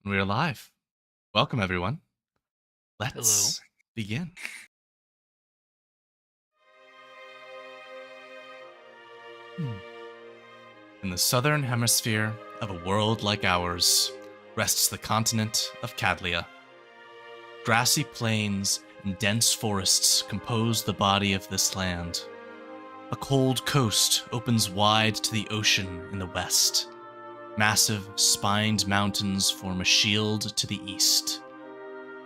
We're live. Welcome, everyone. Hello. Let's begin. Hmm. In the southern hemisphere of a world like ours rests the continent of Cadlia. Grassy plains and dense forests compose the body of this land. A cold coast opens wide to the ocean in the west. Massive, spined mountains form a shield to the east.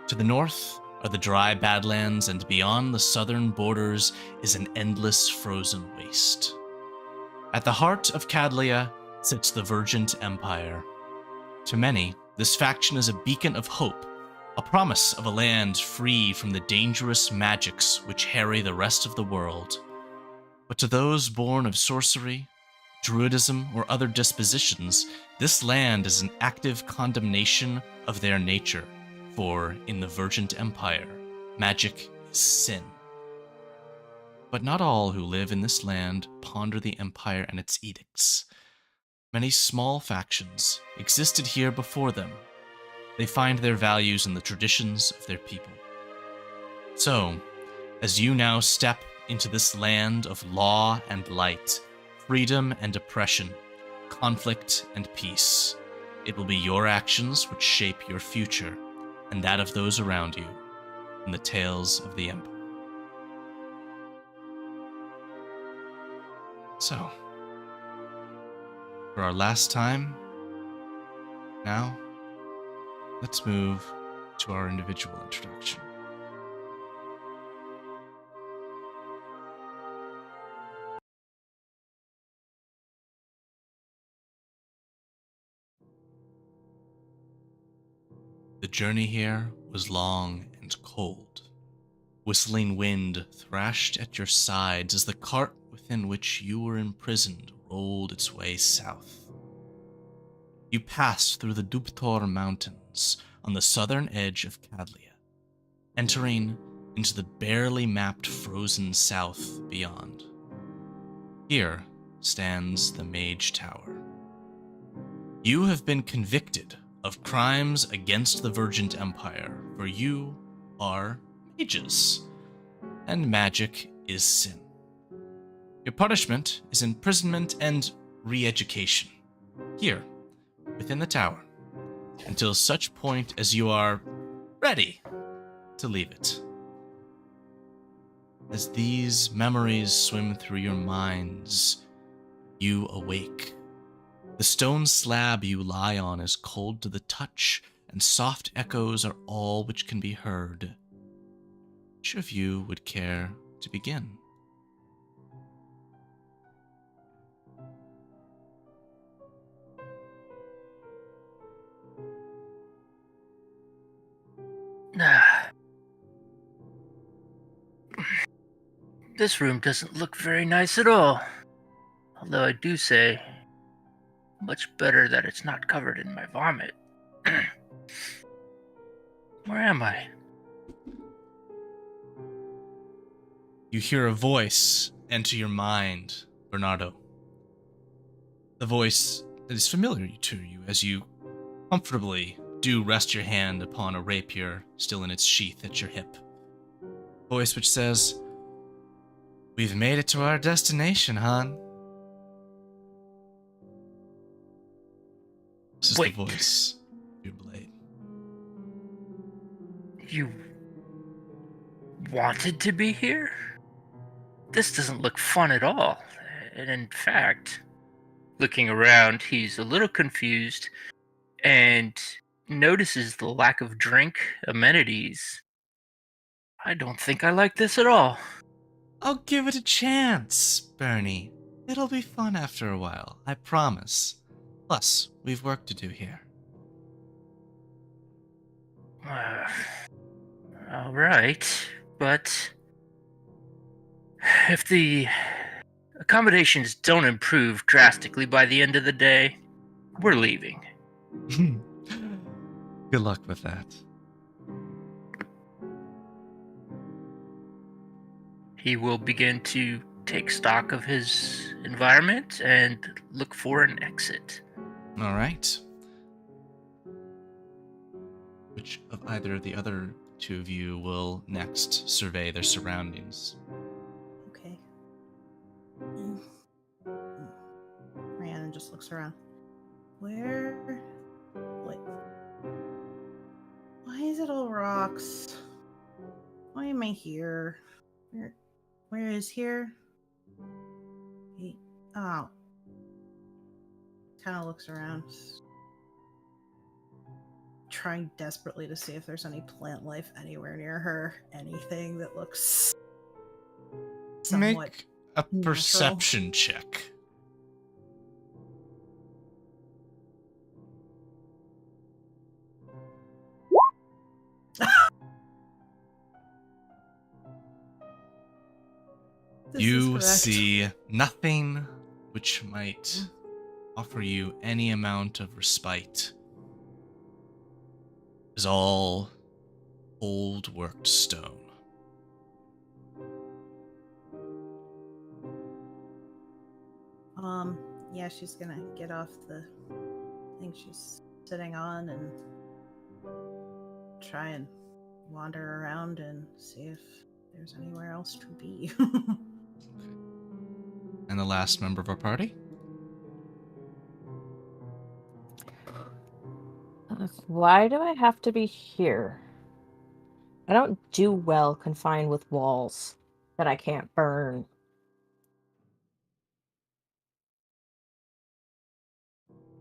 To the north are the dry badlands, and beyond the southern borders is an endless frozen waste. At the heart of Cadlia sits the Vergent Empire. To many, this faction is a beacon of hope, a promise of a land free from the dangerous magics which harry the rest of the world. But to those born of sorcery, druidism, or other dispositions, this land is an active condemnation of their nature. For in the Vergent Empire, magic is sin. But not all who live in this land ponder the Empire and its edicts. Many small factions existed here before them. They find their values in the traditions of their people. So, as you now step into this land of law and light, freedom and oppression, conflict and peace, it will be your actions which shape your future and that of those around you in the tales of the Empire. So, for our last time, now, let's move to our individual introduction. The journey here was long and cold. Whistling wind thrashed at your sides as the cart within which you were imprisoned rolled its way south. You passed through the Dubtor Mountains on the southern edge of Cadlia, entering into the barely mapped frozen south beyond. Here stands the Mage Tower. You have been convicted of crimes against the Vergent Empire, for you are mages, and magic is sin. Your punishment is imprisonment and re-education, here, within the tower, until such point as you are ready to leave it. As these memories swim through your minds, you awake. The stone slab you lie on is cold to the touch, and soft echoes are all which can be heard. Which of you would care to begin? This room doesn't look very nice at all. Although I do say, much better that it's not covered in my vomit. Where am I? You hear a voice enter your mind, Bernardo. The voice that is familiar to you as you comfortably do rest your hand upon a rapier still in its sheath at your hip. Voice which says, "We've made it to our destination, hon." This is Wait. the voice of your blade. You wanted to be here? This doesn't look fun at all. And in fact, looking around, he's a little confused and notices the lack of drink amenities. I don't think I like this at all. I'll give it a chance, Bernie. It'll be fun after a while, I promise. Plus, we've work to do here. All right, but if the accommodations don't improve drastically by the end of the day, we're leaving. Good luck with that. He will begin to take stock of his environment and look for an exit. All right. which of either of the other two of you will next survey their surroundings? Okay. Rhiannon just looks around. Where? Wait. Why is it all rocks? Why am I here? Where is here? Oh. Kind of looks around. Trying desperately to see if there's any plant life anywhere near her. Anything that looks somewhat Make a perception check. You see nothing which might offer you any amount of respite. It's all old worked stone. Yeah, she's gonna get off the thing she's sitting on and try and wander around and see if there's anywhere else to be. And the last member of our party? Why do I have to be here? I don't do well confined with walls that I can't burn.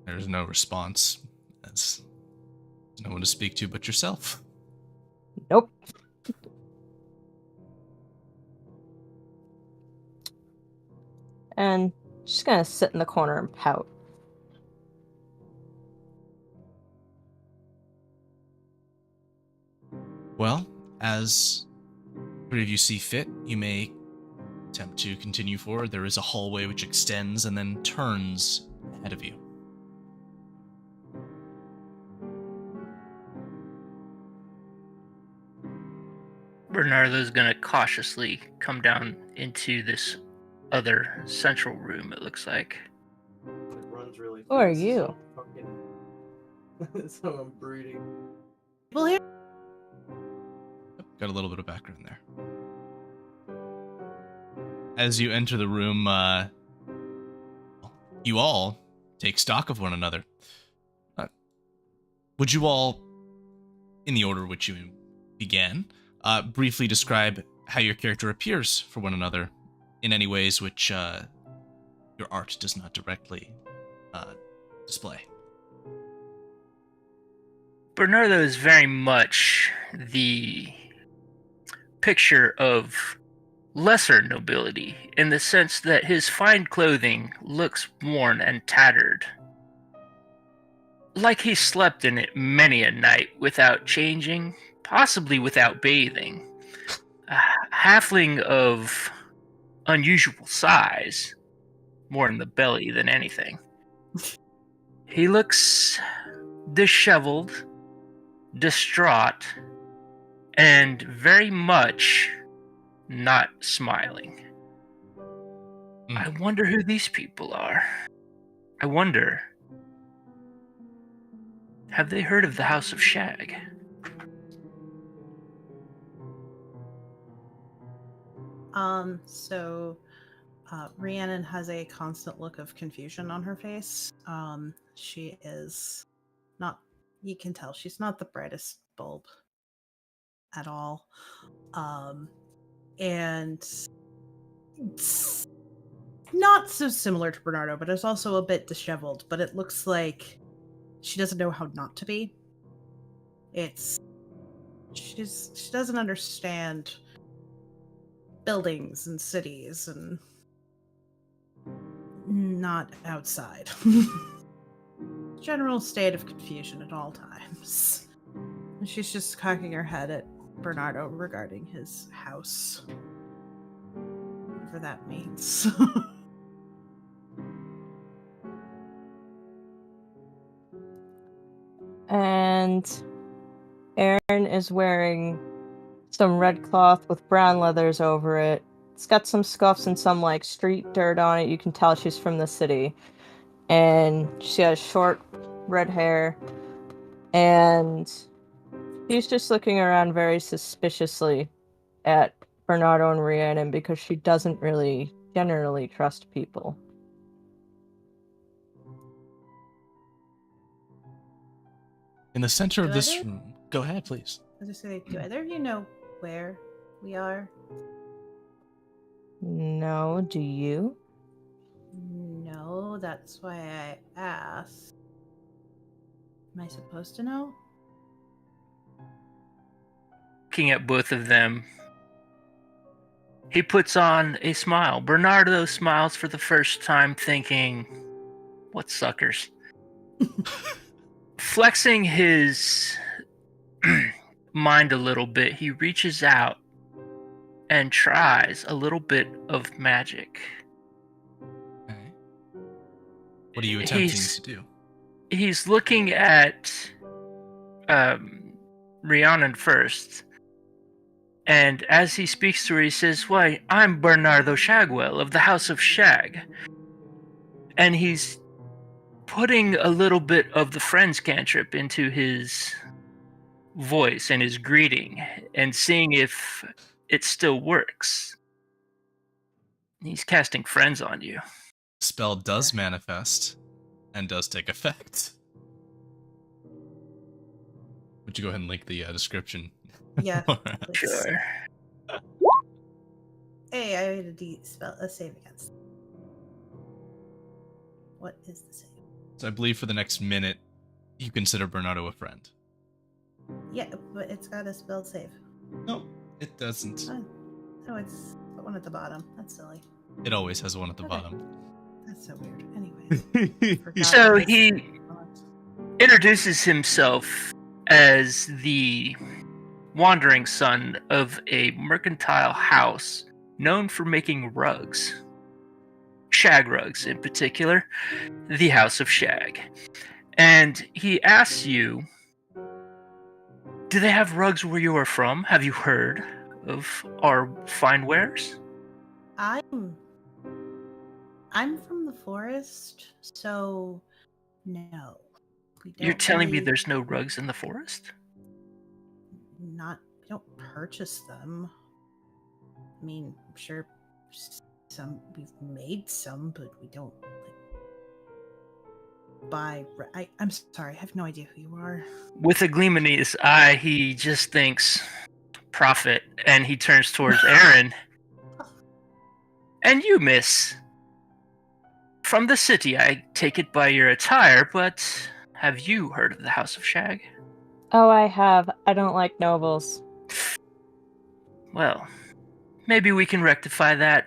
There's no response. There's no one to speak to but yourself. Nope. And just gonna sit in the corner and pout. Well, as three of you see fit, you may attempt to continue forward. There is a hallway which extends and then turns ahead of you. Bernardo's gonna cautiously come down into this other central room, it looks like. It runs really Who are fast, you? so so I'm breeding. Well, here. Got a little bit of background there. As you enter the room, you all take stock of one another. Would you all, in the order which you began, briefly describe how your character appears for one another in any ways which your art does not directly display? Bernardo is very much the picture of lesser nobility in the sense that his fine clothing looks worn and tattered, like he slept in it many a night without changing, possibly without bathing. A halfling of unusual size, more in the belly than anything. He looks disheveled, distraught, and very much not smiling. I wonder who these people are. I wonder, have they heard of the House of Shag? Rhiannon has a constant look of confusion on her face. She is not, you can tell she's not the brightest bulb at all. And it's not so similar to Bernardo, but it's also a bit disheveled, but it looks like she doesn't know how not to be. She doesn't understand buildings and cities and not outside. General state of confusion at all times. And she's just cocking her head at Bernardo regarding his house. Whatever that means. And Aaron is wearing some red cloth with brown leathers over it. It's got some scuffs and some like street dirt on it. You can tell she's from the city. And she has short red hair. And He's just looking around very suspiciously at Bernardo and Rhiannon because she doesn't really generally trust people. In the center of Do this either- room. Go ahead, please. I was gonna say, do either of you know where we are? No, do you? No, that's why I asked. Am I supposed to know? Looking at both of them, he puts on a smile. Bernardo smiles for the first time, thinking, what suckers. Flexing his mind a little bit, he reaches out and tries a little bit of magic. Okay. What are you attempting He's- to do? He's looking at Rhiannon first, and as he speaks to her, he says, "Why, I'm Bernardo Shagwell of the House of Shag." And he's putting a little bit of the Friends cantrip into his voice and his greeting and seeing if it still works. He's casting Friends on you. Spell does manifest and does take effect. Would you go ahead and link the description? Yeah. Alright. please. Sure. Hey, I made a save against. What is the save? So I believe for the next minute, you consider Bernardo a friend. Yeah, but it's got a spell save. No, it doesn't. Oh, it's the one at the bottom. That's silly. It always has one at the Okay. bottom. That's so weird. Anyways. forgot So this. he introduces himself as the wandering son of a mercantile house known for making rugs. Shag rugs in particular, the House of Shag. And he asks you, do they have rugs where you are from? Have you heard of our fine wares? I'm from the forest, so no. We You're don't telling me really- there's no rugs in the forest? we don't purchase them. I mean, I'm sure we've made some, but we don't buy. I'm sorry, I have no idea who you are. With a gleam in his eye, he just thinks profit, and he turns towards Aaron. And you, miss. From the city, I take it by your attire, but have you heard of the House of Shag? Oh, I have. I don't like nobles. Well, maybe we can rectify that.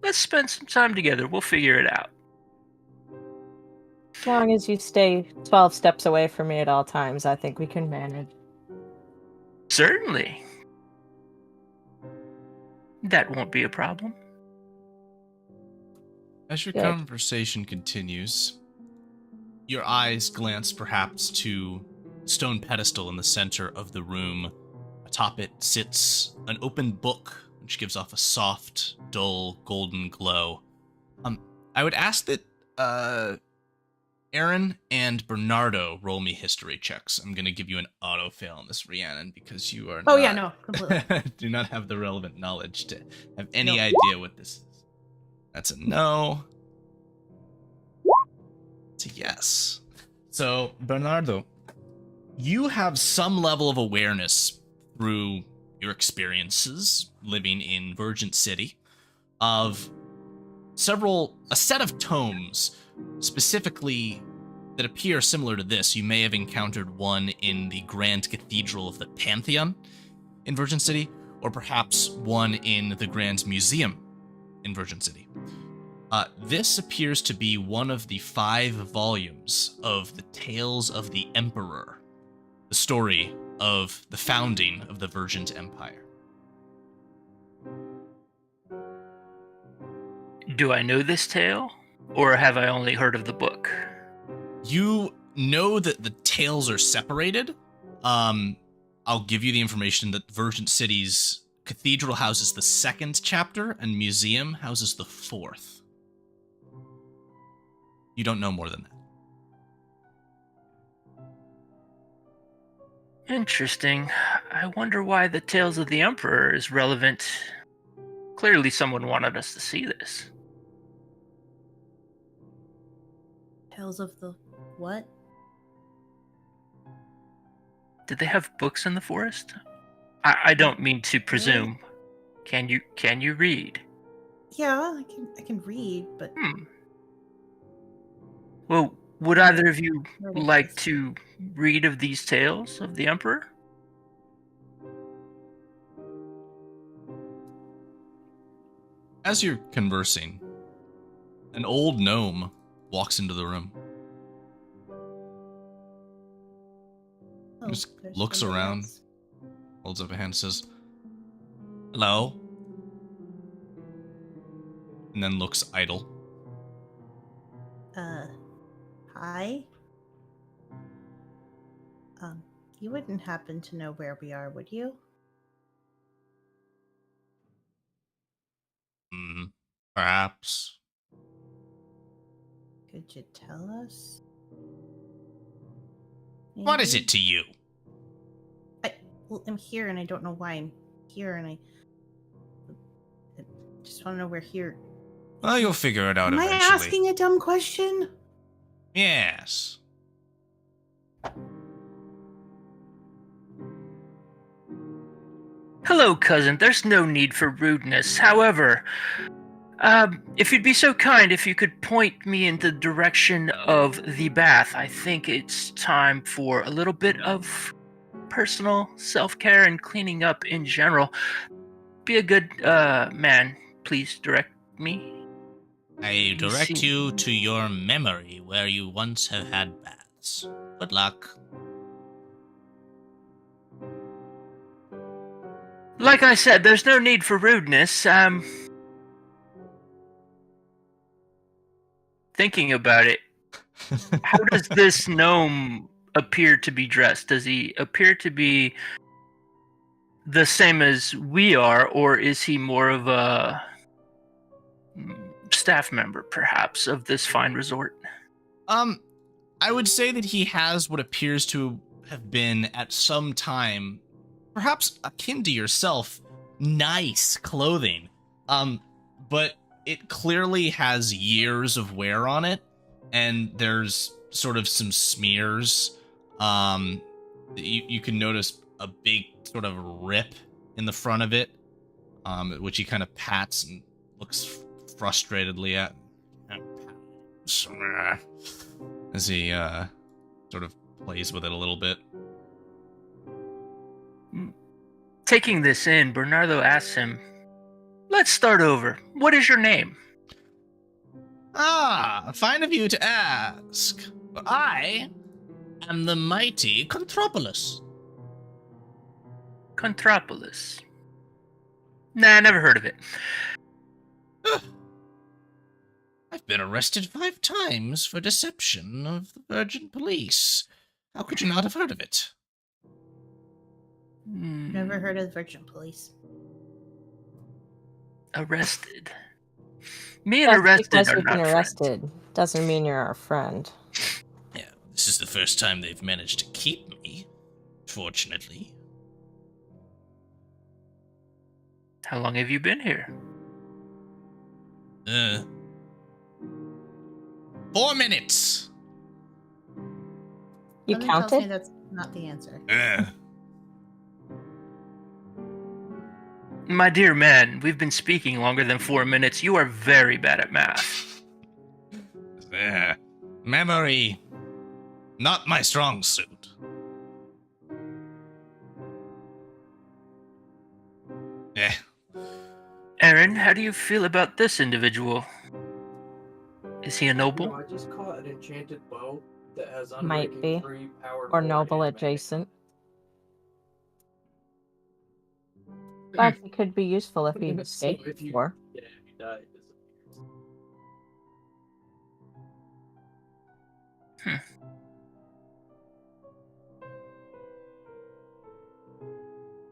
Let's spend some time together. We'll figure it out. As long as you stay 12 steps away from me at all times, I think we can manage. Certainly. That won't be a problem. As your Good. conversation continues, your eyes glance perhaps to the stone pedestal in the center of the room. Atop it sits an open book, which gives off a soft, dull, golden glow. I would ask that Aaron and Bernardo roll me history checks. I'm going to give you an auto fail on this, Rhiannon, because you are Oh yeah, no, completely. do not have the relevant knowledge to have any Nope. idea what this is. That's a no. It's a yes. So, Bernardo, you have some level of awareness through your experiences living in Vergent City of a set of tomes specifically that appear similar to this. You may have encountered one in the Grand Cathedral of the Pantheon in Vergent City, or perhaps one in the Grand Museum in Vergent City. This appears to be one of the 5 volumes of the Tales of the Emperor, the story of the founding of the Vergent Empire. Do I know this tale, or have I only heard of the book? You know that the tales are separated. I'll give you the information that Vergent City's cathedral houses the 2nd chapter and museum houses the 4th. You don't know more than that. Interesting. I wonder why the Tales of the Emperor is relevant. Clearly someone wanted us to see this. Tales of the what? Did they have books in the forest? I don't mean to presume. Can you read? Yeah, I can read, but Well, would either of you Where was like this? to read of these tales of the Emperor? As you're conversing, an old gnome walks into the room. Oh, Just there's looks somebody around. else. Holds up a hand and says, "Hello," and then looks idle. Hi. You wouldn't happen to know where we are, would you? Perhaps. Could you tell us? What is Maybe? it to you? Well, I'm here and I don't know why I'm here, and I just want to know we're here. Well, you'll figure it out Am I eventually. asking a dumb question? Yes. Hello, cousin. There's no need for rudeness. However, if you'd be so kind, if you could point me in the direction of the bath, I think it's time for a little bit of personal self-care and cleaning up in general. Be a good man. Please direct me. I direct see. you to your memory where you once have had baths. Good luck. Like I said, there's no need for rudeness. Thinking about it, how does this gnome appear to be dressed? Does he appear to be the same as we are, or is he more of a staff member, perhaps, of this fine resort? I would say that he has what appears to have been at some time, perhaps akin to yourself, nice clothing. But it clearly has years of wear on it, and there's sort of some smears. You can notice a big sort of rip in the front of it, which he kind of pats and looks frustratedly at. As he sort of plays with it a little bit. Taking this in, Bernardo asks him, "Let's start over. What is your name?" Ah, fine of you to ask. But I am the mighty Contropolis. Contropolis. Nah, never heard of it. I've been arrested 5 times for deception of the Vergent police. How could you not have heard of it? Never heard of the Vergent police. Arrested. Me and arrested because are you've been not arrested friends. doesn't mean you're our friend. Yeah, this is the first time they've managed to keep me, fortunately. How long have you been here? 4 minutes. You Something tells me counted? that's not the answer. My dear man, we've been speaking longer than 4 minutes. You are very bad at math. Memory. Not my strong suit. Aaron, how do you feel about this individual? Is he a noble? I just caught an enchanted bow that has Might Unbreaking be. 3 power Or 4 noble and magic. adjacent. But it could be useful if he So escaped if you- before. Yeah, if you die, it disappears.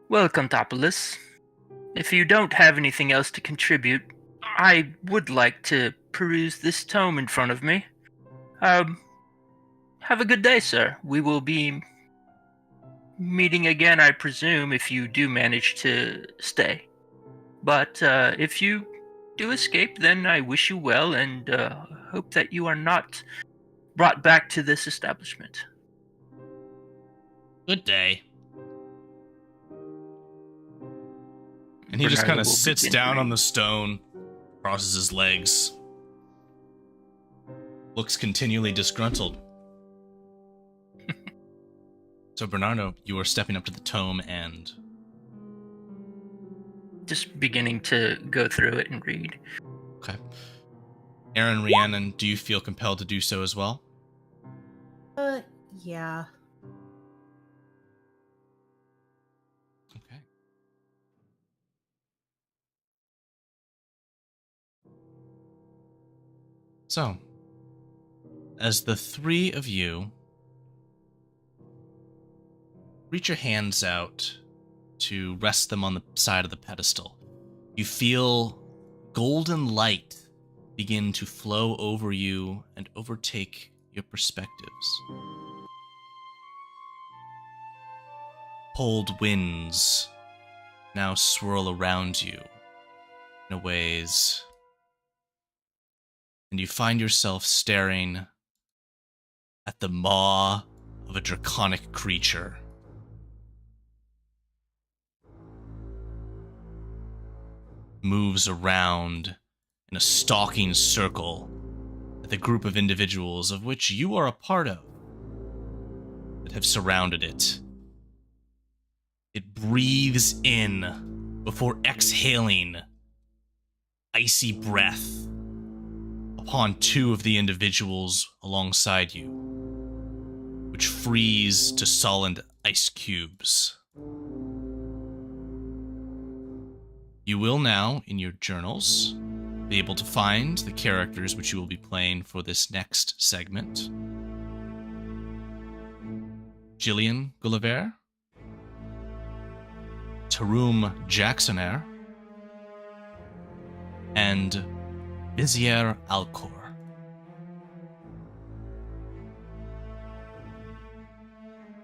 Well, Contopolis, if you don't have anything else to contribute, I would like to peruse this tome in front of me. Have a good day, sir. We will be meeting again, I presume, if you do manage to stay. But if you do escape, then I wish you well and hope that you are not brought back to this establishment. Good day. And he just kind Bernardo of will sits begin to down on read. the stone, crosses his legs, looks continually disgruntled. So, Bernardo, you are stepping up to the tome and... Just beginning to go through it and read. Okay. Aaron, Rhiannon, do you feel compelled to do so as well? Yeah. Okay. So, as the three of you reach your hands out to rest them on the side of the pedestal, you feel golden light begin to flow over you and overtake your perspectives. Cold winds now swirl around you in ways, and you find yourself staring at the maw of a draconic creature. Moves around in a stalking circle at the group of individuals of which you are a part of that have surrounded it. It breathes in before exhaling icy breath upon two of the individuals alongside you, which freeze to solid ice cubes. You will now, in your journals, be able to find the characters which you will be playing for this next segment. Gillian Gulliver, Tarum Jacksonair, and Vizier Alcor.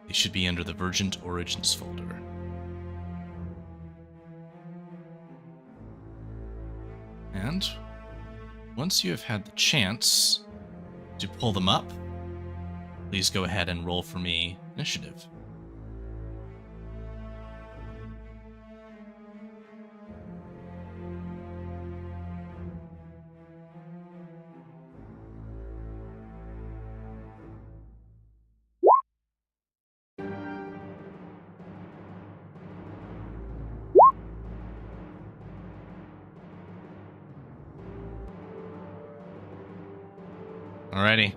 They should be under the Vergent Origins folder. And once you have had the chance to pull them up, please go ahead and roll for me initiative. Alrighty.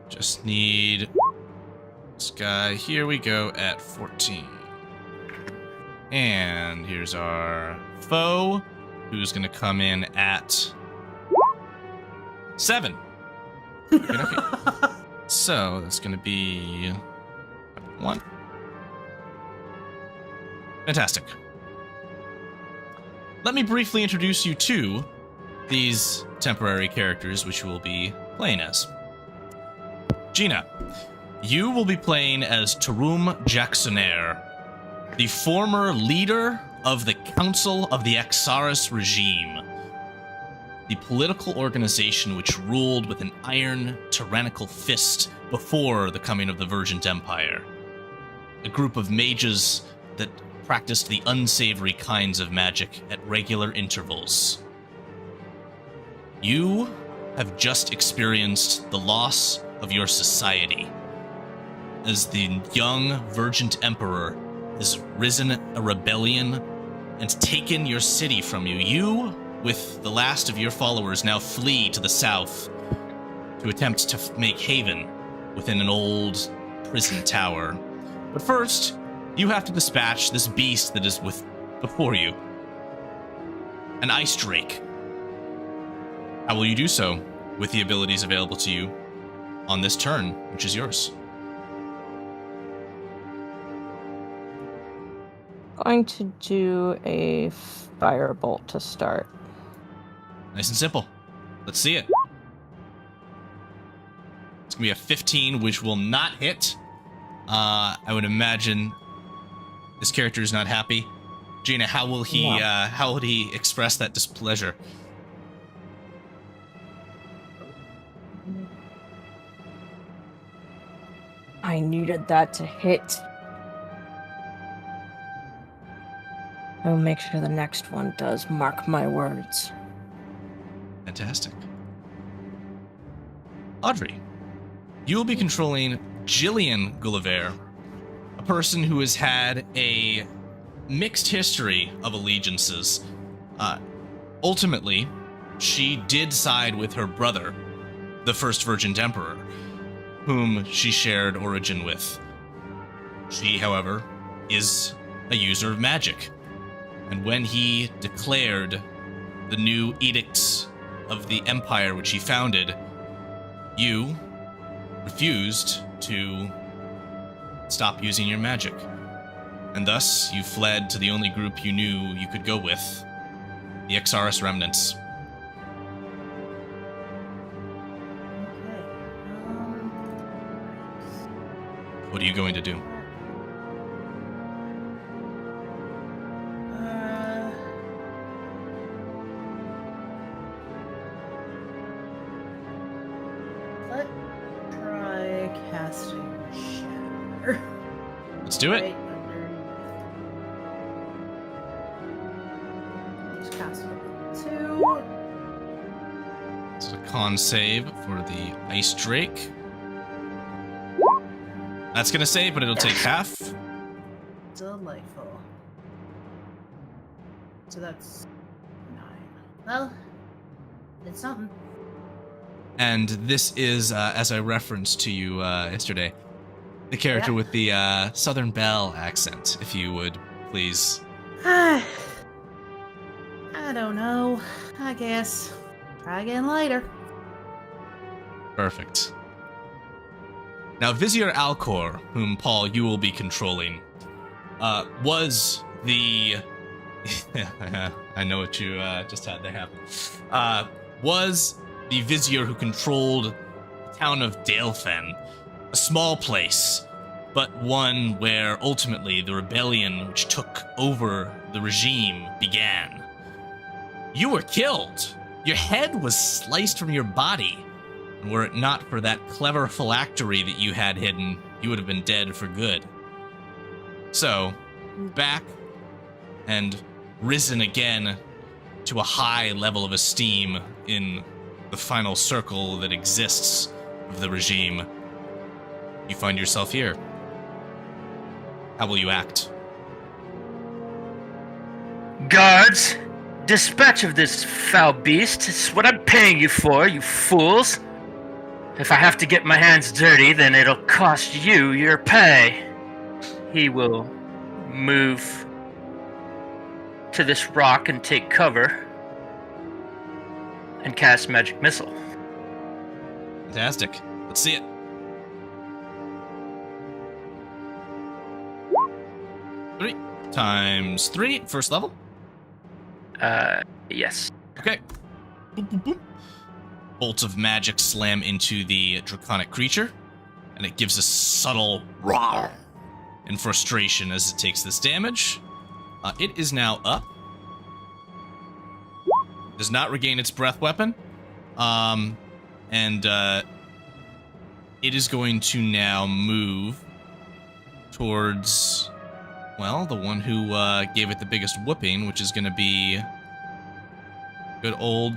Just need this guy. Here we go at 14. And here's our foe, who's going to come in at 7. Okay. So that's going to be 1. Fantastic. Let me briefly introduce you to these temporary characters which you will be playing as. Gina, you will be playing as Tarum Jacksonair, the former leader of the Council of the Axaris regime, the political organization which ruled with an iron, tyrannical fist before the coming of the Vergent Empire. A group of mages that practiced the unsavory kinds of magic at regular intervals. You have just experienced the loss of your society, as the young Vergent Emperor has risen a rebellion and taken your city from you. You, with the last of your followers, now flee to the south to attempt to make haven within an old prison tower. But first, you have to dispatch this beast that is before you. An ice drake. How will you do so with the abilities available to you on this turn, which is yours? Going to do a firebolt to start. Nice and simple. Let's see it. It's going to be a 15, which will not hit. I would imagine this character is not happy. Gina, how will he No. how would he express that displeasure? I needed that to hit. I'll make sure the next one does, mark my words. Fantastic. Audrey, you will be controlling Jillian Gulliver, a person who has had a mixed history of allegiances. Ultimately, she did side with her brother, the first Vergent Emperor, whom she shared origin with. She, however, is a user of magic, and when he declared the new edicts of the Empire which he founded, you refused to stop using your magic. And thus, you fled to the only group you knew you could go with, the Exaris Remnants. Okay. What are you going to do? Let's try casting Shatter. Let's do it. Right underneath. Just cast it with 2. It's a con save for the Ice Drake. That's gonna save, but it'll take half. Delightful. So that's 9. Well, it's something. And this is, as I referenced to you yesterday, the character Yeah. with the Southern Belle accent, if you would, please. I don't know. I guess. Try again later. Perfect. Now, Vizier Alcor, whom, Paul, you will be controlling, was the... I know what you just had there happen. Was the Vizier who controlled the town of Dalefen, a small place, but one where ultimately the rebellion which took over the regime began. You were killed. Your head was sliced from your body. And were it not for that clever phylactery that you had hidden, you would have been dead for good. So, back and risen again to a high level of esteem in the final circle that exists of the regime, you find yourself here. How will you act? Guards, dispatch of this foul beast. It's what I'm paying you for, you fools. If I have to get my hands dirty, then it'll cost you your pay. He will move to this rock and take cover and cast Magic Missile. Fantastic. Let's see it. Three times 3, first level. Yes. Okay. Boop, boop, boop. Bolts of magic slam into the draconic creature, and it gives a subtle roar in frustration as it takes this damage. It is now up. Does not regain its breath weapon. And it is going to now move towards, well, the one who gave it the biggest whooping, which is going to be good old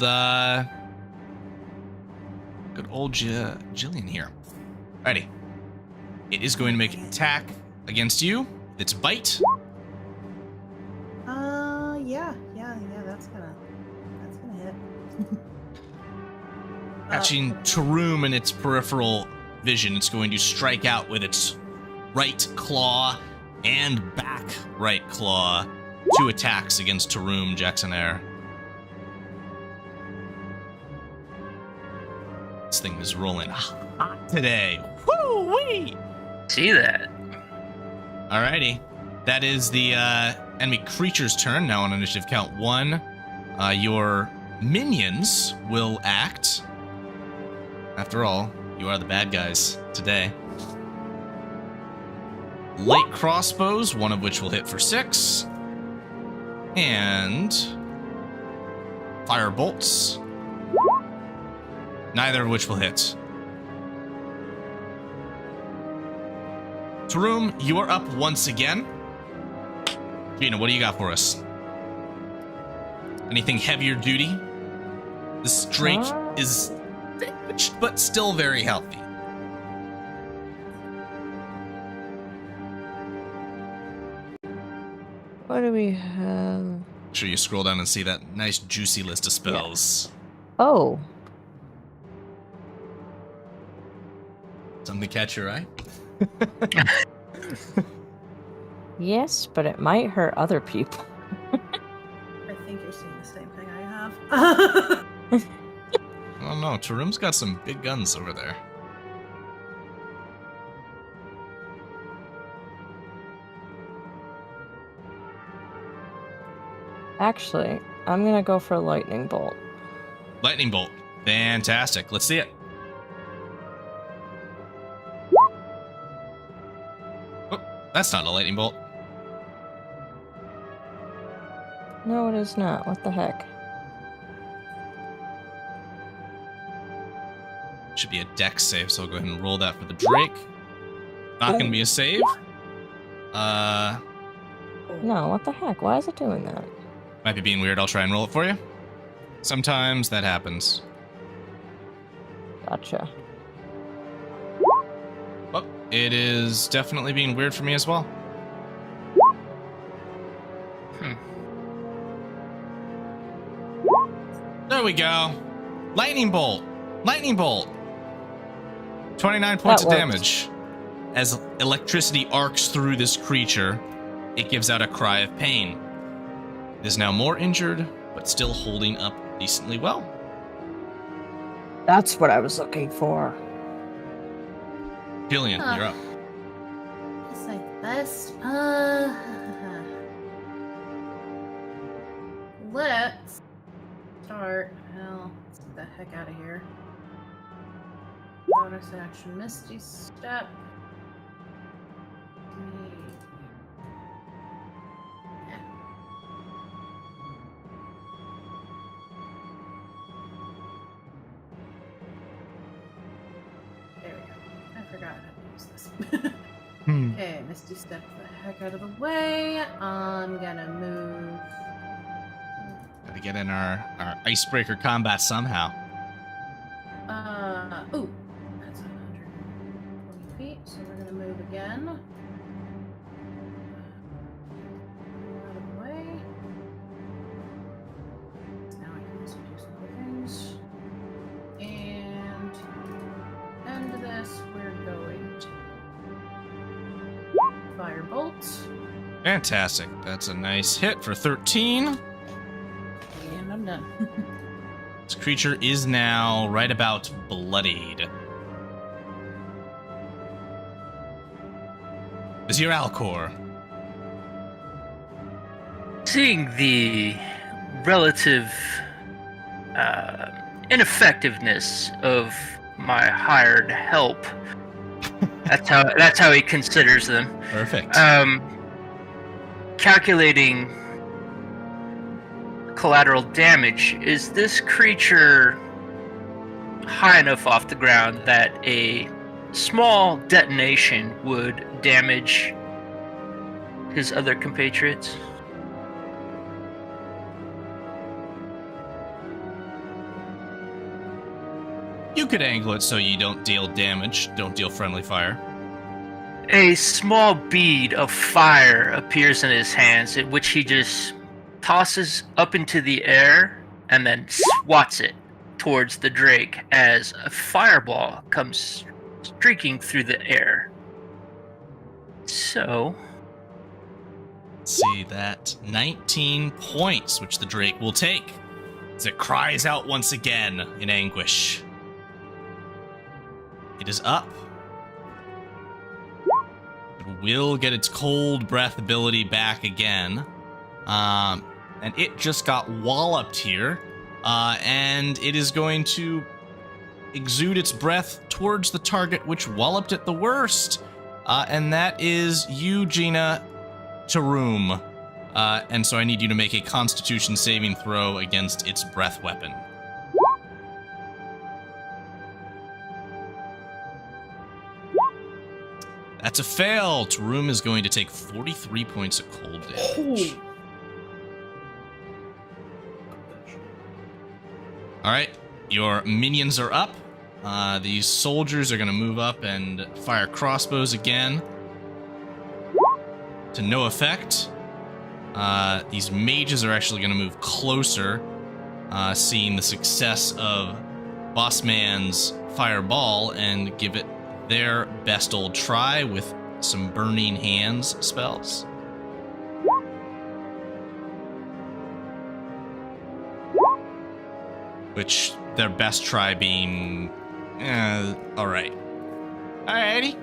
Jillian here. Alrighty. It is going to make an attack against you. Its bite. Yeah, that's gonna hit. Catching Taroom in its peripheral vision, it's going to strike out with its right claw and back right claw. 2 attacks against Taroom, Jackson Air. This thing is rolling hot today. Woo-wee! See that? Alrighty. That is the enemy creature's turn. Now on initiative count 1. Your minions will act. After all, you are the bad guys today. light crossbows, one of which will hit for 6. And fire bolts, neither of which will hit. Taroom, you are up once again. Gina, what do you got for us? Anything heavier duty? This drake is damaged, but still very healthy. What do we have? Make sure you scroll down and see that nice juicy list of spells. Oh. Something catch your eye? Yes, but it might hurt other people. I think you're seeing the same thing I have. Oh no, Taroom's got some big guns over there. Actually, I'm gonna go for a lightning bolt. Lightning bolt. Fantastic. Let's see it. Oh, that's not a lightning bolt. No, it is not. What the heck? Should be a dex save, so I'll go ahead and roll that for the Drake. Not gonna be a save. No, what the heck? Why is it doing that? Might be being weird. I'll try and roll it for you. Sometimes that happens. Gotcha. Oh, it is definitely being weird for me as well. There we go. Lightning bolt. Lightning bolt. 29 points of works. damage. As electricity arcs through this creature, it gives out a cry of pain. It is now more injured, but still holding up decently well. That's what I was looking for. Jillian, Huh. you're up. It's like best. Let's start. Well, let's get the heck out of here. Bonus action, Misty Step. Yeah. There we go. I forgot how to use this. Okay, Misty Step the heck out of the way. I'm gonna move. Gotta get in our icebreaker combat somehow. Ooh, that's 120 feet, so we're gonna move again. Out of the way. Now I can also do some other things. And end this, we're going to Firebolt. Fantastic. That's a nice hit for 13. And I'm done. This creature is now right about bloodied. Vizier Alcor. Seeing the relative ineffectiveness of my hired help, that's how he considers them. Perfect. Calculating collateral damage, is this creature high enough off the ground that a small detonation would damage his other compatriots? You could angle it so you don't deal damage, don't deal friendly fire. A small bead of fire appears in his hands, at which he just tosses up into the air and then swats it towards the Drake as a fireball comes streaking through the air. So, See that 19 points, which the Drake will take as it cries out once again in anguish. It is up. It will get its cold breath ability back again. And it just got walloped here. And it is going to exude its breath towards the target which walloped it the worst. And that is you, Gina, Taroom. And so I need you to make a Constitution saving throw against its breath weapon. That's a fail. Taroom is going to take 43 points of cold damage. All right, your minions are up. These soldiers are going to move up and fire crossbows again. To no effect. These mages are actually going to move closer, seeing the success of Bossman's fireball, and give it their best old try with some burning hands spells. Which their best try being, alright. Alrighty.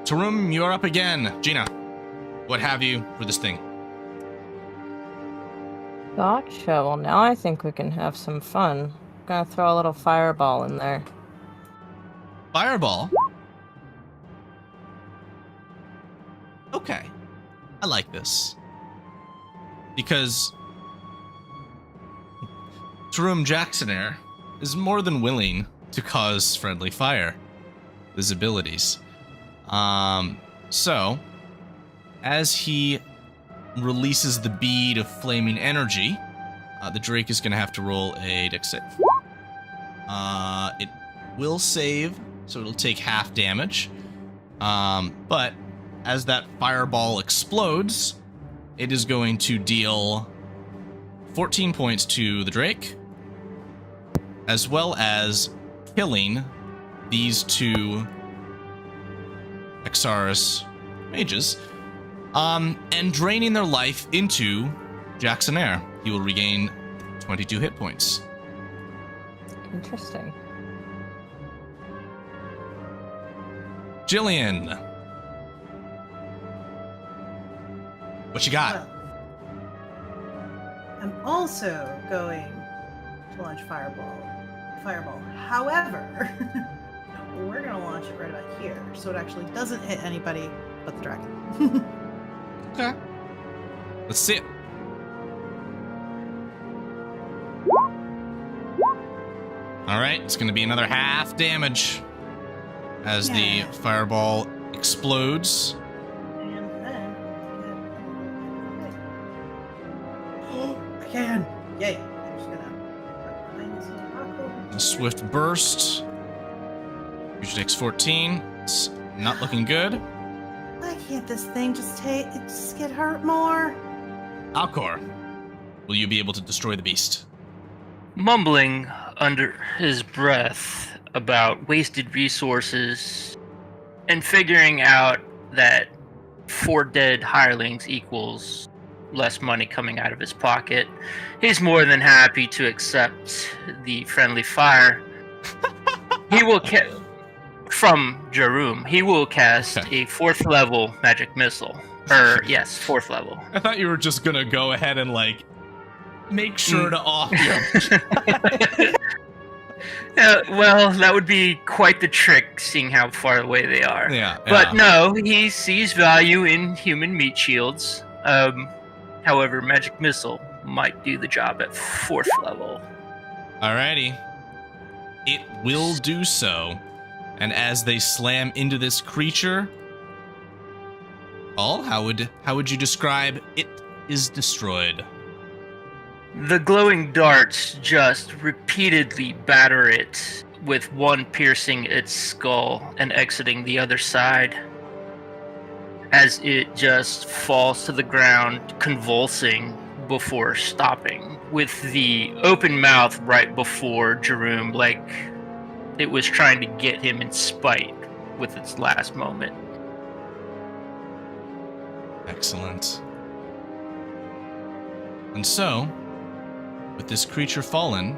Taroom, you're up again. Gina, what have you for this thing? Gotcha. Well, now I think we can have some fun. Gonna throw a little fireball in there. Fireball? Okay. I like this. Because Jerome Jacksonair is more than willing to cause friendly fire. His abilities. So, as he releases the bead of flaming energy, the Drake is going to have to roll a dex save. It will save, so it'll take half damage. But as that fireball explodes, it is going to deal 14 points to the Drake, as well as killing these two Exaris mages, and draining their life into Jacksonair. He will regain 22 hit points. Interesting. Jillian, what you got? I'm also going to launch fireball. However, we're going to launch it right about here, so it actually doesn't hit anybody but the dragon. Okay. Let's see it. All right, it's going to be another half damage as the fireball explodes. And then... Oh, I can! Yay! I'm just gonna... A swift burst. Usually takes 14. It's not looking good. Why can't this thing just get hurt more? Alcor, will you be able to destroy the beast? Mumbling under his breath about wasted resources and figuring out that 4 dead hirelings equals less money coming out of his pocket, he's more than happy to accept the friendly fire. He will from Jaroom. He will cast a 4th level magic missile. Yes, 4th level. I thought you were just gonna go ahead and make sure to off your... Well, that would be quite the trick, seeing how far away they are. Yeah. But no, he sees value in human meat shields. However, magic missile might do the job at 4th level. Alrighty. It will do so. And as they slam into this creature, Paul, how would you describe it is destroyed? The glowing darts just repeatedly batter it, with one piercing its skull and exiting the other side, as it just falls to the ground, convulsing before stopping, with the open mouth right before Jaroom, like it was trying to get him in spite with its last moment. Excellent. And so, with this creature fallen,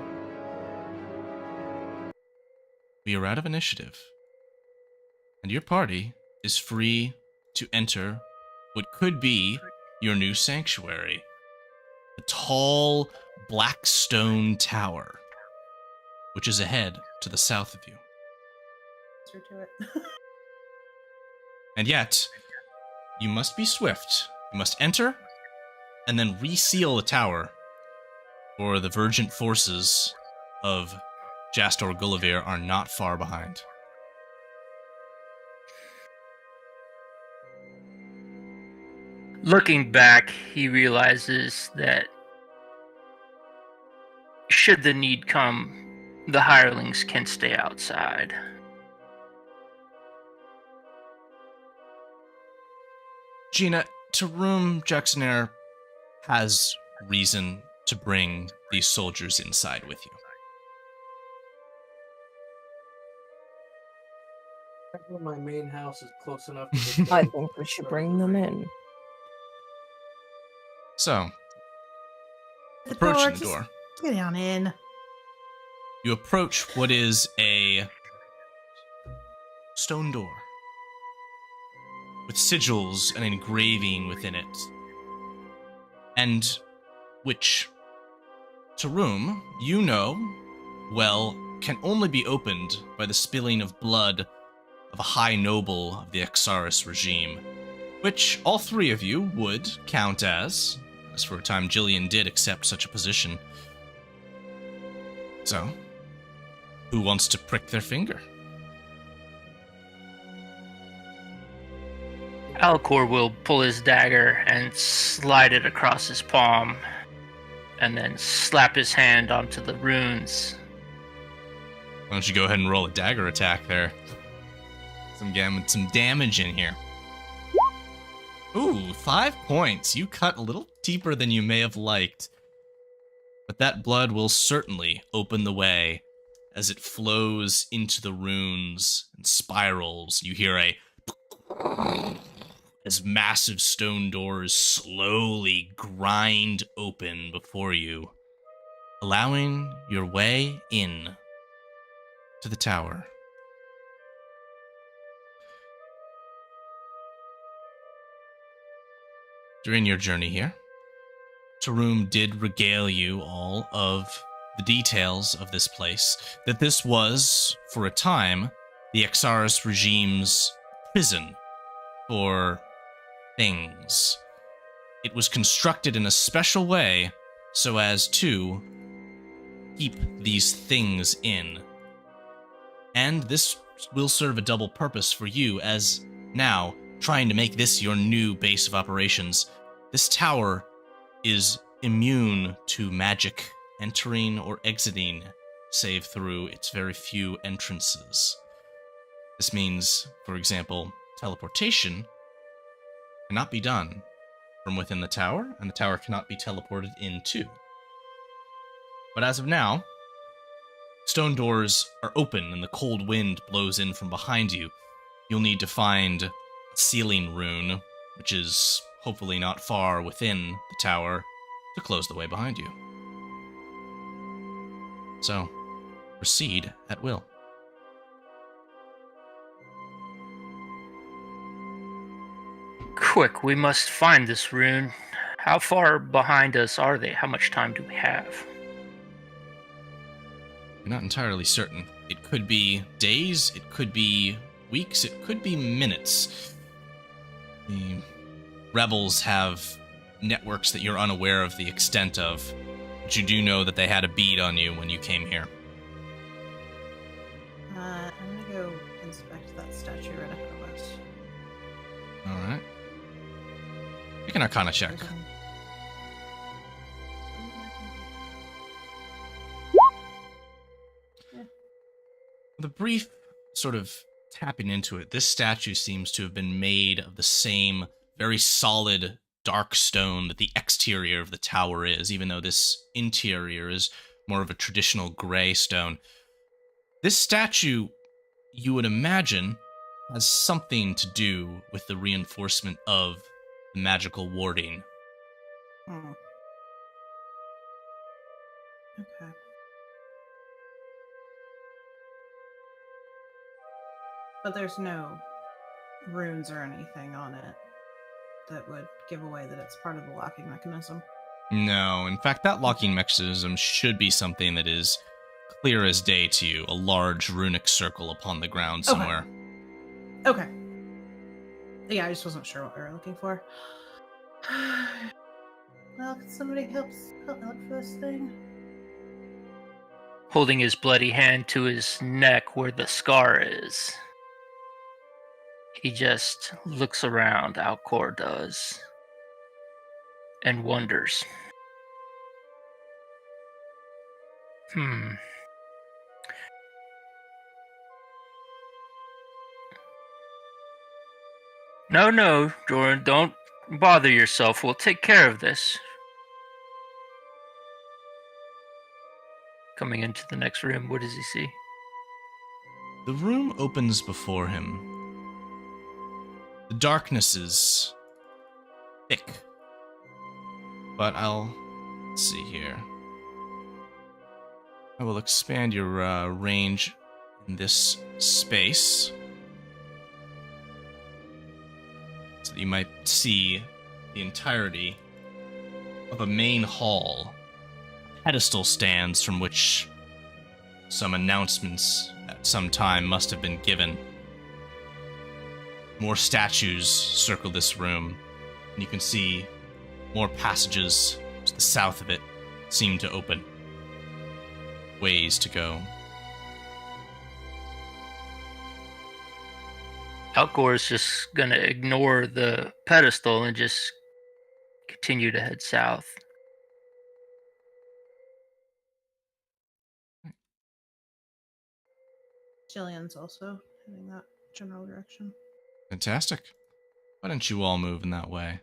we are out of initiative. And your party is free to enter what could be your new sanctuary. A tall, black stone tower, which is ahead to the south of you. Answer to it. And yet, you must be swift. You must enter, and then reseal the tower, or the Vergent forces of Jastor Gulliver are not far behind. Looking back, he realizes that should the need come, the hirelings can stay outside. Gina, Taroom Jacksonair has reason to bring these soldiers inside with you. My main house is close enough. I think we should bring them in. So, The approaching door, the just door, get on in. you approach what is a stone door with sigils and engraving within it, and which, Taroom, you know well, can only be opened by the spilling of blood of a high noble of the Exaris regime, which all three of you would count as for a time Jillian did accept such a position. So, who wants to prick their finger? Alcor will pull his dagger and slide it across his palm, and then slap his hand onto the runes. Why don't you go ahead and roll a dagger attack there? Some damage in here. Ooh, 5 points. You cut a little deeper than you may have liked. But that blood will certainly open the way as it flows into the runes and spirals. You hear as massive stone doors slowly grind open before you, allowing your way in to the tower. During your journey here, Taroom did regale you all of the details of this place, that this was, for a time, the Exaris regime's prison for things. It was constructed in a special way so as to keep these things in. And this will serve a double purpose for you, as now, trying to make this your new base of operations, this tower is immune to magic entering or exiting, save through its very few entrances. This means, for example, teleportation cannot be done from within the tower, and the tower cannot be teleported into. But as of now, stone doors are open and the cold wind blows in from behind you. You'll need to find a sealing rune, which is hopefully not far within the tower, to close the way behind you. So, proceed at will. Quick, we must find this rune. How far behind us are they? How much time do we have? You're not entirely certain. It could be days, it could be weeks, it could be minutes. The rebels have networks that you're unaware of the extent of, but you do know that they had a bead on you when you came here. I'm gonna go inspect that statue right ahead of us. Alright. Make an Arcana check. With a brief sort of tapping into it, this statue seems to have been made of the same very solid dark stone that the exterior of the tower is, even though this interior is more of a traditional gray stone. This statue, you would imagine, has something to do with the reinforcement of the magical warding. Hmm. Okay. But there's no runes or anything on it that would give away that it's part of the locking mechanism. No, in fact, that locking mechanism should be something that is clear as day to you, a large runic circle upon the ground somewhere. Okay. Yeah, I just wasn't sure what we were looking for. Well, can somebody help me look for this thing? Holding his bloody hand to his neck where the scar is. He just looks around, Alcor does, and wonders. No, Jordan, don't bother yourself. We'll take care of this. Coming into the next room, what does he see? The room opens before him. The darkness is thick. But let's see here. I will expand your range in this space so that you might see the entirety of a main hall. A pedestal stands from which some announcements at some time must have been given. More statues circle this room, and you can see more passages to the south of it seem to open. Ways to go. Alcor is just gonna ignore the pedestal and just continue to head south. Jillian's also heading that general direction. Fantastic. Why don't you all move in that way?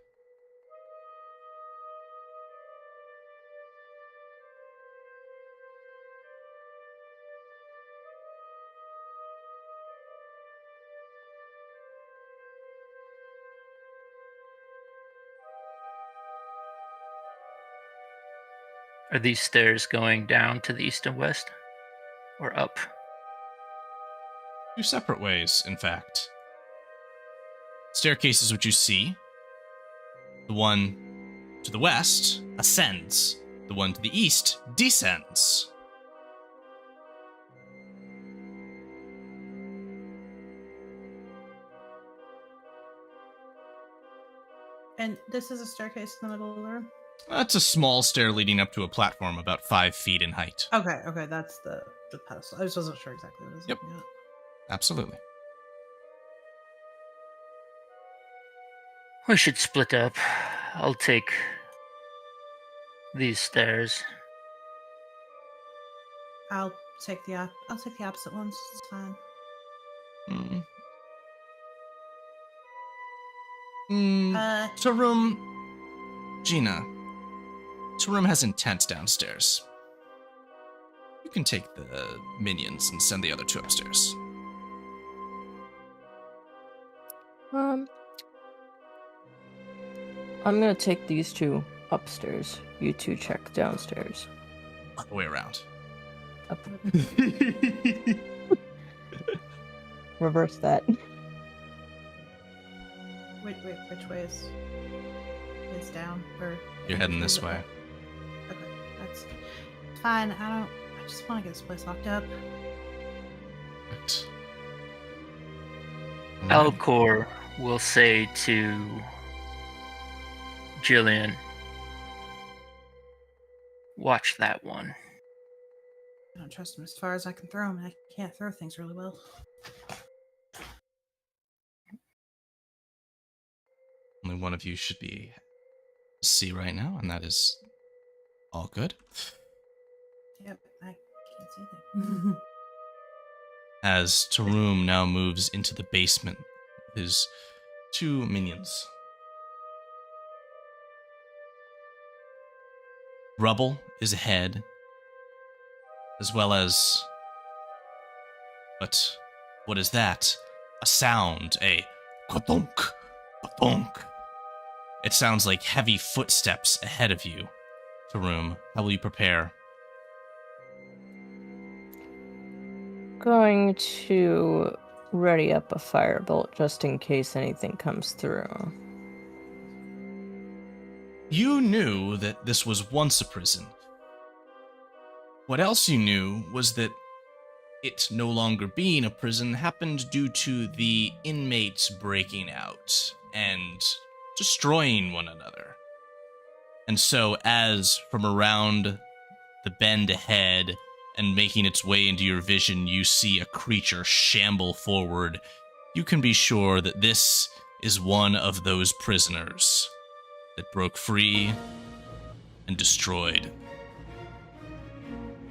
Are these stairs going down to the east and west? Or up? Two separate ways, in fact. Staircase is what you see. The one to the west ascends. The one to the east descends. And this is a staircase in the middle of the room? It's a small stair leading up to a platform about 5 feet in height. Okay, that's the pedestal. I just wasn't sure exactly what I was Yep. looking at. Absolutely. We should split up. I'll take these stairs. I'll take the opposite ones. It's fine. Tarum, Gina. Tarum has intent downstairs. You can take the minions and send the other two upstairs. I'm gonna take these two upstairs. You two check downstairs. Other way around. Up. Reverse that. Wait, which way is down? Or You're heading this way. Okay, that's fine. I just want to get this place locked up. Right. Alcor will say to Jillian, watch that one. I don't trust him as far as I can throw him. I can't throw things really well. Only one of you should be see right now, and that is all good. Yep, I can't see anything. As Tarum now moves into the basement with his two minions. Rubble is ahead, as well as... But what is that? A sound, a ka-thunk, ka-thunk. It sounds like heavy footsteps ahead of you. Tarum, how will you prepare? Going to ready up a firebolt just in case anything comes through. You knew that this was once a prison. What else you knew was that it no longer being a prison happened due to the inmates breaking out and destroying one another. And so, as from around the bend ahead and making its way into your vision, you see a creature shamble forward, you can be sure that this is one of those prisoners that broke free and destroyed.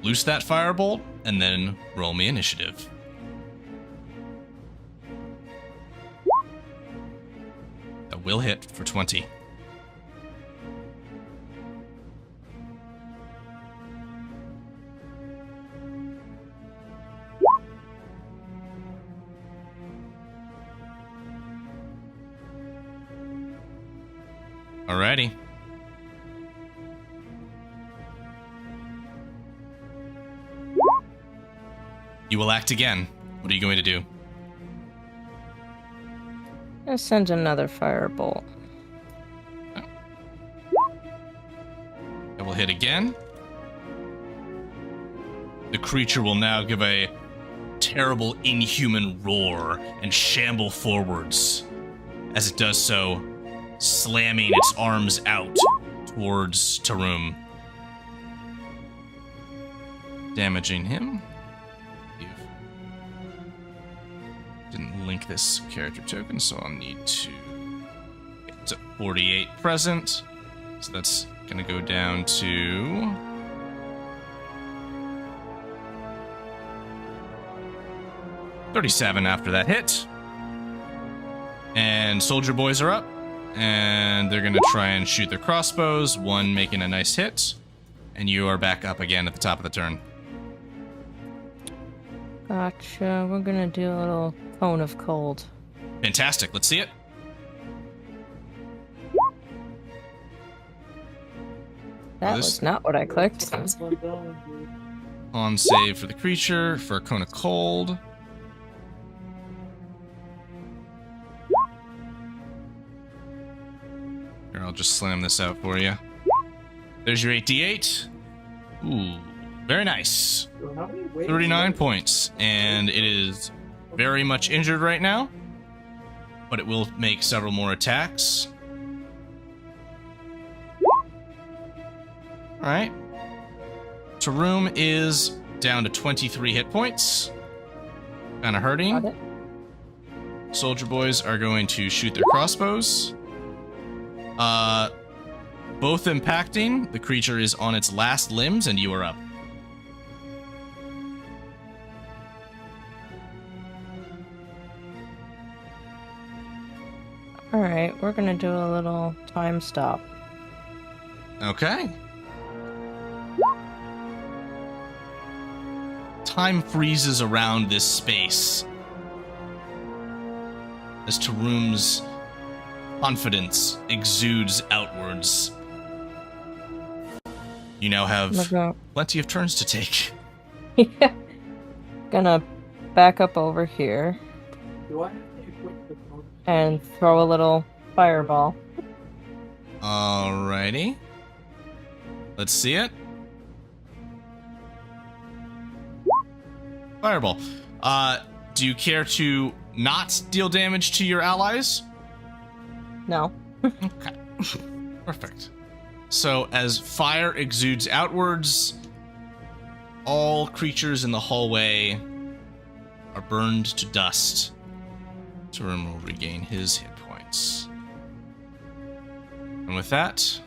Loose that firebolt, and then roll me initiative. That will hit for 20. Alrighty. You will act again. What are you going to do? I'll send another firebolt. It will hit again. The creature will now give a terrible, inhuman roar and shamble forwards. As it does so, slamming its arms out towards Tarum, damaging him. Didn't link this character token, so I'll need to get to 48 present. So that's gonna go down to 37 after that hit. And soldier boys are up, and they're gonna try and shoot their crossbows, one making a nice hit, and you are back up again at the top of the turn. Gotcha. We're gonna do a little cone of cold. Fantastic, let's see it. That this- was not what I clicked. On save for the creature for a cone of cold. Here, I'll just slam this out for you. There's your 8d8. Ooh, very nice. 39 points, and it is very much injured right now, but it will make several more attacks. Alright. Tarum is down to 23 hit points. Kind of hurting. Got it. Soldier boys are going to shoot their crossbows. Both impacting. The creature is on its last limbs, and you are up. Alright, we're gonna do a little time stop. Okay. Time freezes around this space as Tarum's confidence exudes outwards. You now have plenty of turns to take. Yeah. Gonna back up over here Do I have to equip the phone? and throw a little fireball. Alrighty. Let's see it. Fireball. Do you care to not deal damage to your allies? No. Okay. Perfect. So as fire exudes outwards, all creatures in the hallway are burned to dust. Tarum will regain his hit points. And with that,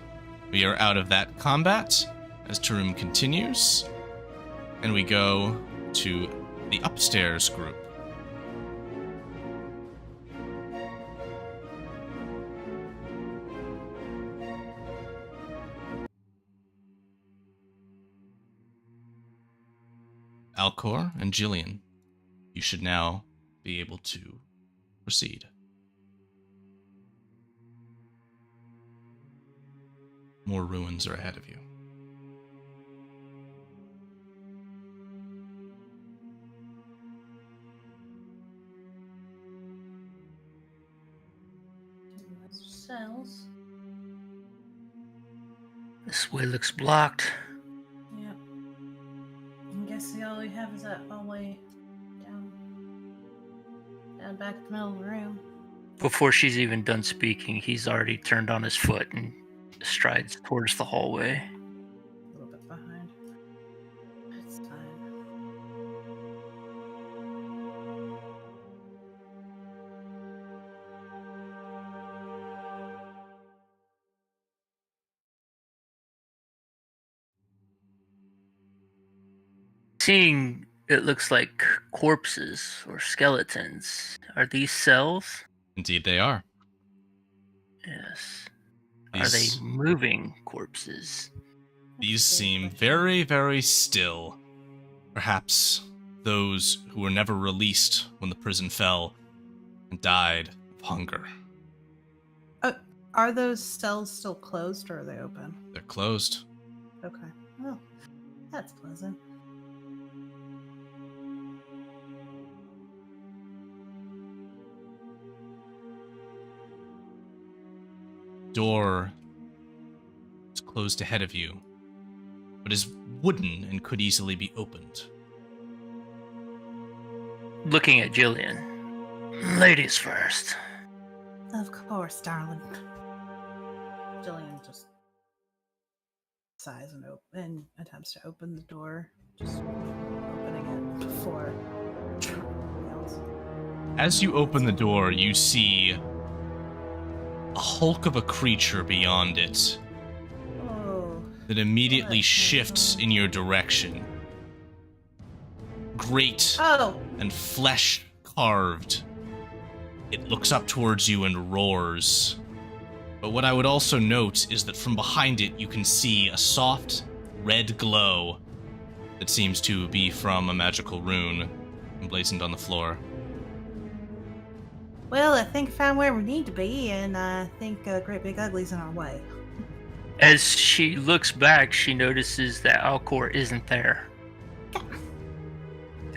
we are out of that combat as Tarum continues, and we go to the upstairs group. Alcor and Jillian, you should now be able to proceed. More ruins are ahead of you. Cells. This way looks blocked. Yep. I'm guess all we have is that hallway down back in the middle of the room. Before she's even done speaking, he's already turned on his foot and strides towards the hallway. A little bit behind. It's fine. Seeing it looks like corpses or skeletons. Are these cells? Indeed, they are. Yes. These, Are they moving corpses? these seem very, very still. Perhaps those who were never released when the prison fell and died of hunger. Are those cells still closed or are they open? They're closed. Okay. Well, that's pleasant. Door is closed ahead of you, but is wooden and could easily be opened. Looking at Jillian. Ladies first. Of course, darling. Jillian just sighs and attempts to open the door, just opening it before everybody else. As you open the door, you see a hulk of a creature beyond it Oh, that immediately What? shifts in your direction. Great oh, and flesh carved. It looks up towards you and roars. But what I would also note is that from behind it you can see a soft red glow that seems to be from a magical rune emblazoned on the floor. well, I think I found where we need to be, and I think Great Big Ugly's in our way. As she looks back, she notices that Alcor isn't there.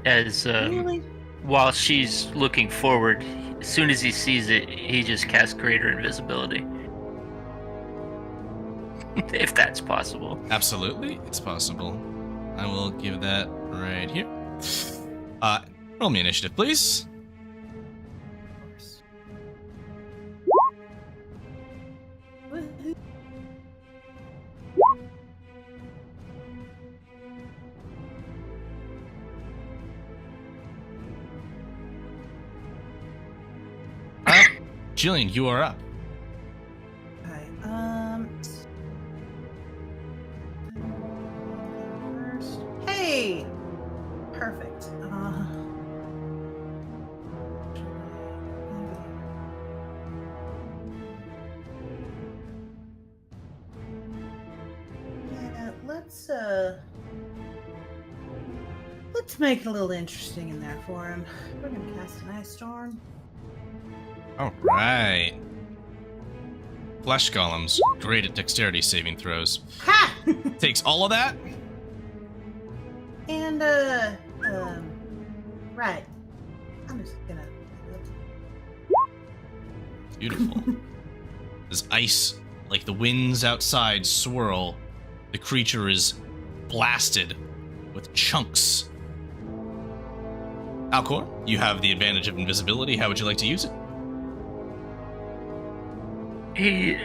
As Really? while she's looking forward, as soon as he sees it, he just casts greater invisibility. If that's possible. Absolutely, it's possible. I will give that right here. Roll me initiative, please. Of course. Woohoo. Jillian, you are up. Okay, first. Hey! Perfect. Yeah, let's make it a little interesting in there for him. We're gonna cast an ice storm. All right. Flesh golems, great at dexterity saving throws. Ha! Takes all of that. And right. I'm just gonna. Beautiful. As ice, like the winds outside, swirl, the creature is blasted with chunks. Alcor, you have the advantage of invisibility. How would you like to use it? He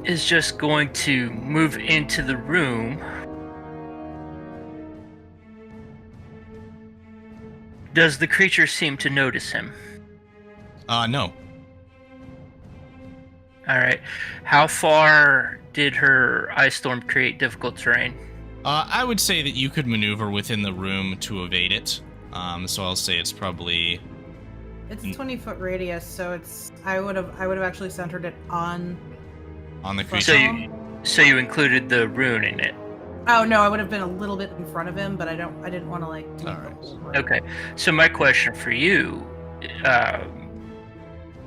is just going to move into the room. Does the creature seem to notice him? No. Alright. How far did her ice storm create difficult terrain? I would say that you could maneuver within the room to evade it. So I'll say it's probably... It's a 20-foot radius, so it's. I would have actually centered it on. on the So creature. So you included the rune in it. Oh no, I would have been a little bit in front of him, but I didn't want to like. Do Alright. the whole work. Okay. So my question for you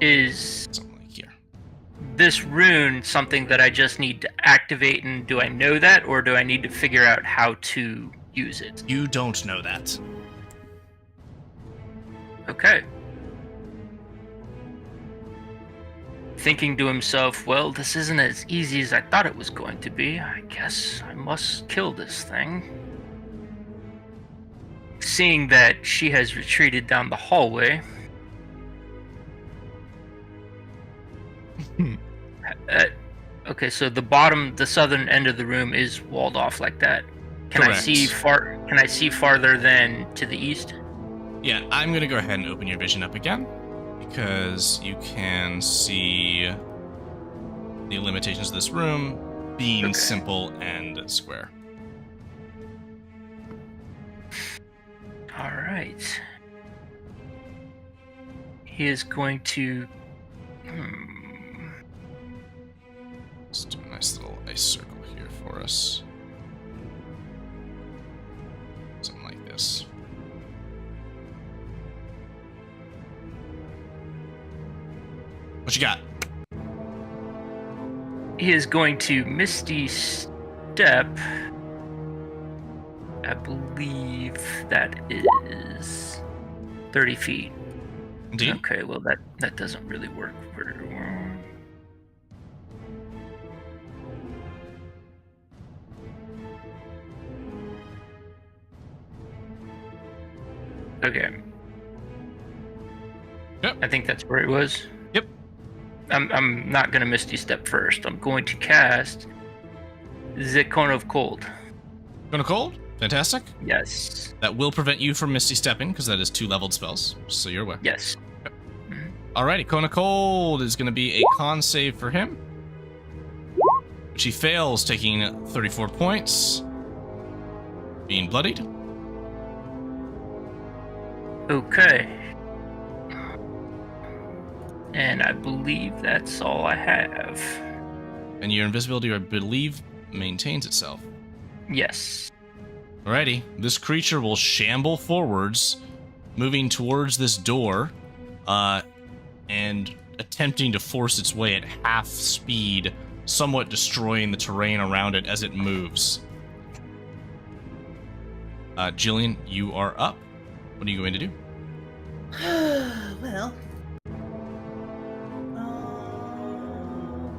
is Something like here. this rune something that I just need to activate, and do I know that, or do I need to figure out how to use it? You don't know that. Okay. Thinking to himself, well, this isn't as easy as I thought it was going to be. I guess I must kill this thing. seeing that she has retreated down the hallway, okay, so the southern end of the room is walled off like that. Can Correct. Can I see farther than to the east? Yeah, I'm going to go ahead and open your vision up again, because you can see the limitations of this room being simple and square. All right. He is going to... Let's do a nice little ice circle here for us. Something like this. What you got? He is going to Misty Step. I believe that is 30 feet. Indeed. Okay, well that doesn't really work very well. Okay. Yep. I think that's where it was. Yep. I'm not gonna Misty Step first. I'm going to cast the Cone of Cold. Going to cold? Fantastic. Yes. That will prevent you from Misty Stepping, because that is 2 leveled spells, so you're aware. Yes. Alrighty, Cone of Cold is going to be a con save for him, which he fails, taking 34 points, being bloodied. Okay. And I believe that's all I have. And your invisibility, I believe, maintains itself. Yes. Alrighty, this creature will shamble forwards, moving towards this door, and attempting to force its way at half speed, somewhat destroying the terrain around it as it moves. Jillian, you are up. What are you going to do? Well,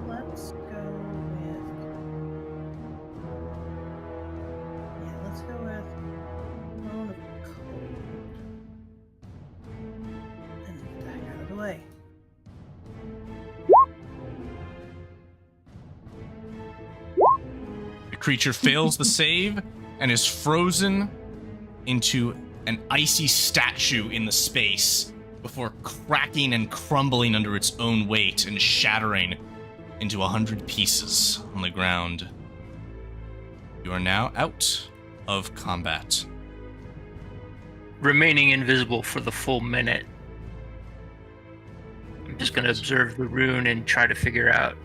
let's go with. Yeah, let's go with Cone of Cold. And back out of the way. The creature fails the save and is frozen into an icy statue in the space before cracking and crumbling under its own weight and shattering into 100 pieces on the ground. You are now out of combat. Remaining invisible for the full minute. I'm just going to observe the rune and try to figure out.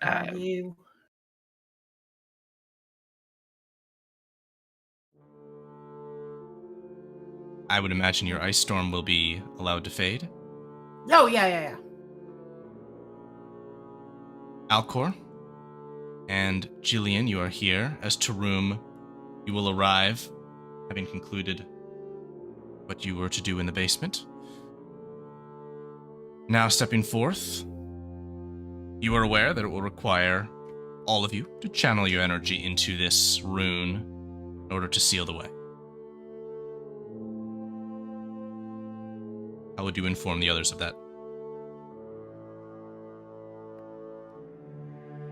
Are you? I would imagine your ice storm will be allowed to fade. Oh, yeah. Alcor and Jillian, you are here. As Taroom, you will arrive, having concluded what you were to do in the basement. Now stepping forth, you are aware that it will require all of you to channel your energy into this rune in order to seal the way. How would you inform the others of that?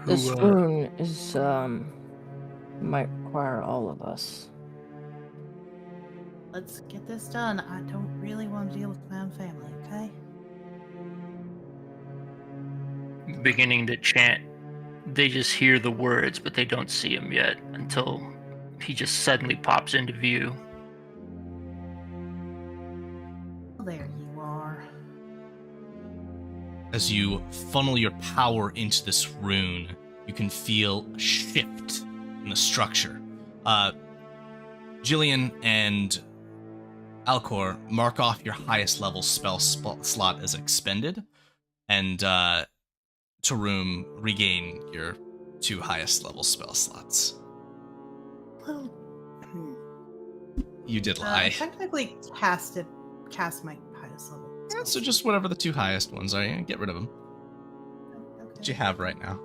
This rune is, might require all of us. Let's get this done. I don't really want to deal with my own family, okay? Beginning to chant. They just hear the words, but they don't see him yet until he just suddenly pops into view. There you are. As you funnel your power into this rune, you can feel a shift in the structure. Jillian and Alcor, mark off your highest level spell slot as expended, and Taroom, regain your 2 highest level spell slots. Well, You did I lie. technically cast my highest level. Yeah, so just whatever the 2 highest ones are, yeah, get rid of them. Okay. What you have right now.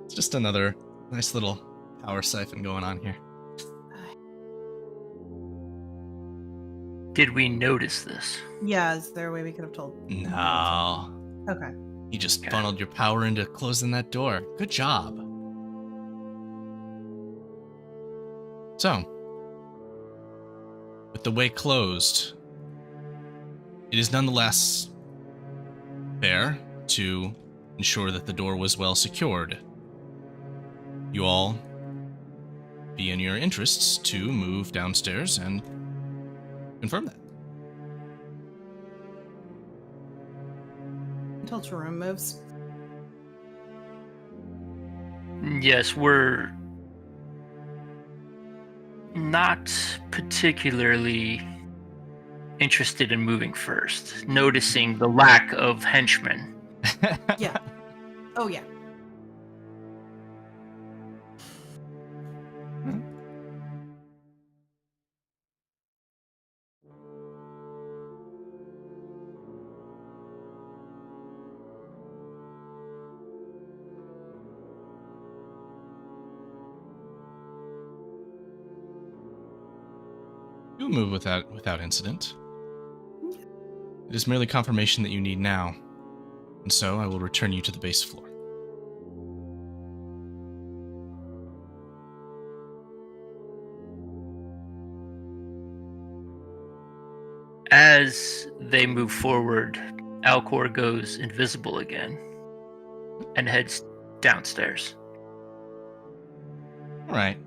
It's just another nice little power siphon going on here. Did we notice this? Yeah, is there a way we could have told? No. Okay. You just Okay. funneled your power into closing that door. Good job. So, with the way closed, it is nonetheless fair to ensure that the door was well secured. You all be in your interests to move downstairs and confirm that. Until Taroom moves. Yes, we're not particularly interested in moving first, noticing the lack of henchmen. Yeah. Oh, yeah. You move without incident. It is merely confirmation that you need now, and so I will return you to the base floor. As they move forward, Alcor goes invisible again and heads downstairs. All right.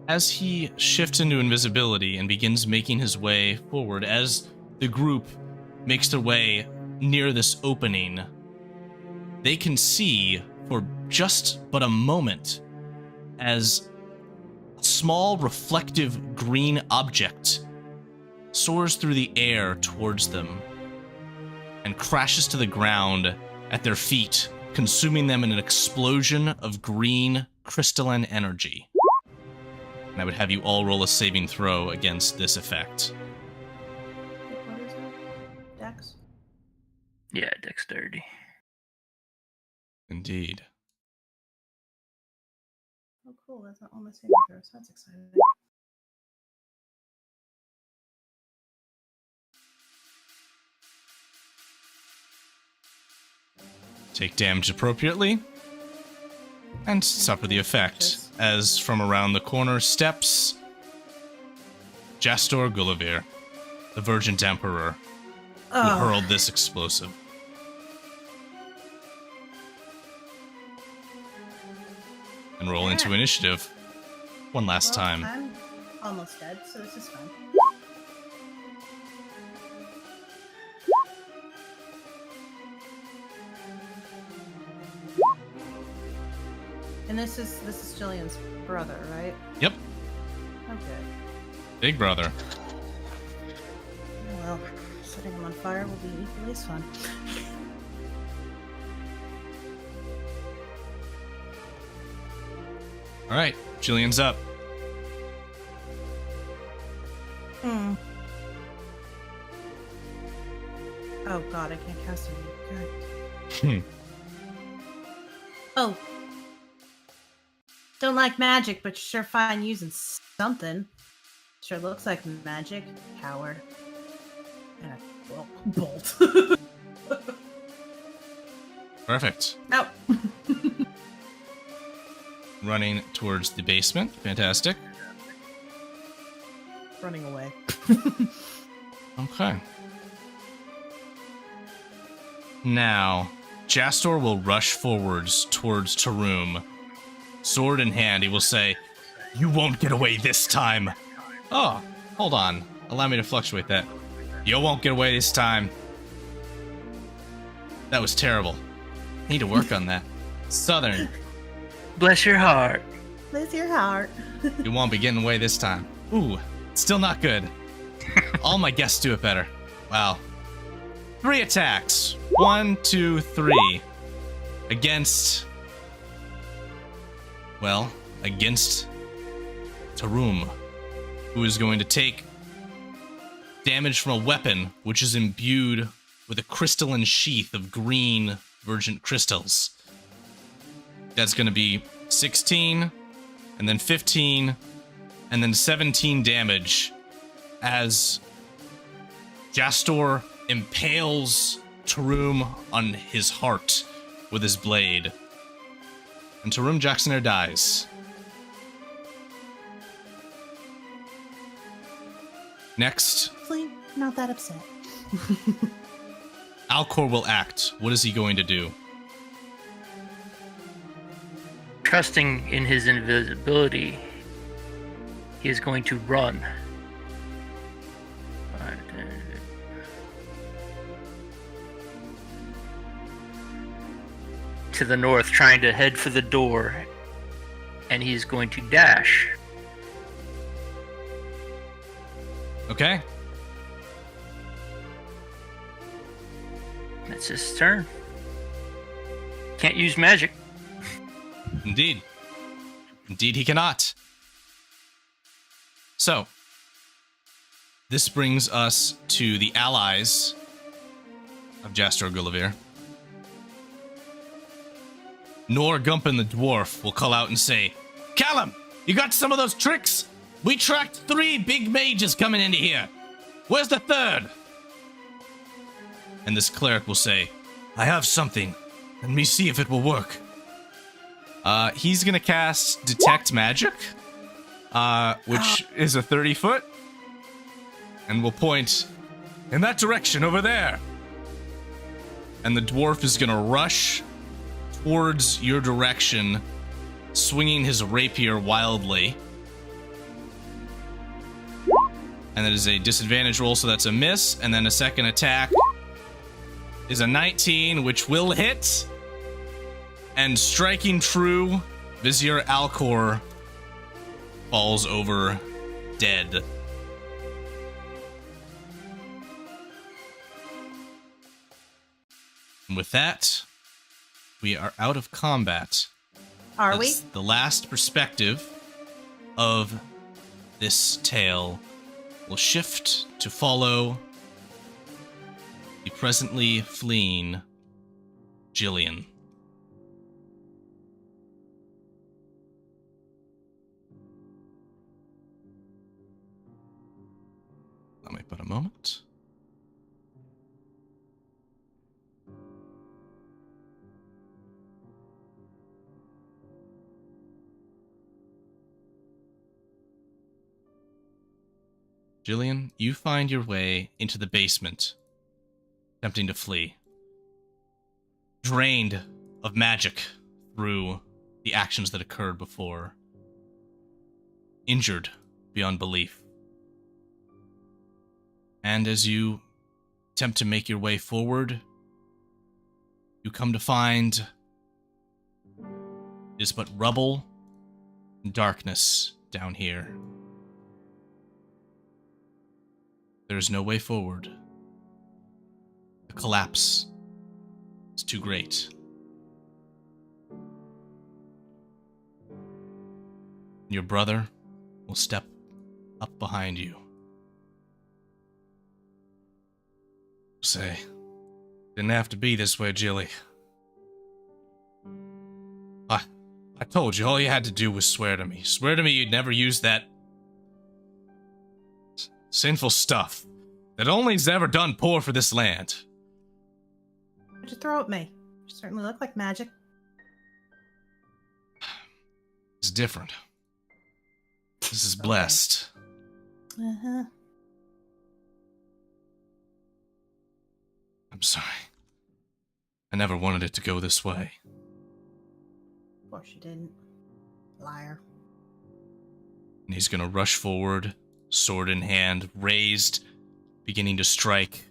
As he shifts into invisibility and begins making his way forward, as the group makes their way near this opening, they can see for just but a moment as a small reflective green object soars through the air towards them and crashes to the ground at their feet, consuming them in an explosion of green crystalline energy. And I would have you all roll a saving throw against this effect. What is it? Dex? Yeah, dexterity. Indeed. Oh, cool. That's not all my saving throws. That's exciting. Take damage appropriately and suffer the effect as from around the corner steps Jastor Gulliver, the Vergent Emperor, who hurled this explosive. And roll into initiative one last time. I'm almost dead, so this is fine. And this is Jillian's brother, right? Yep, Okay. big brother. Well, setting him on fire will be equally as fun. All right, Jillian's up. Hmm. Oh god, I can't cast him. God. Oh. Don't like magic, but sure fine using something. Sure looks like magic. Coward. And a bolt. Perfect. Oh. Running towards the basement. Fantastic. Running away. Okay. Now, Jastor will rush forwards towards Taroom. Sword in hand, he will say, "You won't get away this time." Oh, hold on. Allow me to fluctuate that. You won't get away this time. That was terrible. Need to work on that. Southern, Bless your heart. Bless your heart. you won't be getting away this time. Ooh, still not good. All my guests do it better. Wow. 3 attacks. 1, 2, 3. Against Taroom, who is going to take damage from a weapon which is imbued with a crystalline sheath of green Vergent crystals. That's going to be 16, and then 15, and then 17 damage as Jastor impales Tarum on his heart with his blade. And Tarum Jacksonair dies. Next, Hopefully, not that upset. Alcor will act. What is he going to do? Trusting in his invisibility, he is going to run. To the north, trying to head for the door, and he's going to dash. Okay. That's his turn. Can't use magic. Indeed. Indeed, he cannot. So, this brings us to the allies of Jastor Gulliver. Nor Gumpin the dwarf will call out and say, Callum, you got some of those tricks? We tracked 3 big mages coming into here. Where's the 3rd? And this cleric will say, I have something. Let me see if it will work. He's gonna cast Detect Magic, which is a 30-foot, and will point in that direction over there. And the dwarf is gonna rush towards your direction, swinging his rapier wildly. And that is a disadvantage roll, so that's a miss. And then a second attack is a 19, which will hit. And striking true, Vizier Alcor falls over dead. And with that, we are out of combat. Are That's the last perspective of this tale will shift to follow the presently fleeing Jillian. Let me put a moment. Jillian, you find your way into the basement, attempting to flee. Drained of magic through the actions that occurred before. Injured beyond belief. And as you attempt to make your way forward, you come to find it is but rubble and darkness down here. There is no way forward. The collapse is too great. Your brother will step up behind you. Say, didn't have to be this way, Jilly. I told you, all you had to do was swear to me. Swear to me you'd never use that sinful stuff that only's ever done poor for this land. What'd you throw at me? You certainly look like magic. It's different. This is blessed. Uh-huh. I'm sorry. I never wanted it to go this way. Of course you didn't. Liar. And he's gonna rush forward, sword in hand, raised, beginning to strike.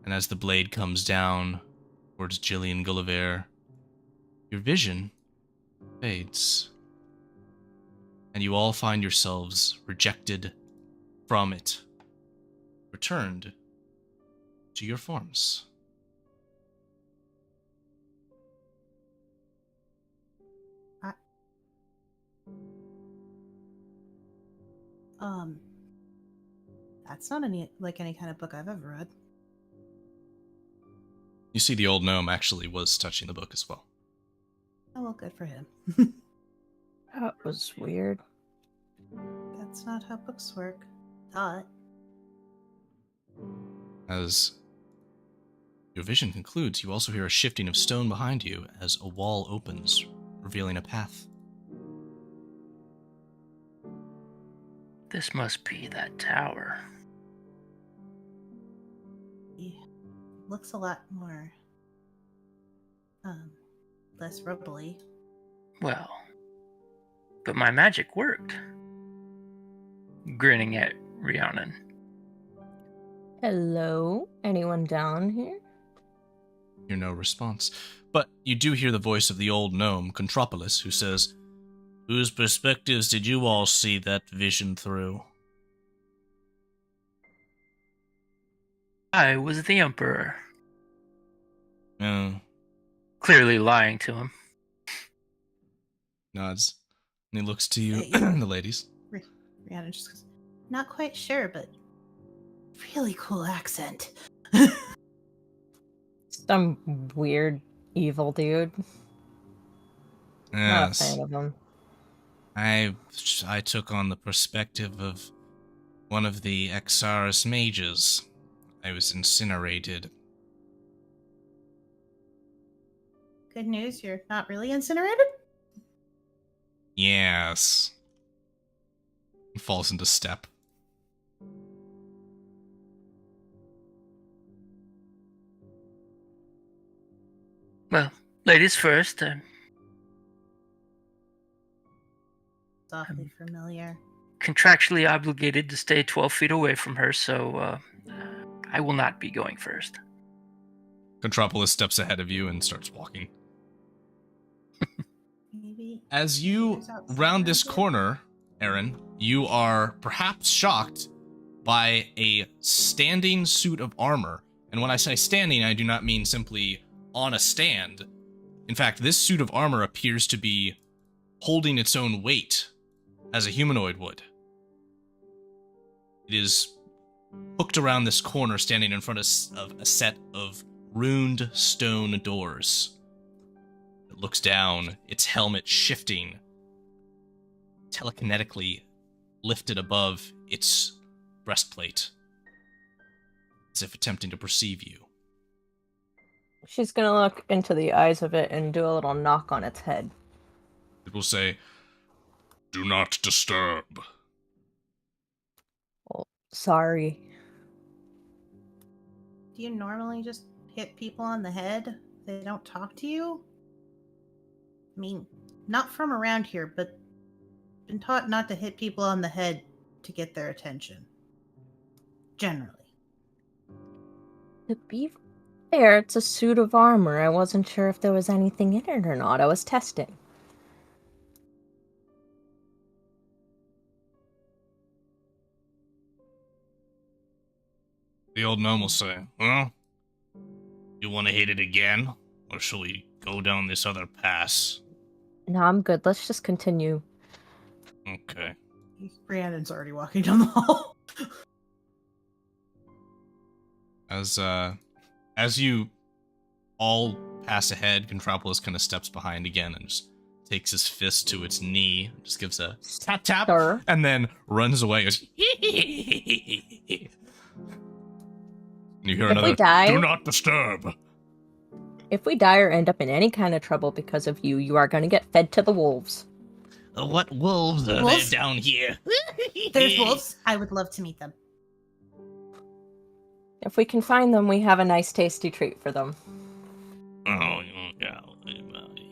And as the blade comes down towards Jillian Gulliver, your vision fades. And you all find yourselves rejected from it, returned to your forms. That's not any kind of book I've ever read. You see the old gnome actually was touching the book as well. Oh, well, good for him. That was weird. That's not how books work. Thought. As your vision concludes, you also hear a shifting of stone behind you as a wall opens, revealing a path. This must be that tower. Looks a lot more less rubbly. Well, but my magic worked. Grinning at Rhiannon. Hello? Anyone down here? Hear no response, but you do hear the voice of the old gnome, Contropolis, who says, "Whose perspectives did you all see that vision through?" I was the Emperor. Oh, Clearly lying to him. nods. And he looks to you, Hey. the ladies. Rihanna just goes, not quite sure, but really cool accent. Some weird evil dude. Not a Yes. fan of him. I took on the perspective of one of the Exaris mages. I was incinerated. Good news, you're not really incinerated? Yes. He falls into step. Well, ladies first. It's awfully familiar. Contractually obligated to stay 12 feet away from her, so I will not be going first. Contropolis steps ahead of you and starts walking. Maybe. As you round this corner, Aaron, you are perhaps shocked by a standing suit of armor. And when I say standing, I do not mean simply on a stand. In fact, this suit of armor appears to be holding its own weight, as a humanoid would. It is hooked around this corner, standing in front of a set of runed stone doors. It looks down, its helmet shifting, telekinetically lifted above its breastplate, as if attempting to perceive you. She's gonna look into the eyes of it and do a little knock on its head. It will say, "Do not disturb." Well, sorry. Do you normally just hit people on the head? They don't talk to you? I mean, not from around here, but been taught not to hit people on the head to get their attention. Generally. To be fair, it's a suit of armor. I wasn't sure if there was anything in it or not. I was testing. The old gnome will say, "Well, you want to hit it again? Or shall we go down this other pass?" No, I'm good. Let's just continue. Okay. Rhiannon's already walking down the hall. As you all pass ahead, Contropolis kind of steps behind again and just takes his fist to its knee, just gives a tap tap, Sir. and then runs away. Goes, and you hear If another, we die- "Do not disturb." If we die or end up in any kind of trouble because of you, you are going to get fed to the wolves. What wolves are Wolves? there down here? There's wolves. I would love to meet them. If we can find them, we have a nice tasty treat for them. Oh, yeah.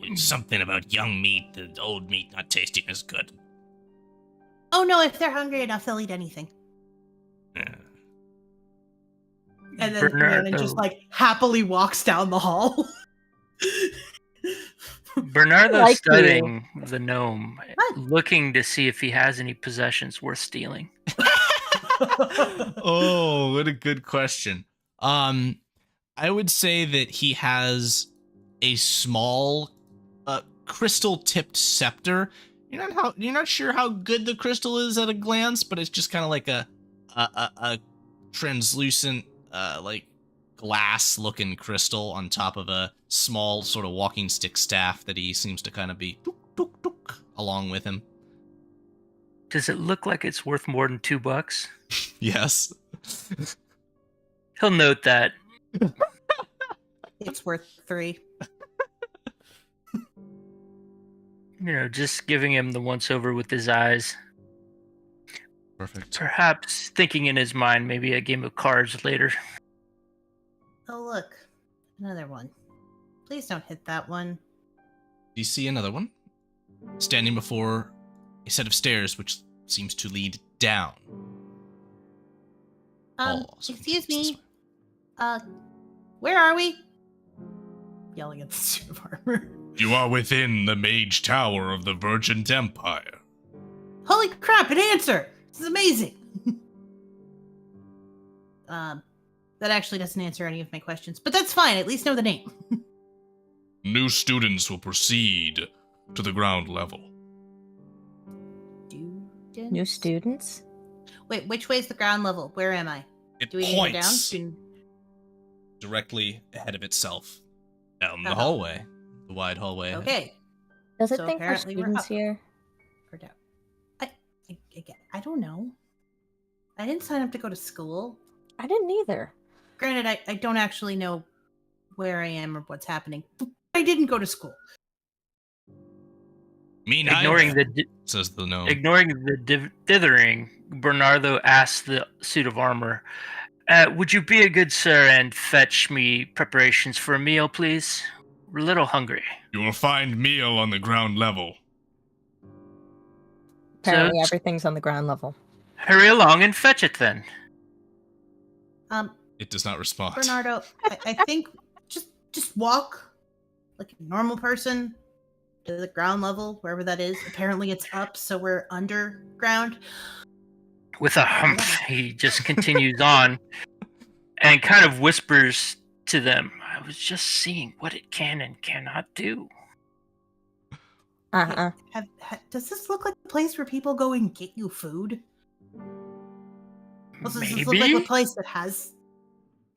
It's something about young meat, the old meat not tasting as good. Oh no, if they're hungry enough, they'll eat anything. Yeah. And then Rhiannon just happily walks down the hall. Bernardo's like studying the gnome, What? looking to see if he has any possessions worth stealing. Oh, what a good question. I would say that he has a small crystal-tipped scepter. You're not sure how good the crystal is at a glance, but it's just kind of like a translucent like glass-looking crystal on top of a small sort of walking stick staff that he seems to kind of be tuk, along with him. Does it look like it's worth more than $2? Yes. He'll note that. It's worth 3. Just giving him the once over with his eyes. Perfect. Perhaps thinking in his mind maybe a game of cards later. Oh, look. Another one. Please don't hit that one. Do you see another one? Standing before a set of stairs which seems to lead down. So Excuse this me. way. Where are we? Yelling at the suit of armor. You are within the Mage Tower of the Vergent Empire. Holy crap, an answer! This is amazing! That actually doesn't answer any of my questions, but that's fine, at least know the name. New students will proceed to the ground level. New students? Wait, which way's the ground level? Where am I? It Do we need to go down? points directly ahead of itself down the Uh-huh. hallway, the wide hallway. ahead. Okay. Does it So think we're apparently we're students up. here? Or down. I don't know. I didn't sign up to go to school. I didn't either. Granted, I don't actually know where I am or what's happening. But I didn't go to school. Me neither, Ignoring the says the gnome. dithering, Bernardo asks the suit of armor, "Would you be a good sir and fetch me preparations for a meal, please? We're a little hungry." You will find meal on the ground level. Apparently So- everything's on the ground level. Hurry along and fetch it then. It does not respond. Bernardo, I think just walk like a normal person to the ground level, wherever that is. Apparently it's up, so we're underground. With a humph, he just continues on and kind of whispers to them, "I was just seeing what it can and cannot do." Uh-uh. Does this look like a place where people go and get you food? Does this look like Maybe? a place that has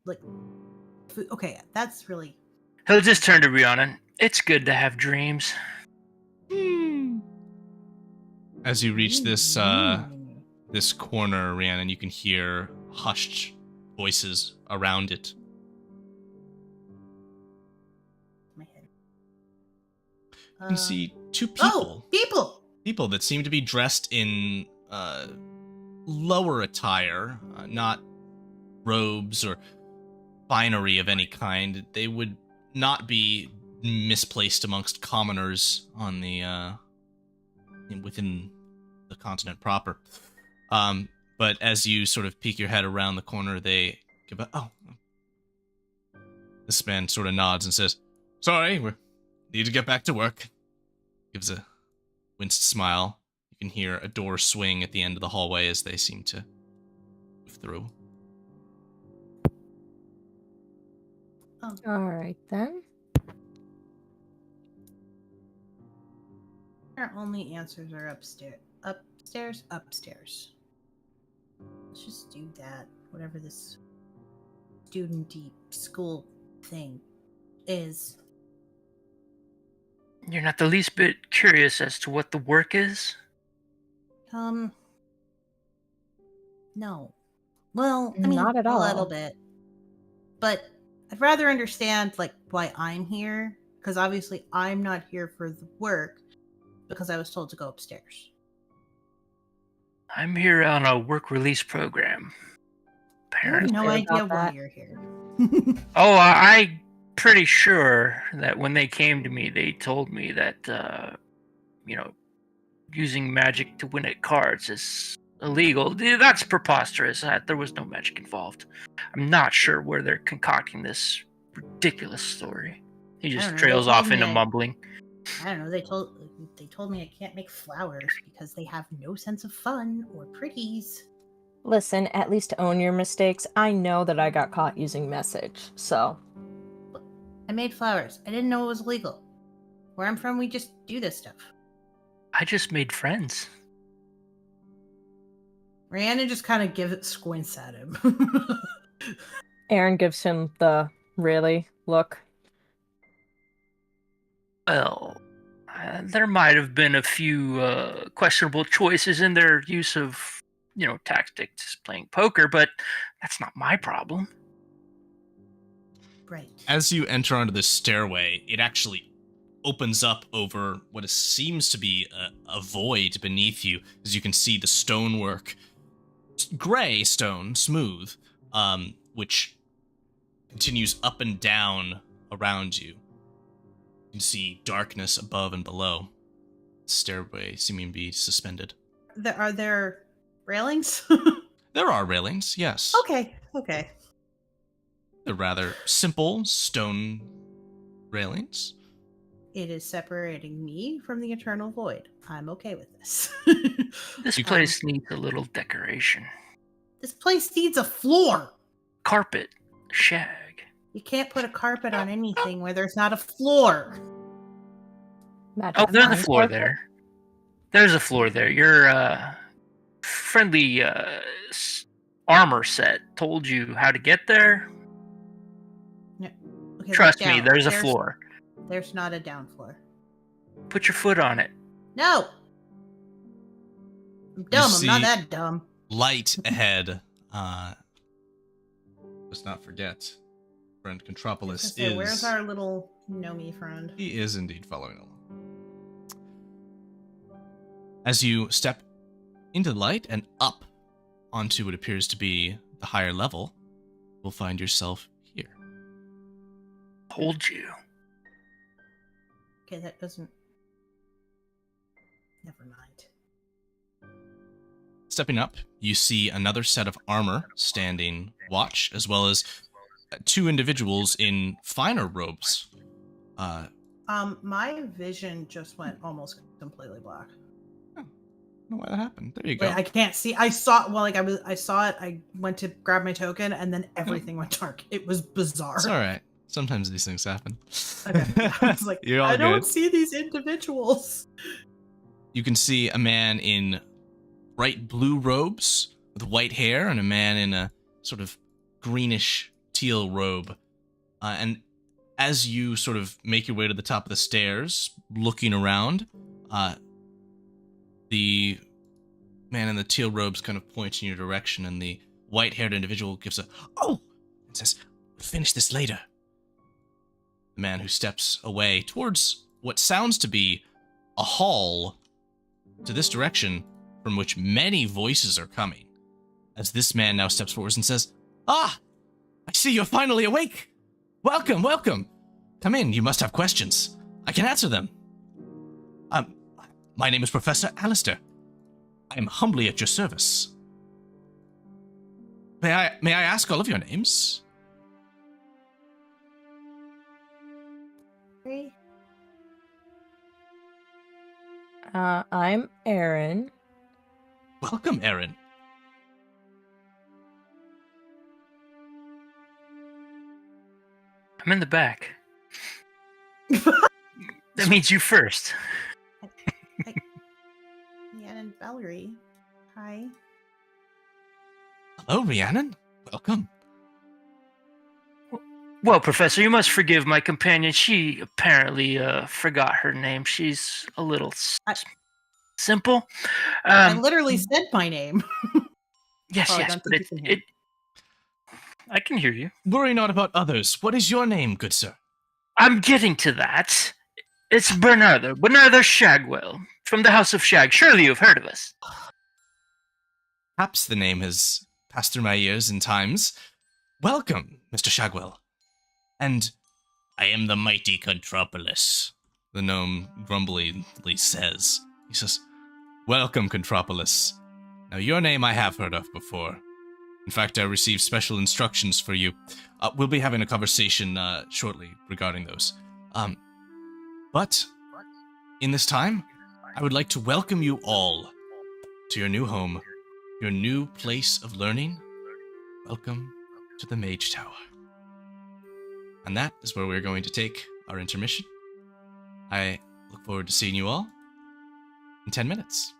like food? Okay, that's really He'll just turn to Rihanna. "It's good to have dreams." As you reach this this corner, Rhiannon, you can hear hushed voices around it. my head. You can see two people. Oh, People that seem to be dressed in lower attire, not robes or finery of any kind. They would not be misplaced amongst commoners on the within the continent proper. But as you sort of peek your head around the corner, they give a This man sort of nods and says, "Sorry, we need to get back to work." Gives a winced smile. You can hear a door swing at the end of the hallway as they seem to move through. Alright then. Our only answers are upstairs. Upstairs. Let's just do that. Whatever this student-y school thing is. You're not the least bit curious as to what the work is? No. Well, I mean, Not at a all. little bit. But I'd rather understand, like, why I'm here. Because obviously I'm not here for the work. Because I was told to go upstairs. I'm here on a work release program. I have Apparently. no Sorry idea about why that. you're here. Oh, I'm pretty sure that when they came to me, they told me that, using magic to win at cards is illegal. That's preposterous. There was no magic involved. I'm not sure where they're concocting this ridiculous story. He just don't know, they trails told off me into I- mumbling. I don't know. They told me I can't make flowers because they have no sense of fun or pretties. Listen, at least own your mistakes. I know that I got caught using message, so. I made flowers. I didn't know it was illegal. Where I'm from, we just do this stuff. I just made friends. Rhiannon just kind of squints at him. Aaron gives him the really look. Well, there might have been a few questionable choices in their use of, tactics playing poker, but that's not my problem. Right. As you enter onto this stairway, it actually opens up over what seems to be a void beneath you, as you can see the stonework, gray stone, smooth, which continues up and down around you. You can see darkness above and below. The stairway seeming to be suspended. Are there railings? There are railings, yes. Okay. They're rather simple stone railings. It is separating me from the eternal void. I'm okay with this. This place needs a little decoration. This place needs a floor. Carpet. Shag. You can't put a carpet on anything where there's not a floor. Oh, there's a floor there. There's a floor there. Your friendly armor set told you how to get there. Yeah. Okay, Trust look me, down. there's a floor. There's not a down floor. Put your foot on it. No. I'm dumb. see- I'm not that dumb. Light ahead. Let's not forget, friend Contropolis So is... where's our little Nomi friend? He is indeed following along. As you step into the light and up onto what appears to be the higher level, you'll find yourself here. Told you. Okay, that doesn't. Never mind. Stepping up, you see another set of armor standing watch, as well as two individuals in finer robes. My vision just went almost completely black. I don't know why that happened. There you go. Wait, I can't see. I saw. Well, like I saw it. I went to grab my token, and then everything went dark. It was bizarre. It's all right. Sometimes these things happen. Okay. I was like, You're all I don't good. see these individuals. You can see a man in bright blue robes with white hair, and a man in a sort of greenish teal robe. And as you sort of make your way to the top of the stairs, looking around, the man in the teal robes kind of points in your direction, and the white-haired individual gives a "oh" and says, "We'll finish this later." The man who steps away towards what sounds to be a hall to this direction, from which many voices are coming, as this man now steps forward and says, "Ah, I see you're finally awake. Welcome, welcome. Come in, you must have questions. I can answer them. My name is Professor Alistair. I am humbly at your service. May I ask all of your names?" I'm Aaron. Welcome, Aaron. I'm in the back. That means you first. Rhiannon, Valerie. Hi. Hello, Rhiannon. Welcome. Well, Professor, you must forgive my companion. She apparently forgot her name. She's a little simple. I literally said my name. Yes, Oh, I yes, don't but think you can hear. I can hear you. Worry not about others. What is your name, good sir? I'm getting to that. It's Bernardo Shagwell, from the House of Shag. Surely you've heard of us. Perhaps the name has passed through my ears in times. Welcome, Mr. Shagwell. And I am the mighty Contropolis, the gnome grumblingly says. He says, "Welcome, Contropolis. Now, your name I have heard of before. In fact, I received special instructions for you. We'll be having a conversation shortly regarding those. But in this time, I would like to welcome you all to your new home, your new place of learning. Welcome to the Mage Tower." And that is where we're going to take our intermission. I look forward to seeing you all in 10 minutes.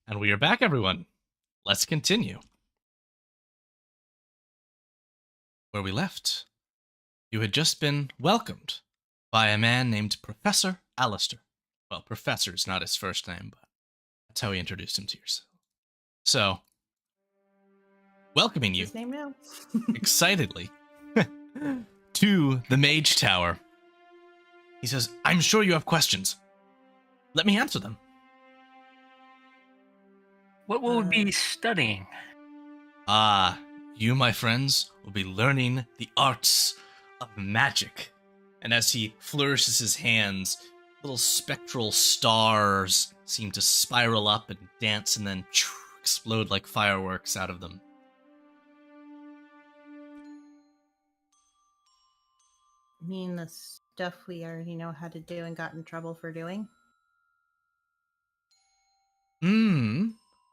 And we are back, everyone. Let's continue. Where we left, you had just been welcomed by a man named Professor Alistair. Well, Professor is not his first name, but that's how he introduced him to yourself. So, welcoming you His name now. excitedly to the Mage Tower. He says, I'm sure you have questions. Let me answer them. What will we be studying? Ah, you, my friends, will be learning the arts of magic. And as he flourishes his hands, little spectral stars seem to spiral up and dance and then explode like fireworks out of them. You mean the stuff we already know how to do and got in trouble for doing?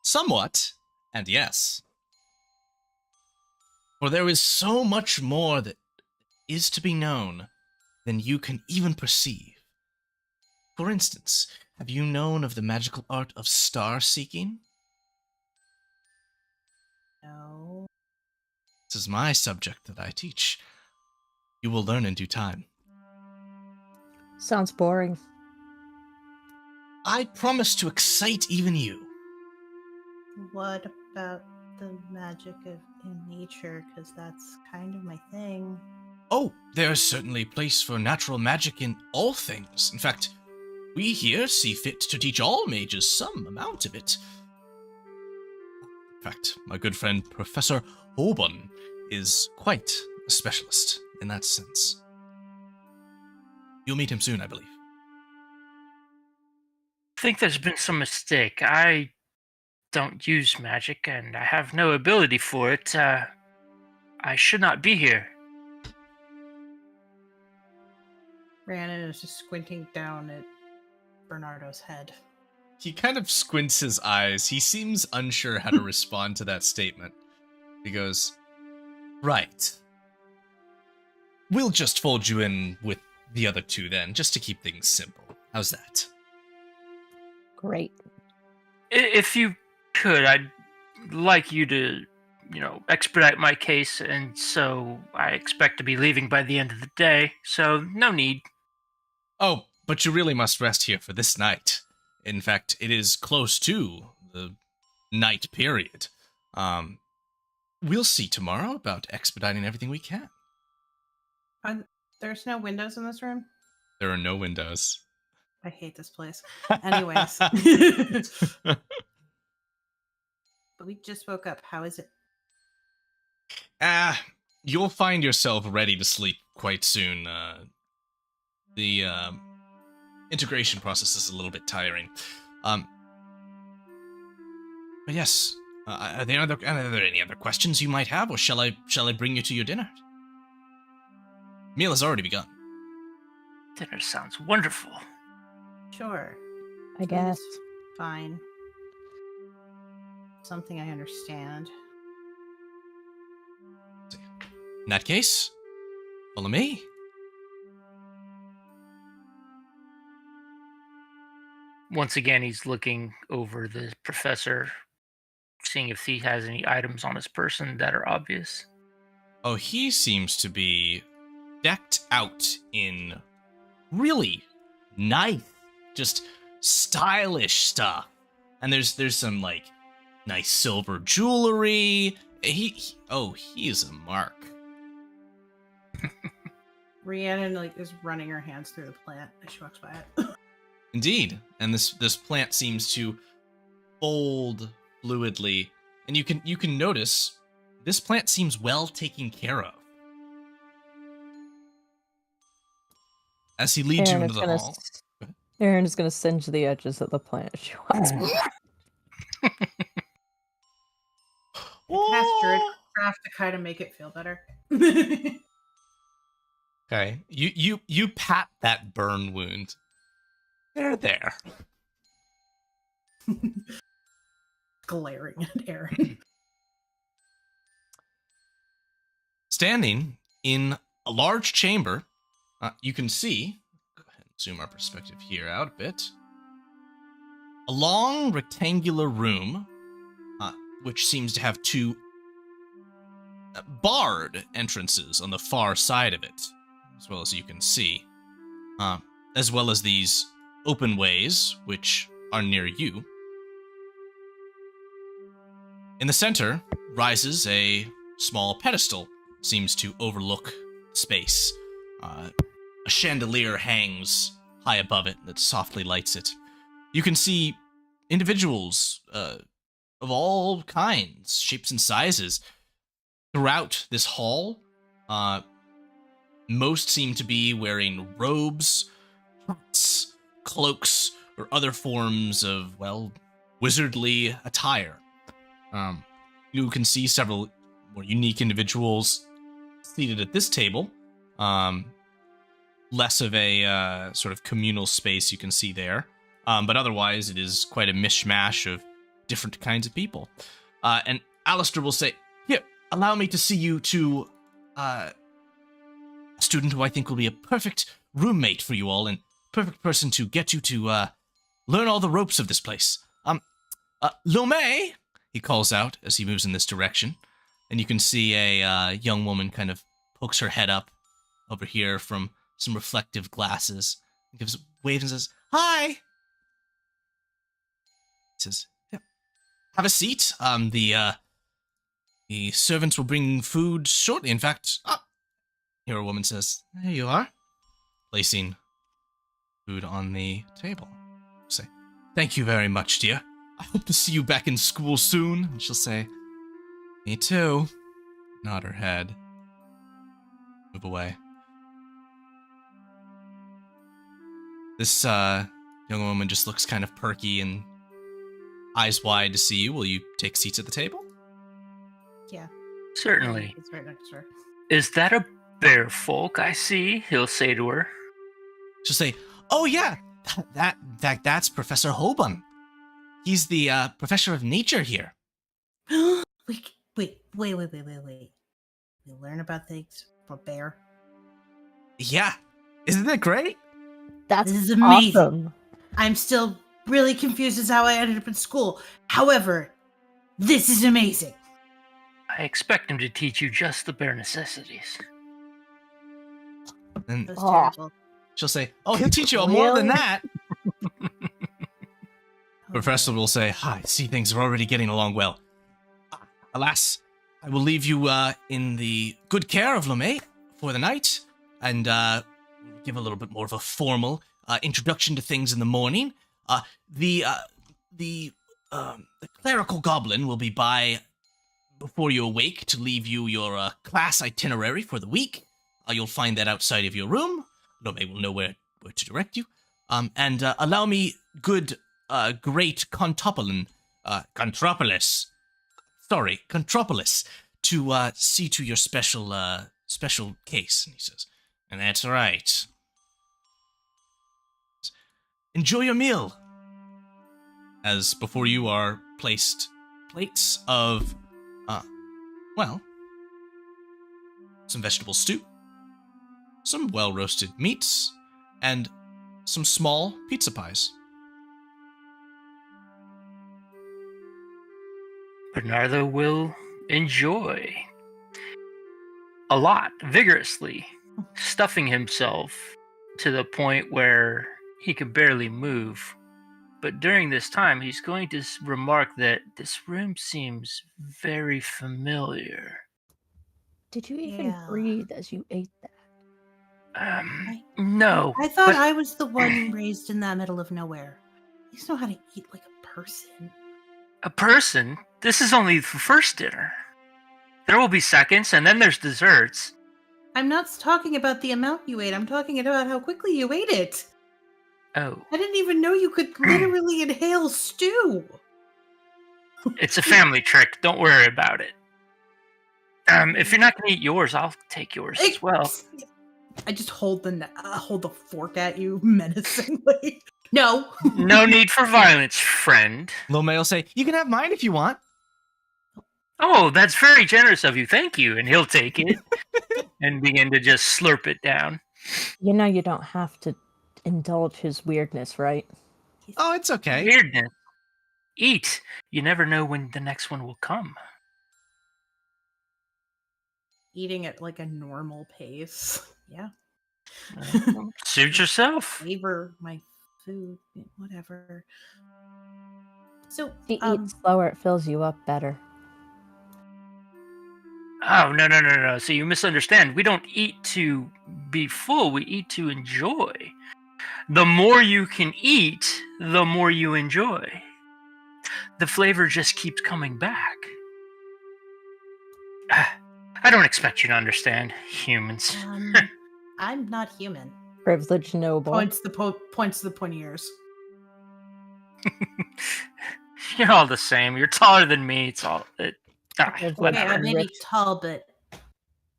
Somewhat, and yes. For there is so much more that is to be known than you can even perceive. For instance, have you known of the magical art of star-seeking? No. This is my subject that I teach. You will learn in due time. Sounds boring. I promise to excite even you. What about the magic of in nature? Because that's kind of my thing. Oh, there is certainly a place for natural magic in all things. In fact, we here see fit to teach all mages some amount of it. In fact, my good friend Professor Hoban is quite a specialist in that sense. You'll meet him soon, I believe. I think there's been some mistake. I don't use magic, and I have no ability for it. I should not be here. Rhiannon is just squinting down at Bernardo's head. He kind of squints his eyes. He seems unsure how to respond to that statement. He goes, right. We'll just fold you in with the other two then, just to keep things simple. How's that? Great. If you could, I'd like you to, expedite my case, and so I expect to be leaving by the end of the day, so no need. Oh, but you really must rest here for this night. In fact, it is close to the night period. We'll see tomorrow about expediting everything we can. There's no windows in this room? There are no windows. I hate this place. Anyways. But we just woke up. How is it? You'll find yourself ready to sleep quite soon. The integration process is a little bit tiring. But yes, are there any other questions you might have, or shall I bring you to your dinner? Meal has already begun. Dinner sounds wonderful. Sure. I guess. Fine. Something I understand. In that case, follow me. Once again, he's looking over the professor, seeing if he has any items on his person that are obvious. Oh, he seems to be decked out in really nice, just stylish stuff. And there's some like nice silver jewelry. He is a mark. Rhiannon is running her hands through the plant as she walks by it. Indeed, and this plant seems to fold fluidly, and you can notice this plant seems well taken care of. As he leads you into the hall, Aaron is going to singe the edges of the plant as she walks by. Cast Druidcraft to kind of make it feel better. Okay, you pat that burn wound. There. Glaring at Aaron. Standing in a large chamber, you can see. Go ahead and zoom our perspective here out a bit. A long rectangular room, which seems to have two barred entrances on the far side of it, as well as you can see, as well as these open ways, which are near you. In the center rises a small pedestal, seems to overlook space. A chandelier hangs high above it that softly lights it. You can see individuals of all kinds, shapes and sizes throughout this hall. Most seem to be wearing robes, hats, cloaks, or other forms of, wizardly attire. You can see several more unique individuals seated at this table. Less of a sort of communal space you can see there. But otherwise, it is quite a mishmash of different kinds of people. And Alistair will say, "Here, allow me to see you to a student who I think will be a perfect roommate for you all, and perfect person to get you to learn all the ropes of this place. Lomé," he calls out as he moves in this direction. And you can see a young woman kind of pokes her head up over here from some reflective glasses. Gives a wave and says, "Hi!" He says, "Yeah, have a seat. The servants will bring food shortly. In fact, here a woman says, "There you are," placing food on the table. Say, "Thank you very much, dear. I hope to see you back in school soon." And she'll say, "Me too." Nod her head. Move away. This young woman just looks kind of perky and eyes wide to see you. Will you take seats at the table? Yeah. Certainly. It's right next to her. Is that a bear folk I see? He'll say to her. She'll say, "Oh yeah, that's Professor Hoban. He's the professor of nature here." Wait. We learn about things from bear. Yeah, isn't it great? That's This is amazing. awesome. I'm still really confused as how I ended up in school. However, this is amazing. I expect him to teach you just the bare necessities. And That was Oh. terrible. she'll say, "Oh, he'll teach you more than Really? that." Professor will say, "I see things are already getting along well. Alas, I will leave you in the good care of LeMay for the night, and give a little bit more of a formal introduction to things in the morning. The clerical goblin will be by before you awake to leave you your class itinerary for the week. You'll find that outside of your room. LeMay will know where to direct you. And allow me, great Contropolis, to see to your special case." And he says, "And that's right. Enjoy your meal." As before you are placed plates of, some vegetable stew, some well-roasted meats, and some small pizza pies. Bernardo will enjoy a lot, vigorously, stuffing himself to the point where he could barely move. But during this time, he's going to remark that this room seems very familiar. Did you even Yeah. breathe as you ate that? No. I thought but I was the one raised in that middle of nowhere. I used to know how to eat like a person. a person? This is only the first dinner. There will be seconds, and then there's desserts. I'm not talking about the amount you ate. I'm talking about how quickly you ate it. Oh, I didn't even know you could literally inhale stew. it's a family trick. Don't worry about it. If you're not going to eat yours, I'll take yours as well. I just hold the fork at you menacingly. No. No need for violence, friend. LeMay will say, "You can have mine if you want." Oh, that's very generous of you. Thank you. And he'll take it and begin to just slurp it down. You know you don't have to indulge his weirdness, right? Oh, it's okay. Weirdness. Eat. You never know when the next one will come. Eating at like a normal pace. Yeah. Suit yourself. Flavor my food. Whatever. So If you eat slower, it fills you up better. Oh, no. So you misunderstand. We don't eat to be full. We eat to enjoy. The more you can eat, the more you enjoy. The flavor just keeps coming back. I don't expect you to understand, humans. I'm not human. Privileged noble. Points to the pointy ears. You're all the same. You're taller than me. It's all... Okay, whatever. I may be Rich. tall, but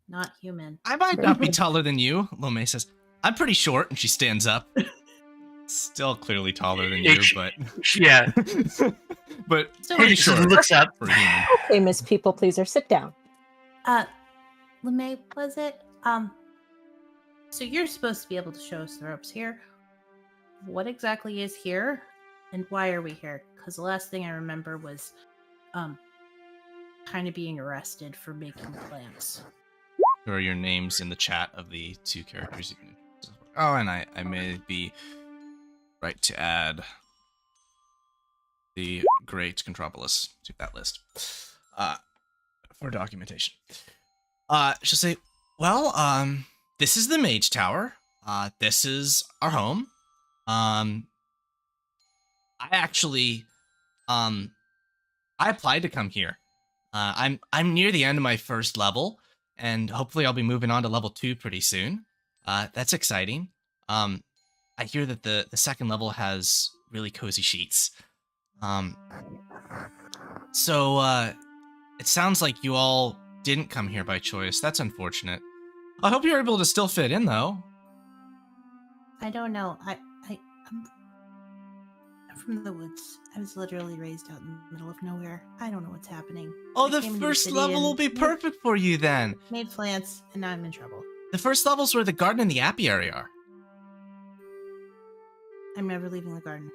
not human. "I might not be taller than you," LeMay says. "I'm pretty short," and she stands up. Still clearly taller than you, but Yeah. but So pretty He just short looks up. for a human. Okay, Miss People Pleaser, sit down. LeMay, was it? So you're supposed to be able to show us the ropes here. What exactly is here, and why are we here? Because the last thing I remember was, kind of being arrested for making plans. There are your names in the chat of the two characters you can. Oh, and I may be right to add the Great Contropolis to that list for documentation. She'll say, "Well, this is the Mage Tower. This is our home. I actually, I applied to come here. I'm near the end of my first level, and hopefully I'll be moving on to level 2 pretty soon. That's exciting. I hear that the second level has really cozy sheets. So it sounds like you all didn't come here by choice. That's unfortunate. I hope you're able to still fit in, though. I don't know. I'm from the woods. I was literally raised out in the middle of nowhere. I don't know what's happening. Oh, I the came into first city level will and be perfect for you then. Made plants, and now I'm in trouble. The first level's where the garden and the apiary are. I'm never leaving the garden.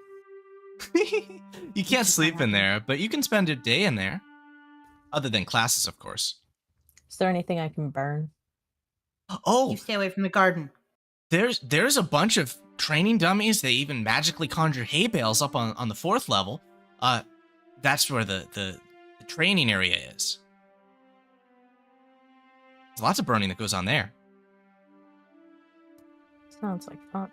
You can't sleep in there, but you can spend a day in there. Other than classes, of course. Is there anything I can burn? Oh, You stay away from the garden. there's a bunch of training dummies. They even magically conjure hay bales up on the 4th level. That's where the training area is. There's lots of burning that goes on there. Sounds like fun.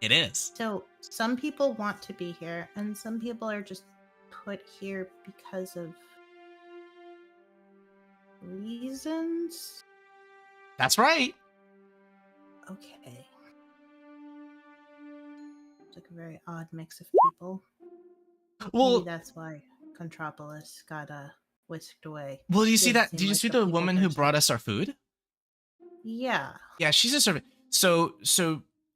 It is. So some people want to be here, and some people are just put here because of reasons. That's right. Okay. It's like a very odd mix of people. Well, Maybe that's why Contropolis got whisked away. well, you see Didn't that? seem Did you like see the the people woman who person. brought us our food? Yeah. Yeah, she's a servant. So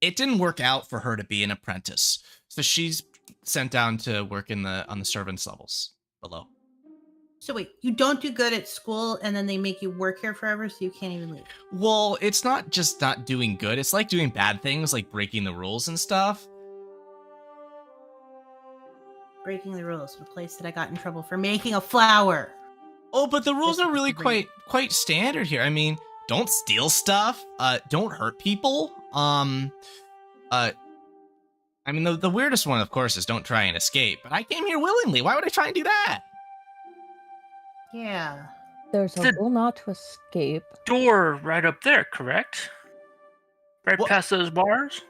it didn't work out for her to be an apprentice. So she's sent down to work on the servants levels below. So wait, you don't do good at school, and then they make you work here forever, so you can't even leave. Well, it's not just not doing good. It's like doing bad things, like breaking the rules and stuff. Breaking the rules. The place that I got in trouble for making a flower. Oh, but the rules This are is really great. quite standard here. I mean, don't steal stuff. Don't hurt people. I mean, the weirdest one, of course, is don't try and escape. But I came here willingly. Why would I try and do that? Yeah. There's a The- rule not to escape. Door right up there, correct? Right What? past those bars?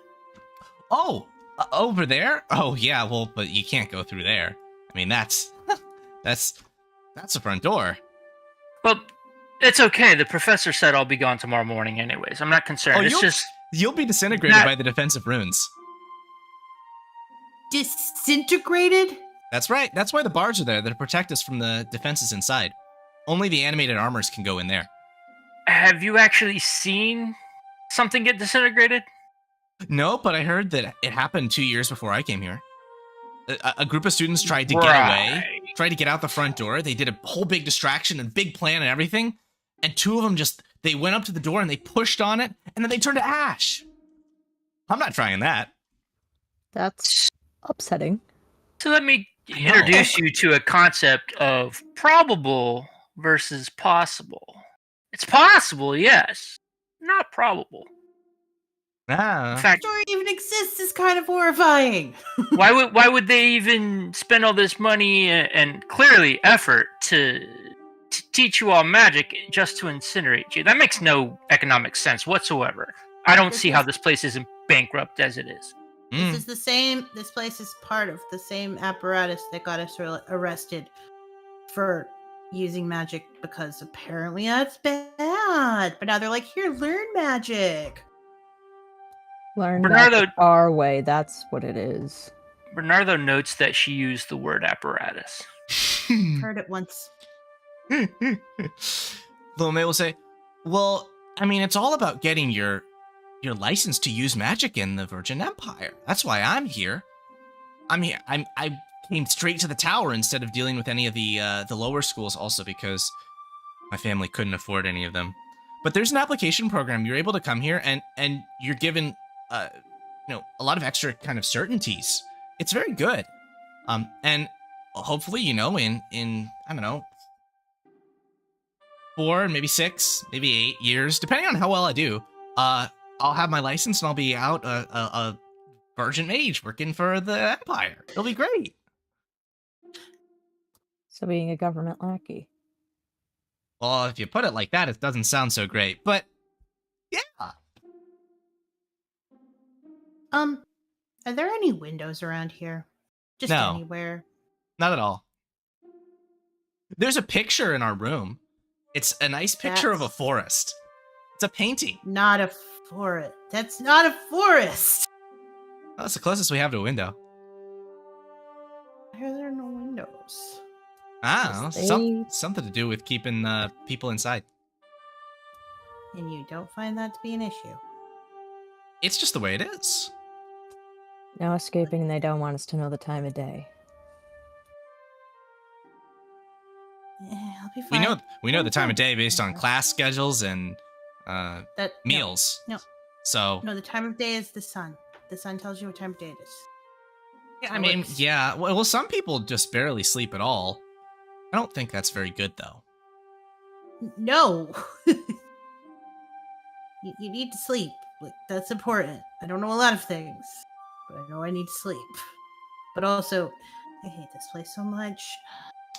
Oh, over there? Oh, yeah. Well, but you can't go through there. I mean, that's the front door. Well, it's okay. The professor said I'll be gone tomorrow morning anyways. I'm not concerned. Oh, It's just... You'll be disintegrated That- by the defensive runes. Disintegrated? That's right. That's why the bars are there, to protect us from the defenses inside. Only the animated armors can go in there. Have you actually seen something get disintegrated? No, but I heard that it happened 2 years before I came here. A group of students tried to get away, tried to get out the front door. They did a whole big distraction and big plan and everything. And 2 of them they went up to the door and they pushed on it, and then they turned to ash. I'm not trying that. That's upsetting. So let me I know. introduce you to a concept of probable versus possible. It's possible, yes. Not probable. In Ah. fact, Story even exists is kind of horrifying. why would they even spend all this money and clearly effort to teach you all magic just to incinerate you? That makes no economic sense whatsoever. I don't see how this place isn't bankrupt as it is. Mm. This is the same. This place is part of the same apparatus that got us arrested for using magic, because apparently that's bad. But now they're like, here, learn magic. Learn Bernardo- magic our way. That's what it is. Bernardo notes that she used the word apparatus. Heard it once. Little May will say, well, I mean, it's all about getting your license to use magic in the Virgin Empire. That's why I'm here. I came straight to the tower instead of dealing with any of the lower schools, also because my family couldn't afford any of them. But there's an application program. You're able to come here and you're given a lot of extra kind of certainties. It's very good. And hopefully, in I don't know, 4, maybe 6, maybe 8 years, depending on how well I do, I'll have my license and I'll be out a Vergent Mage working for the Empire. It'll be great. So being a government lackey. Well, if you put it like that, it doesn't sound so great. But yeah. Are there any windows around here? Just No. anywhere? Not at all. There's a picture in our room. It's a nice picture of a That's- forest. It's a painting. Not a forest. That's not a forest. That's the closest we have to a window. Why are there no windows? Ah, They- something to do with keeping people inside. And you don't find that to be an issue. It's just the way it is. No escaping, and they don't want us to know the time of day. I'll be We fine. know the time of day based on class schedules and That meals. No. So No, the time of day is the sun. The sun tells you what time of day it is. yeah, I So mean, it's- yeah. Well, some people just barely sleep at all. I don't think that's very good, though. No. you need to sleep. Like, that's important. I don't know a lot of things, but I know I need to sleep. But also, I hate this place so much.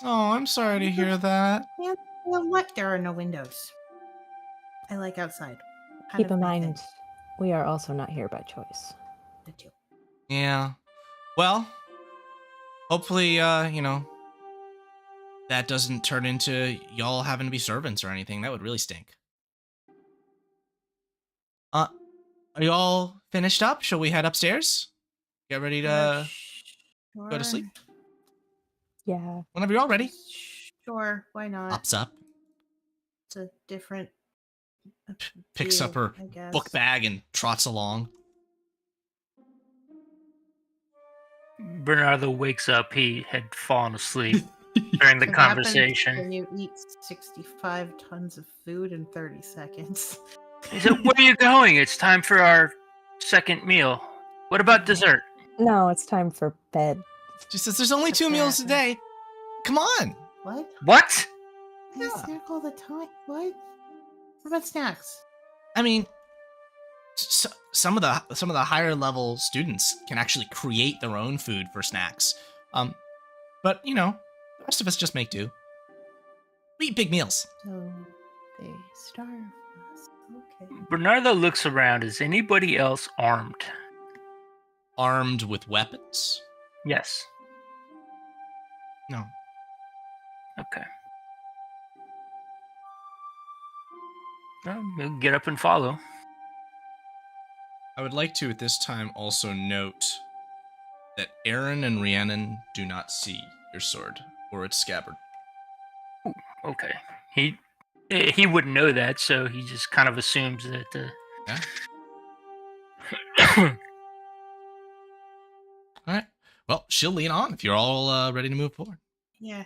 Oh, I'm sorry to hear that. Man, you know what? There are no windows. I like outside. Kind Keep of in my mind, thing. we are also not here by choice. The two. Yeah. Well, hopefully, that doesn't turn into y'all having to be servants or anything. That would really stink. Are y'all finished up? Shall we head upstairs? Get ready to go to sleep? Yeah. Whenever you're all ready. Sure, why not? Hops up, It's a different picks up view, her I guess. book bag and trots along. Bernardo wakes up. He had fallen asleep during the What happens conversation. when you eat 65 tons of food in 30 seconds. He said, "Where are you going? It's time for our second meal. What about dessert?" No, it's time for bed. She says, "There's only What's 2 meals that? a day. Come on." What? What? I Yeah. snack all the time. What? What about snacks? I mean, some of the higher level students can actually create their own food for snacks. But the rest of us just make do. We eat big meals. So they starve us. Okay. Bernardo looks around. Is anybody else armed? Armed with weapons? Yes. No. Okay. Well, we'll get up and follow. I would like to at this time also note that Aaron and Rhiannon do not see your sword or its scabbard. Okay. He wouldn't know that, so he just kind of assumes that. Yeah. All right. Well, she'll lean on if you're all ready to move forward. Yeah.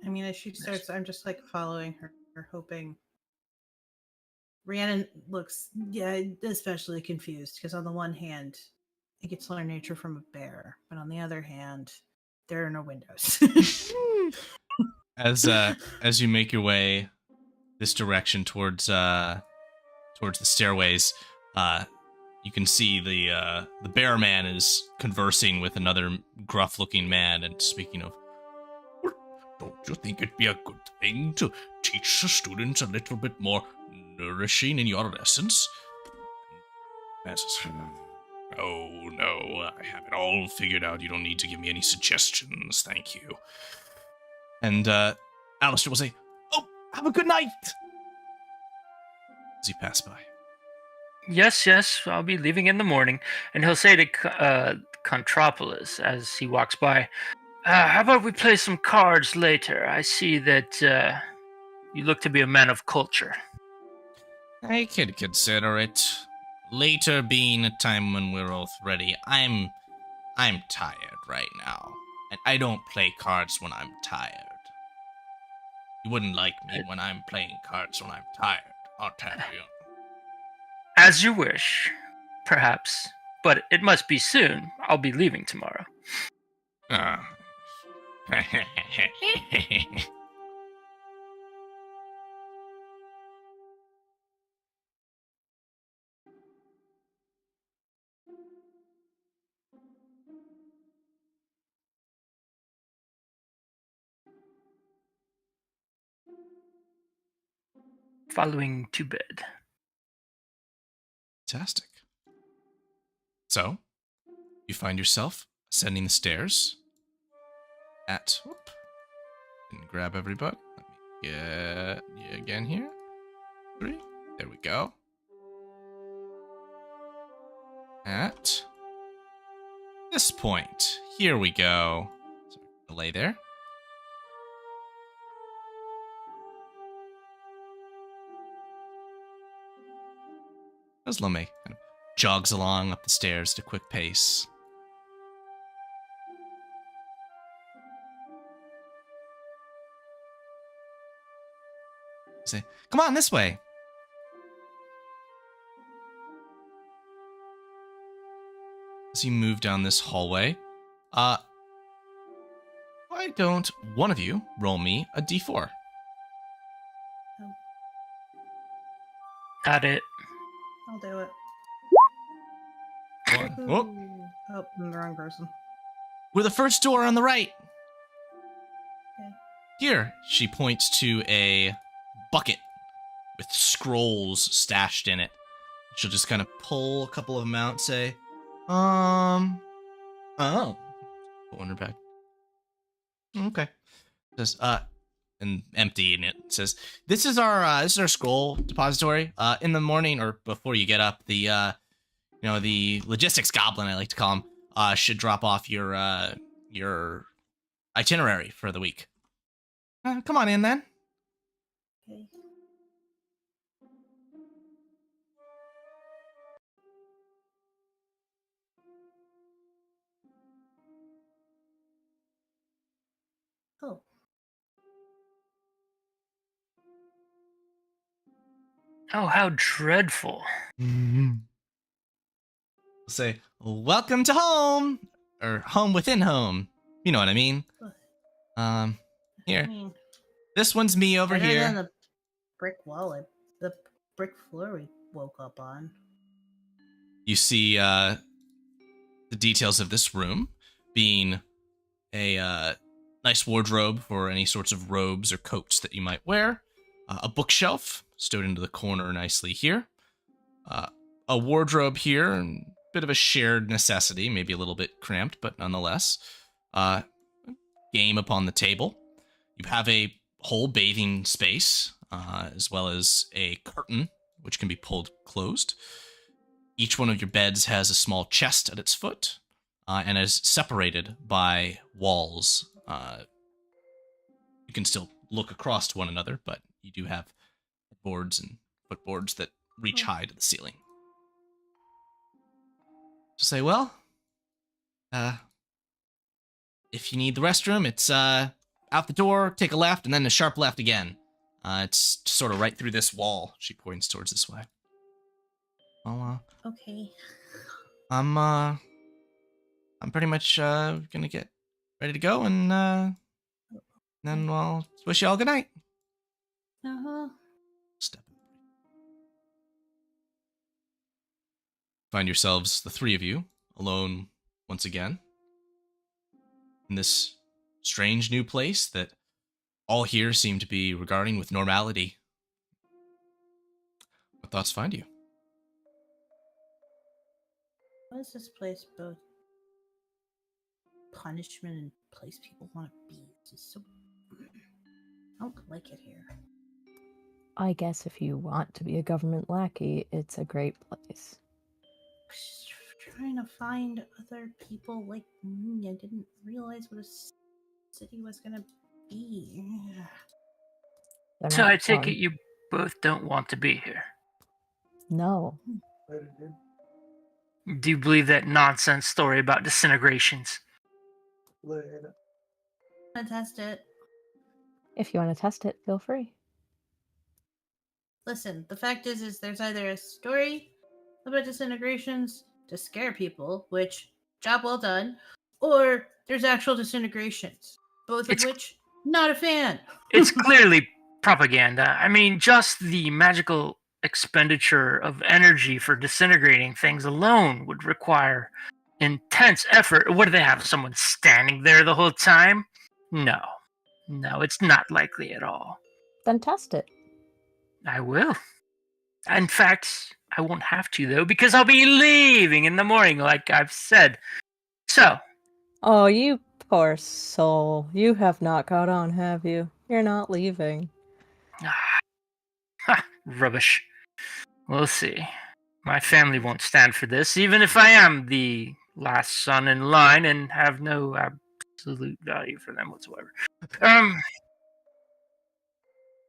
I mean, as she starts, I'm just like following her, hoping. Rhiannon looks, especially confused because on the one hand, it gets learn nature from a bear, but on the other hand, there are no windows. As you make your way this direction towards the stairways, you can see the bear man is conversing with another gruff-looking man and speaking of. Don't you think it'd be a good thing to teach the students a little bit more nourishing in your lessons? Oh no, I have it all figured out. You don't need to give me any suggestions, thank you. And Alistair will say, "Oh, have a good night," as you pass by. Yes, I'll be leaving in the morning. And he'll say to Contrapolis as he walks by, how about we play some cards later? I see that you look to be a man of culture. I could consider it. Later being a time when we're both ready. I'm tired right now. And I don't play cards when I'm tired. You wouldn't like me when I'm playing cards when I'm tired, I'll tell you. As you wish, perhaps. But it must be soon. I'll be leaving tomorrow. Ah. Following to bed. Fantastic. So, you find yourself ascending the stairs at. Whoop. And grab everybody. Let me get you again here. 3. There we go. at this point. Here we go. Sorry, delay there. As Lome kind of jogs along up the stairs at a quick pace. Say, come on, this way. As you move down this hallway, why don't one of you roll me a d4? Got it. I'll do it. One. Oh, Oh, I'm the wrong person. we're the first door on the right. Okay. Here, she points to a bucket with scrolls stashed in it. She'll just kind of pull a couple of them out and say, oh. Put one in her bag. Okay. Says, and empty, and it says, this is our scroll depository. In the morning or before you get up, the logistics goblin, I like to call him, should drop off your itinerary for the week. Come on in then. Okay. Oh. Oh, how dreadful. Say, welcome to home, or home within home. You know what I mean. I Here, mean, this one's me over better than here. the brick wall, the brick floor we woke up on. You see the details of this room being a nice wardrobe for any sorts of robes or coats that you might wear, a bookshelf stowed into the corner nicely here, a wardrobe here, and bit of a shared necessity, maybe a little bit cramped, but nonetheless. Game upon the table. You have a whole bathing space, as well as a curtain, which can be pulled closed. Each one of your beds has a small chest at its foot, and is separated by walls. You can still look across to one another, but you do have boards and footboards that reach high to the ceiling. To say, well, if you need the restroom, it's out the door, take a left, and then a sharp left again. It's sort of right through this wall. She points towards this way. Well, Okay. I'm pretty much gonna get ready to go, and then I'll wish you all good night. Uh-huh. Step. Find yourselves, the three of you, alone once again in this strange new place that all here seem to be regarding with normality. What thoughts find you? Why is this place both punishment and place people want to be? It's just so... I don't like it here. I guess if you want to be a government lackey, it's a great place. Just trying to find other people like me. I didn't realize what a city was gonna be. They're So not I take fun. it you both don't want to be here. No. Do you believe that nonsense story about disintegrations? I test it. If you want to test it, feel free. Listen, the fact is there's either a story about disintegrations to scare people, which, job well done, or there's actual disintegrations, both of which, not a fan. It's clearly propaganda. I mean, just the magical expenditure of energy for disintegrating things alone would require intense effort. What do they have? Someone standing there the whole time? No. No, it's not likely at all. Then test it. I will. In fact, I won't have to, though, because I'll be leaving in the morning, like I've said. So. Oh, you poor soul. You have not caught on, have you? You're not leaving. Rubbish. We'll see. My family won't stand for this, even if I am the last son in line and have no absolute value for them whatsoever.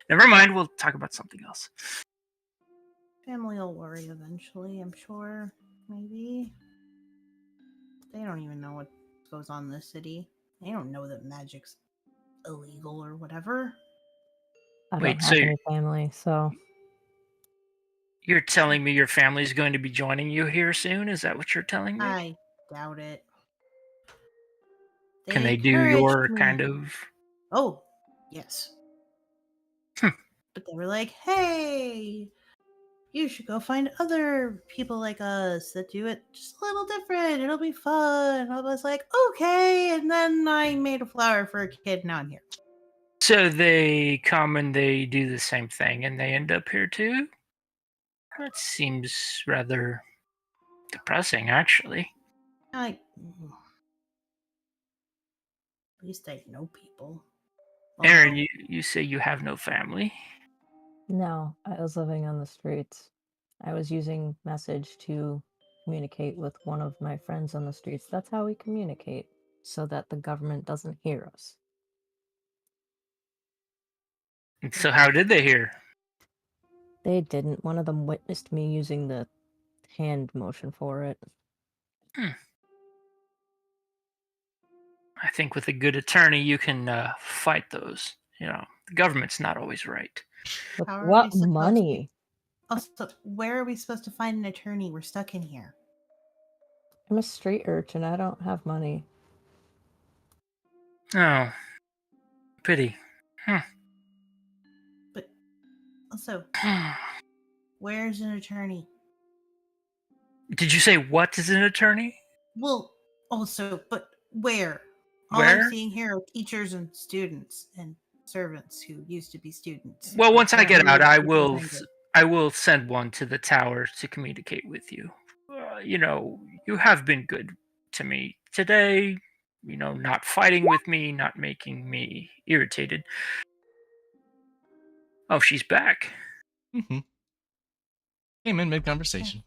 Never mind. We'll talk about something else. Family will worry eventually, I'm sure. Maybe. They don't even know what goes on in this city. They don't know that magic's illegal or whatever. I Wait, don't so have any family, so you're telling me your family is going to be joining you here soon? Is that what you're telling me? I doubt it. Can they do encouraged your me. kind of... Oh, yes. Hmm. But they were like, hey, you should go find other people like us that do it just a little different. It'll be fun. I was like, okay. And then I made a flower for a kid. Now I'm here. So they come and they do the same thing and they end up here too? That seems rather depressing, actually. At least I know people. Aaron, Although, you say you have no family. no, I was living on the streets. I was using message to communicate with one of my friends on the streets. That's how we communicate, so that the government doesn't hear us. And so how did they hear? They didn't. One of them witnessed me using the hand motion for it. I think with a good attorney, you can fight those. You know, the government's not always right. With how are we what supposed money? also, where are we supposed to find an attorney? We're stuck in here. I'm a street urchin. I don't have money. Oh, pity. But also, where's an attorney? Did you say what is an attorney? Well, also, but where? All Where? I'm seeing here are teachers and students and servants who used to be students. Well, once I get Apparently out, they're I people will. behind it. I will send one to the tower to communicate with you. You know, you have been good to me today. You know, not fighting with me, not making me irritated. Oh, she's back. Mm-hmm. Came in mid-conversation.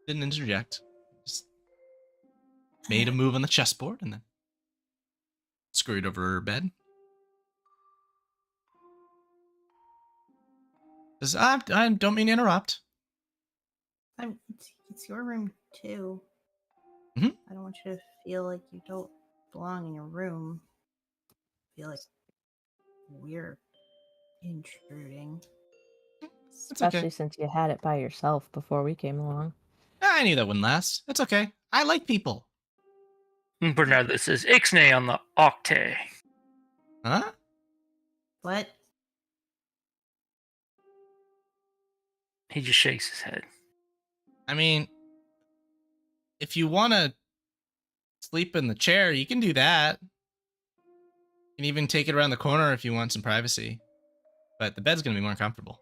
Didn't interject. Just made a move on the chessboard and then scurried over her bed. Says, I don't mean to interrupt. It's your room too. Mhm. I don't want you to feel like you don't belong in your room. Feel like we're intruding. It's okay. Especially since you had it by yourself before we came along. I knew that wouldn't last. It's okay. I like people. Bernardo says, Ixnay on the octave. Huh? What? He just shakes his head. I mean, if you want to sleep in the chair, you can do that. You can even take it around the corner if you want some privacy. But the bed's going to be more comfortable.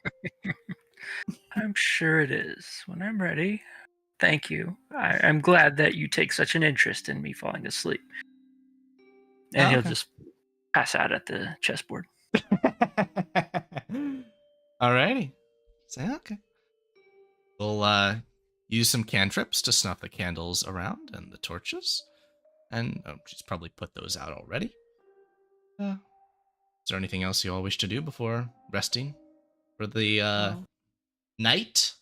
I'm sure it is. When I'm ready. Thank you. I'm glad that you take such an interest in me falling asleep. And he'll okay. just pass out at the chessboard. Alrighty. Say okay. We'll use some cantrips to snuff the candles around and the torches. And she's probably put those out already. Is there anything else you all wish to do before resting for the No. night?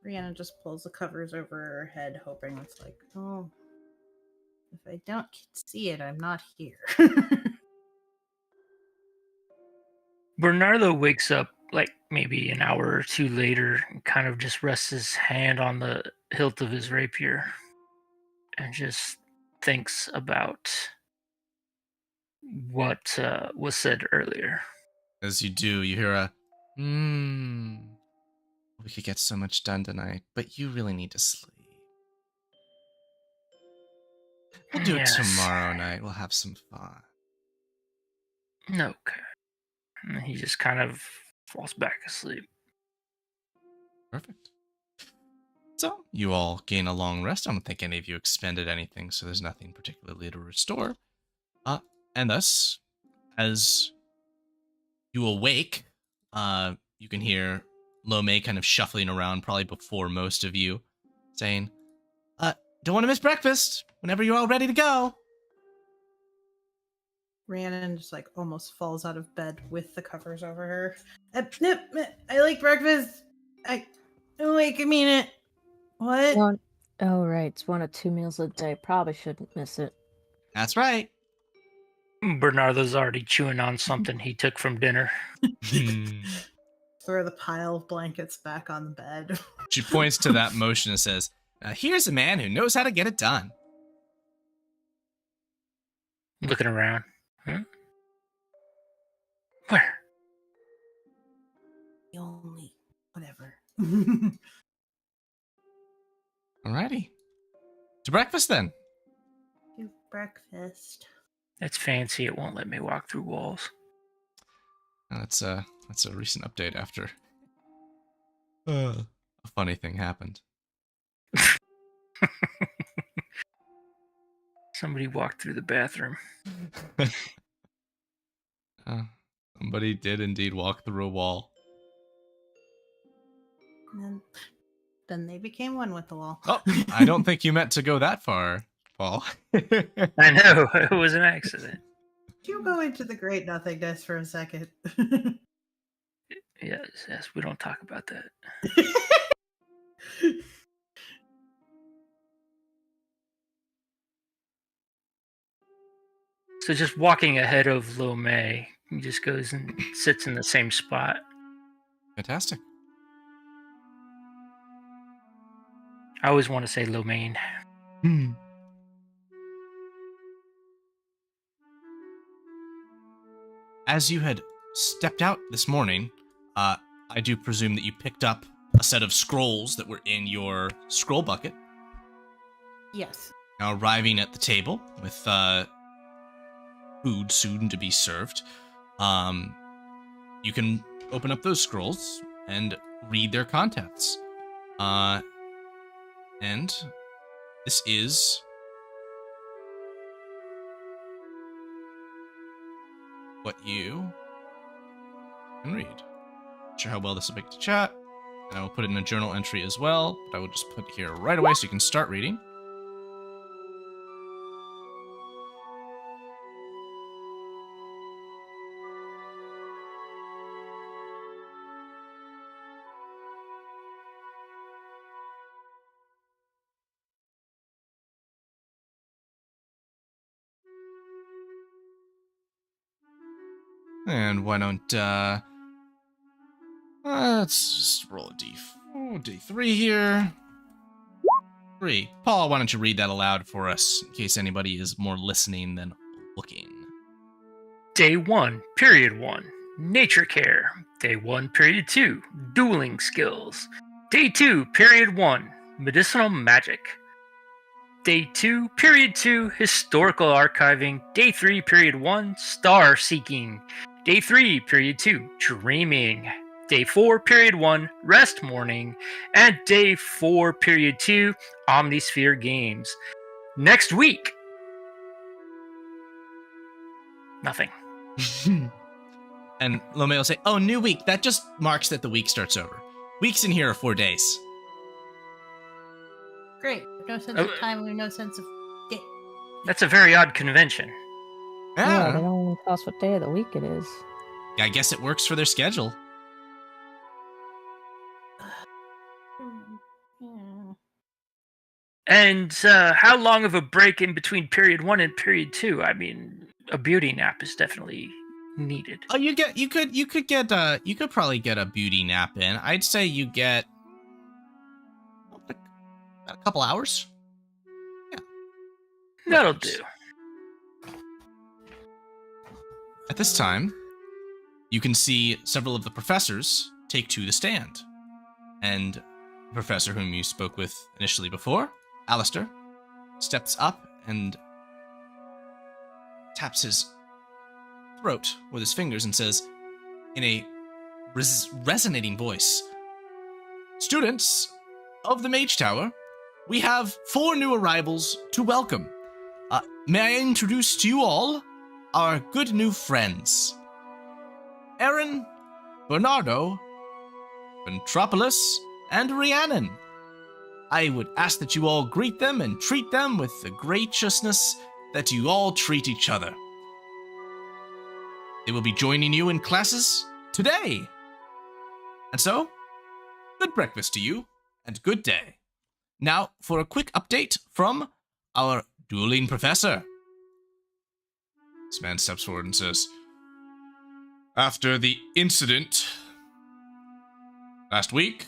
Rihanna just pulls the covers over her head, hoping it's like, oh, if I don't see it, I'm not here. Bernardo wakes up like maybe an hour or two later and kind of just rests his hand on the hilt of his rapier and just thinks about what was said earlier. As you do, you hear a, we could get so much done tonight, but you really need to sleep. We'll do Yes. it tomorrow night. We'll have some fun. Okay. And he just kind of falls back asleep. Perfect. So, you all gain a long rest. I don't think any of you expended anything, so there's nothing particularly to restore. And thus, as you awake, you can hear Lo Mei kind of shuffling around probably before most of you, saying, don't want to miss breakfast whenever you're all ready to go. Rhiannon just like almost falls out of bed with the covers over her. I like breakfast. Wait a minute. What? Oh, right. It's 1 or 2 meals a day. Probably shouldn't miss it. That's right. Bernardo's already chewing on something he took from dinner. Throw the pile of blankets back on the bed. She points to that motion and says, here's a man who knows how to get it done. Looking around. Huh? Where? The only whatever. Alrighty. To breakfast then. Do breakfast. That's fancy. It won't let me walk through walls. That's a recent update after a funny thing happened. Somebody walked through the bathroom. Somebody did indeed walk through a wall. And then they became one with the wall. Oh, I don't think you meant to go that far, Paul. I know. It was an accident. You go into the great nothingness for a second. Yes, we don't talk about that. So just walking ahead of Lo Mei, he just goes and sits in the same spot. Fantastic. I always want to say Lo Mein. As you had stepped out this morning, I do presume that you picked up a set of scrolls that were in your scroll bucket. Yes. Now arriving at the table with food soon to be served, you can open up those scrolls and read their contents. And this is what you can read. Not sure how well this will make to chat, and I will put it in a journal entry as well, but I will just put it here right away so you can start reading. And why don't, let's just roll a D3 here. 3. Paul, why don't you read that aloud for us, in case anybody is more listening than looking. Day 1, period 1, nature care. Day 1, period 2, dueling skills. Day 2, period 1, medicinal magic. Day 2, period 2, historical archiving. Day 3, period 1, star seeking. Day 3, period 2, dreaming. Day 4, period 1, rest morning. And day 4, period 2, Omnisphere games. Next week. Nothing. And Lo Mei will say, oh, new week. That just marks that the week starts over. Weeks in here are 4 days. Great. No sense of time, we have no sense of day. That's a very odd convention. Yeah, they don't even tell us what day of the week it is. I guess it works for their schedule. And how long of a break in between period 1 and period 2? I mean, a beauty nap is definitely needed. Oh, you could probably get a beauty nap in. I'd say you get a couple hours. Yeah. That'll do. At this time, you can see several of the professors take to the stand. And the professor whom you spoke with initially before, Alistair, steps up and taps his throat with his fingers and says, in a resonating voice, students of the Mage Tower, we have 4 new arrivals to welcome. May I introduce to you all our good new friends. Aaron, Bernardo, Ventropolis, and Rhiannon. I would ask that you all greet them and treat them with the graciousness that you all treat each other. They will be joining you in classes today. And so, good breakfast to you, and good day. Now, for a quick update from our dueling professor. This man steps forward and says, after the incident last week,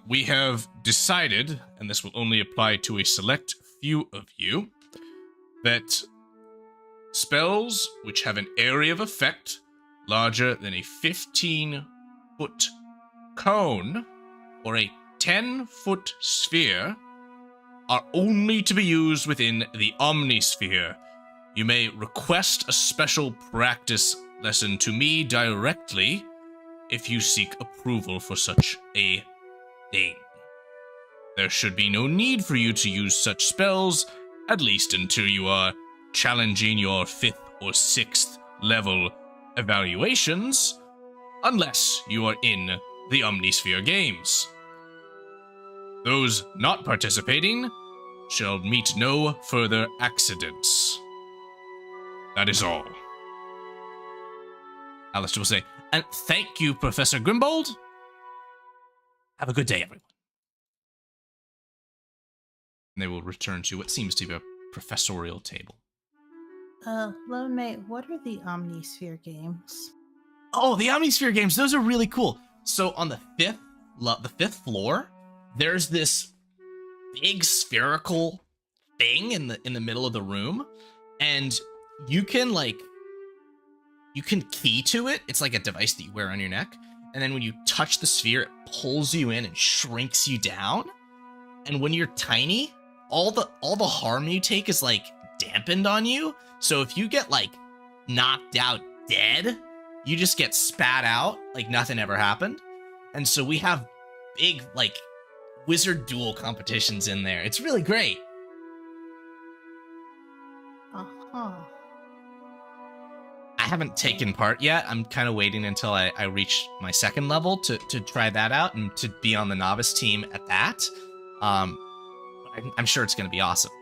we have decided, and this will only apply to a select few of you, that spells which have an area of effect larger than a 15-foot cone or a 10-foot sphere are only to be used within the Omnisphere. You may request a special practice lesson to me directly if you seek approval for such a thing. There should be no need for you to use such spells, at least until you are challenging your 5th or 6th level evaluations, unless you are in the Omnisphere Games. Those not participating shall meet no further accidents. That is all. Alistair will say, and thank you, Professor Grimbold. Have a good day, everyone. And they will return to what seems to be a professorial table. Lone Mate, what are the Omnisphere Games? Oh, the Omnisphere Games, those are really cool. So on the fifth floor, there's this big spherical thing in the middle of the room, and you can key to it. It's like a device that you wear on your neck, and then when you touch the sphere, it pulls you in and shrinks you down. And when you're tiny, all the harm you take is like dampened on you. So if you get like knocked out dead, you just get spat out like nothing ever happened. And so we have big like wizard duel competitions in there. It's really great. Uh-huh. I haven't taken part yet. I'm kind of waiting until I reach my 2nd level to try that out and to be on the novice team at that. I'm sure it's going to be awesome.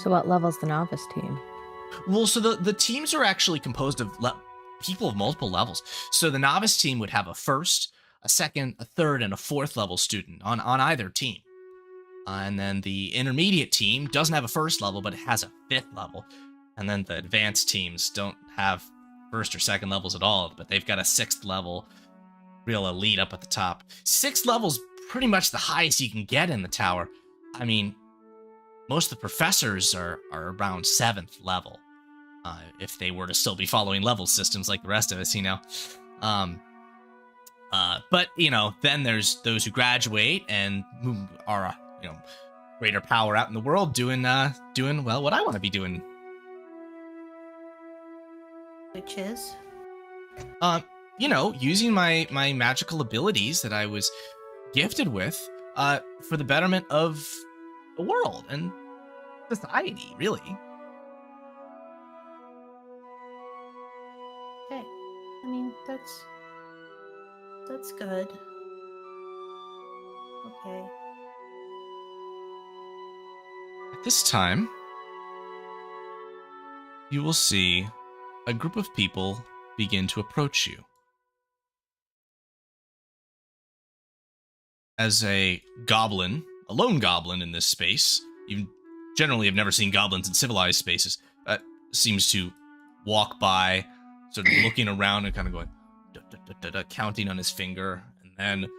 So what level's the novice team? Well, so the teams are actually composed of people of multiple levels. So the novice team would have a 1st, a 2nd, a 3rd, and a 4th level student on either team. And then the intermediate team doesn't have a 1st level, but it has a 5th level. And then the advanced teams don't have 1st or 2nd levels at all, but they've got a 6th level, real elite up at the top. 6th level's pretty much the highest you can get in the tower. I mean, most of the professors are around 7th level, if they were to still be following level systems like the rest of us, you know. But, you know, then there's those who graduate and are, greater power out in the world doing well, what I want to be doing. Which is? Using my magical abilities that I was gifted with, for the betterment of the world and society, really. Okay. I mean, that's good. Okay. At this time, you will see a group of people begin to approach you. As a goblin, a lone goblin in this space, you generally have never seen goblins in civilized spaces, seems to walk by, sort of looking around and kind of going, counting on his finger, and then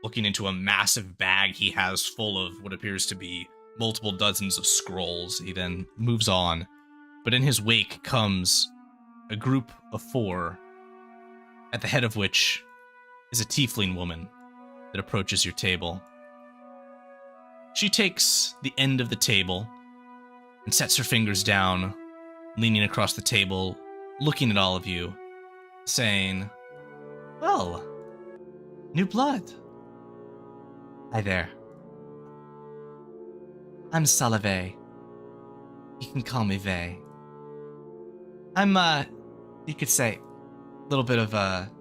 looking into a massive bag he has full of what appears to be multiple dozens of scrolls. He then moves on, but in his wake comes a group of 4, at the head of which is a tiefling woman that approaches your table. She takes the end of the table and sets her fingers down, leaning across the table, looking at all of you, saying, "Well, new blood. Hi there. I'm Salave. You can call me Vay. I'm, you could say, a little bit of a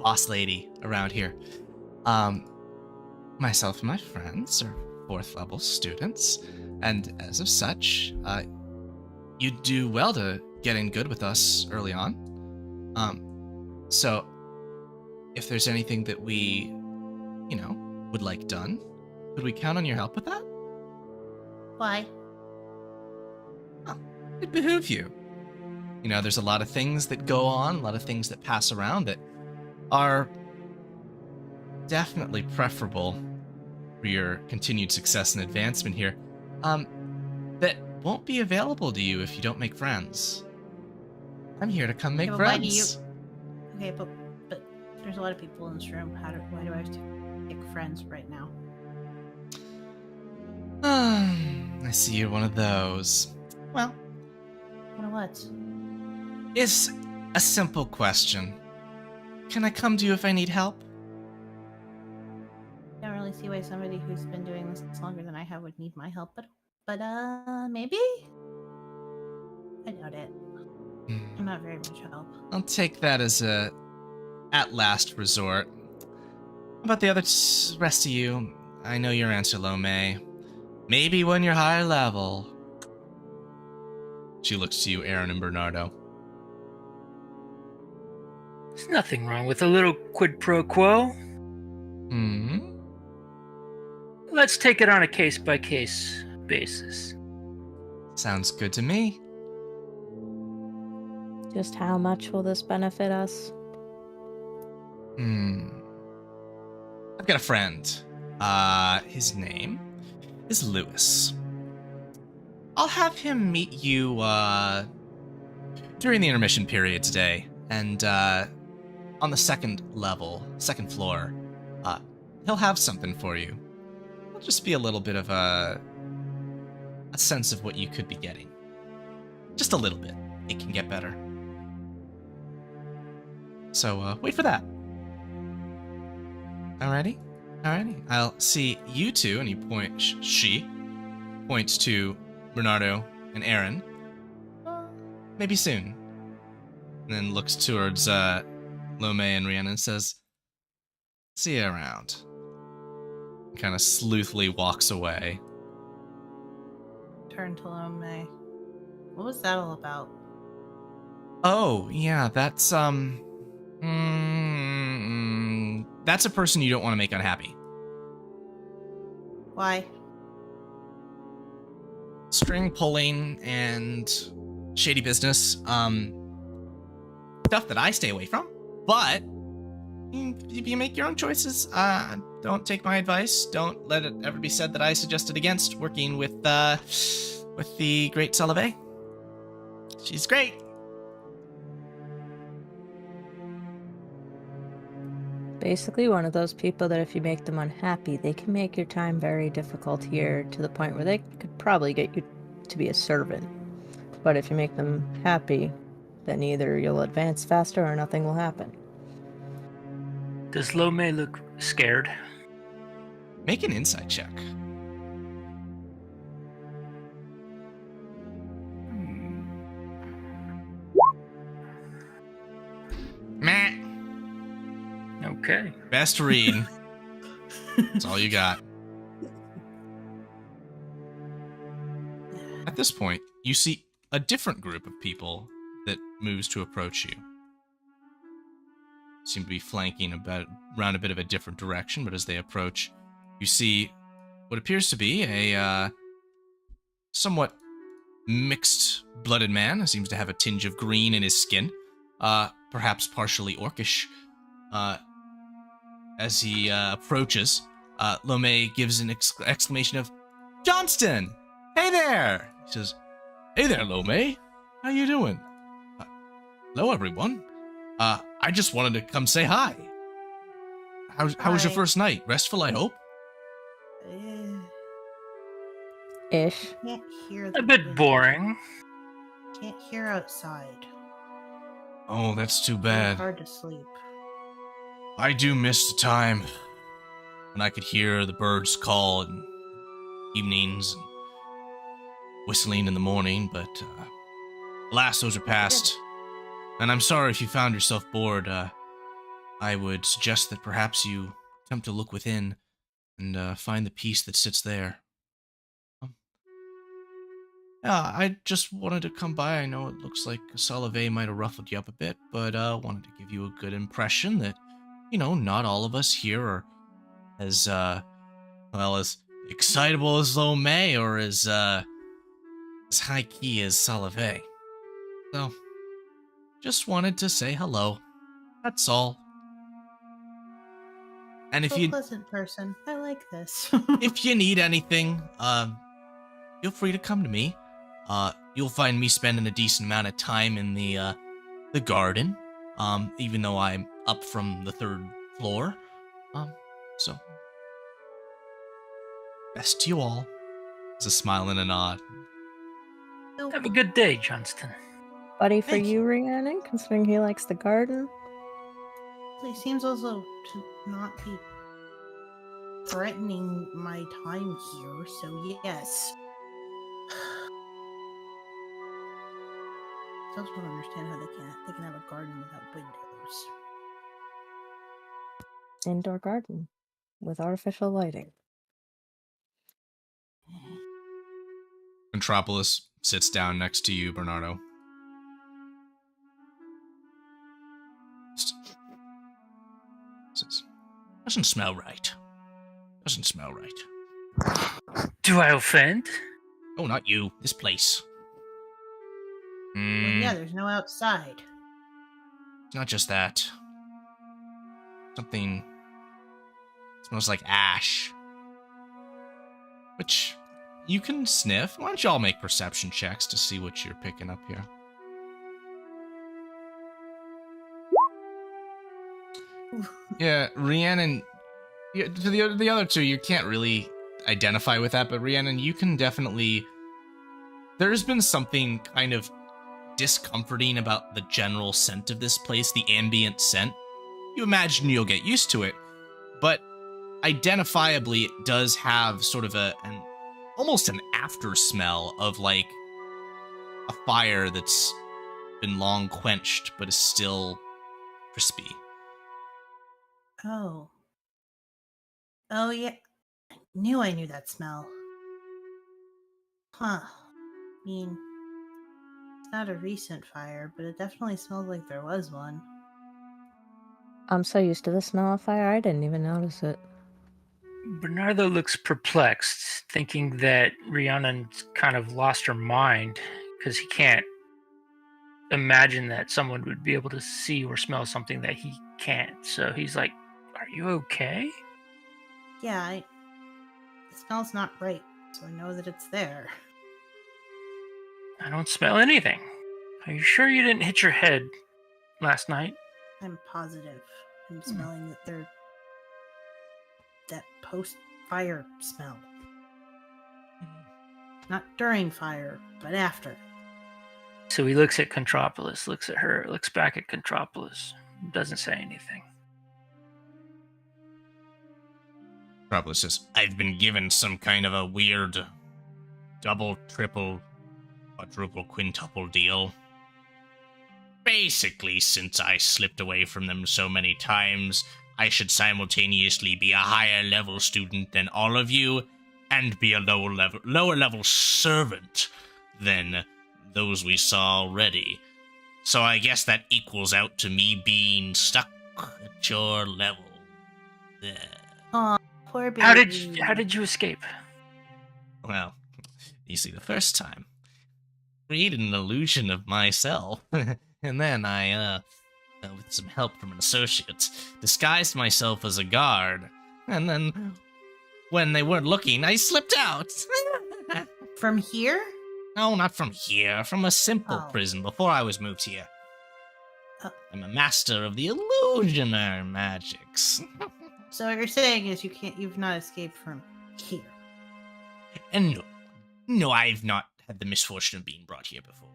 boss lady around here. Myself and my friends are 4th level students, and as of such, you'd do well to get in good with us early on. So if there's anything that we, would like done, could we count on your help with that? Why? Oh, it'd behoove you. There's a lot of things that go on, a lot of things that pass around that are definitely preferable for your continued success and advancement here, that won't be available to you if you don't make friends. I'm here to come make but friends. Okay, but there's a lot of people in this room. Why do I have to make friends right now? I see you're one of those. Well, What? it's a simple question. Can I come to you if I need help? I don't really see why somebody who's been doing this longer than I have would need my help, but maybe? I doubt it. I'm not very much help. I'll take that as a at last resort. How about the rest of you? I know your answer, Lome. Maybe when you're higher level. She looks to you, Aaron and Bernardo. There's nothing wrong with a little quid pro quo. Let's take it on a case-by-case basis. Sounds good to me. Just how much will this benefit us? I've got a friend. His name is Lewis. I'll have him meet you, during the intermission period today, and, on the second floor, he'll have something for you. It'll just be a little bit of a sense of what you could be getting. Just a little bit. It can get better. So, wait for that. Alrighty? I'll see you two, and she points to Bernardo and Aaron. Maybe soon. And then looks towards Lome and Rhiannon and says, see you around. Kind of sleuthily walks away. Turn to Lome. What was that all about? Oh, yeah, that's a person you don't want to make unhappy. Why? String pulling and shady business, stuff that I stay away from, but you make your own choices. Don't take my advice. Don't let it ever be said that I suggested against working with the great Sullivan. She's great. Basically one of those people that if you make them unhappy, they can make your time very difficult here to the point where they could probably get you to be a servant. But if you make them happy, then either you'll advance faster or nothing will happen. Does Lome look scared? Make an insight check. Meh. Okay. Best read. That's all you got. At this point, you see a different group of people that moves to approach you. Seem to be flanking around a bit of a different direction, but as they approach, you see what appears to be a somewhat mixed-blooded man. Seems to have a tinge of green in his skin, perhaps partially orcish. As he approaches, Lome gives an exclamation of, "Johnston! Hey there!" He says, "Hey there, Lome. How you doing?" "Hello, everyone. I just wanted to come say hi. How was your Hi. first night? Restful, I hope?" Ish. Can't hear A the bit wind. boring. Can't hear outside. "Oh, that's too Really bad. hard to sleep. I do miss the time when I could hear the birds call in evenings and whistling in the morning, but alas, those are past. And I'm sorry if you found yourself bored. I would suggest that perhaps you attempt to look within and find the piece that sits there. Um, yeah, I just wanted to come by. I know it looks like Salave might have ruffled you up a bit, but wanted to give you a good impression that, not all of us here are as, as excitable as Lomé or as high key as Salave. So, just wanted to say hello. That's all. And if So you pleasant person. I like this. if you need anything, feel free to come to me. You'll find me spending a decent amount of time in the garden. Even though I'm up from the 3rd floor. So best to you all. There's a smile and a nod. Nope. Have a good day, Johnston. Buddy for Thank you, Rhiannon, considering he likes the garden. He seems also to not be threatening my time here, so yes. I just don't understand how they can have a garden without windows. Indoor garden with artificial lighting. Metropolis sits down next to you, Bernardo. Says, doesn't smell right. Doesn't smell right. Do I offend? Oh, not you. This place. Well, yeah, there's no outside. It's not just that. Something smells like ash. Which you can sniff. Why don't y'all make perception checks to see what you're picking up here? Yeah, Rhiannon, to the other two, you can't really identify with that, but Rhiannon, you can definitely... There's been something kind of discomforting about the general scent of this place, the ambient scent. You imagine you'll get used to it, but identifiably it does have sort of almost an after smell of like a fire that's been long quenched but is still crispy. Oh, yeah. I knew that smell. Huh. I mean, it's not a recent fire, but it definitely smells like there was one. I'm so used to the smell of fire, I didn't even notice it. Bernardo looks perplexed, thinking that Rhiannon's kind of lost her mind because he can't imagine that someone would be able to see or smell something that he can't. So he's like, "Are you okay?" Yeah, the smell's not right, so I know that it's there. I don't smell anything. Are you sure you didn't hit your head last night? I'm positive. I'm smelling that post-fire smell. Not during fire, but after. So he looks at Contropolis, looks at her, looks back at Contropolis, doesn't say anything. Metropolis says, I've been given some kind of a weird double, triple, quadruple, quintuple deal. Basically, since I slipped away from them so many times, I should simultaneously be a higher level student than all of you, and be a lower level servant than those we saw already. So I guess that equals out to me being stuck at your level. There. Aw, poor baby. How did you escape? Well, you see, the first time, created an illusion of myself, and then I, with some help from an associate, disguised myself as a guard, and then, when they weren't looking, I slipped out. From here? No, not from here, from a simple Oh. prison before I was moved here. Oh. I'm a master of the illusionary magics. So what you're saying is you've not escaped from here. And no, I've not had the misfortune of being brought here before.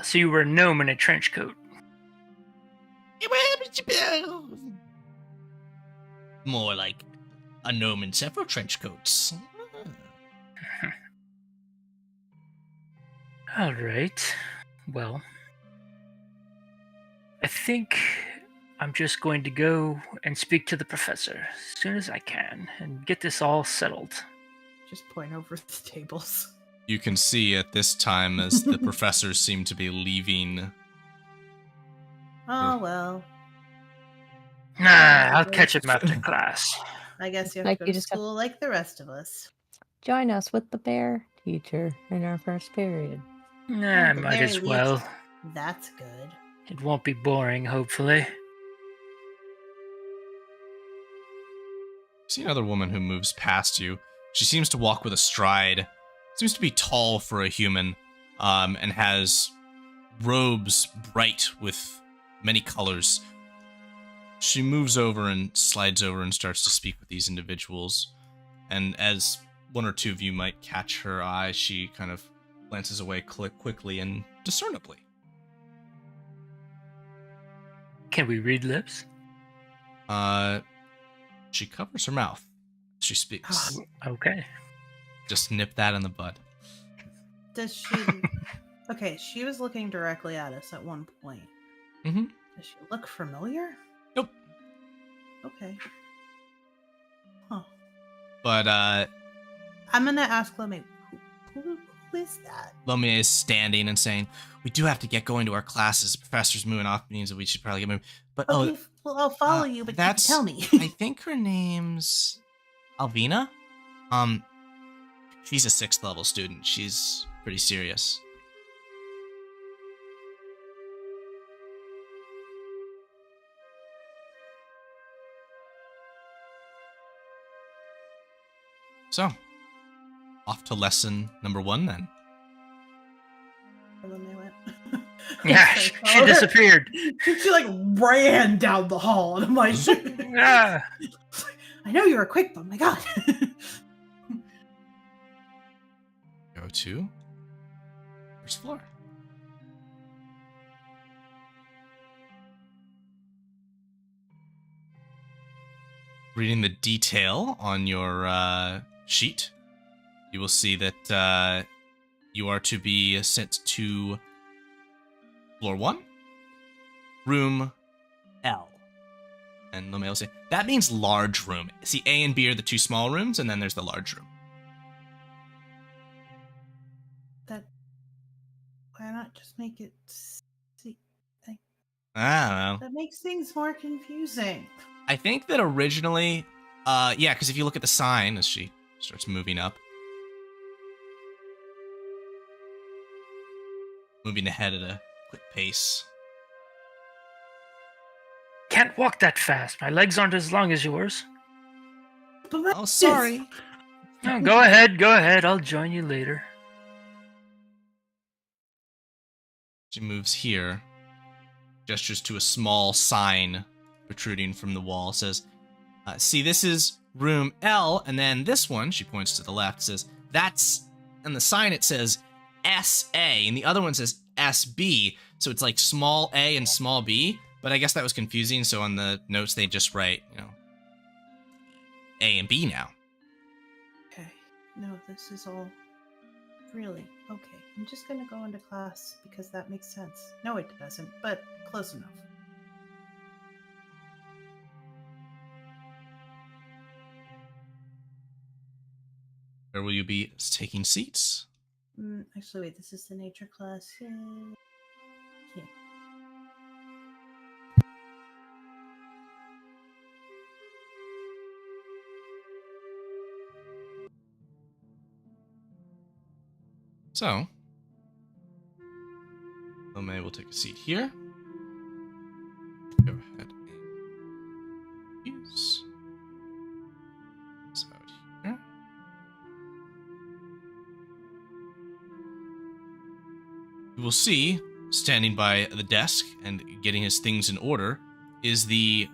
So you were a gnome in a trench coat. More like a gnome in several trench coats. All right. Well, think I'm just going to go and speak to the professor as soon as I can and get this all settled. Just point over the tables. You can see at this time as the professors seem to be leaving. Oh, well. I'll catch him after class. I guess you have Like, to go you to just have- school like the rest of us. Join us with the bear teacher in our first period. Nah, At the might very as least, well. That's good. It won't be boring, hopefully. See another woman who moves past you. She seems to walk with a stride. Seems to be tall for a human, and has robes bright with many colors. She moves over and slides over and starts to speak with these individuals. And as one or two of you might catch her eye, she kind of glances away quickly and discernibly. Can we read lips? She covers her mouth. She speaks. Okay. Just nip that in the bud. Does she... Okay, she was looking directly at us at one point. Mm-hmm. Does she look familiar? Nope. Okay. Huh. But, I'm gonna ask Lemme, who is that? Lumia is standing and saying, "We do have to get going to our classes. The professor's moving off, means that we should probably get moving." But, Okay, well, I'll follow you, but you can tell me. I think her name's Alvina. She's a 6th level student. She's pretty serious. So, off to lesson number 1 then. And then they went. Yeah, So she follow her. disappeared. She like ran down the hall, and I'm like, Ah, I know you were quick, but my God. Go to first floor. Reading the detail on your sheet, you will see that you are to be sent to floor 1, room L. And Lomé will say, that means large room. See, A and B are the 2 small rooms, and then there's the large room. That. Why not just make it? See, I don't know. that makes things more confusing. I think that originally, yeah, because if you look at the sign as she starts moving up, moving ahead at a quick pace. can't walk that fast. My legs aren't as long as yours. But Oh, sorry. No, go ahead. I'll join you later. She moves here, gestures to a small sign protruding from the wall, says, see, this is room L, and then this one, she points to the left, says, that's, and the sign it says SA, and the other one says SB, so it's like small a and small b, but I guess that was confusing, so on the notes they just write, A and B now. Okay. No, this is all really okay. I'm just gonna go into class because that makes sense. No, it doesn't, but close enough. Where will you be taking seats? Actually, wait. This is the nature class. Yeah. So, Lomé will take a seat here. Go ahead and use this out here. You will see, standing by the desk and getting his things in order, is the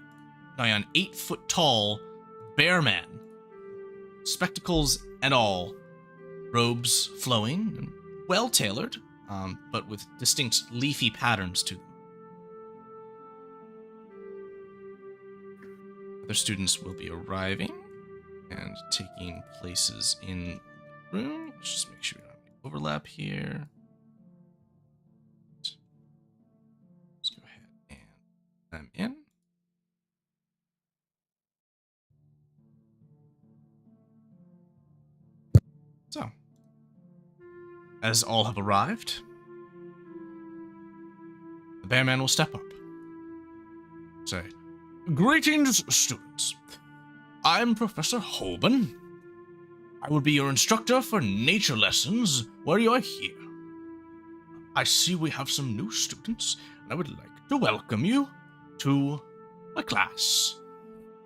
nigh on 8-foot tall bear man. Spectacles and all. Robes flowing and well tailored, but with distinct leafy patterns to them. Other students will be arriving and taking places in the room. Let's just make sure we don't have any overlap here. Let's go ahead and as all have arrived, the bear man will step up. Say, "Greetings, students. I'm Professor Holben. I will be your instructor for nature lessons while you are here. I see we have some new students, and I would like to welcome you to my class.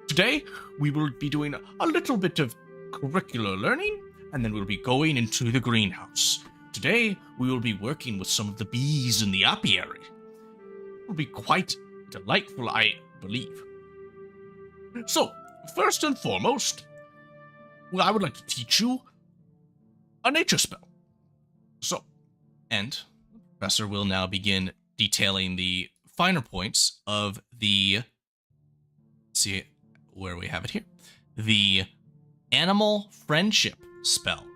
Today, we will be doing a little bit of curricular learning, and then we'll be going into the greenhouse. Today, we will be working with some of the bees in the apiary. It will be quite delightful, I believe. So, first and foremost, I would like to teach you a nature spell. So, and the professor will now begin detailing the finer points of the, see where we have it here, the animal friendship spell,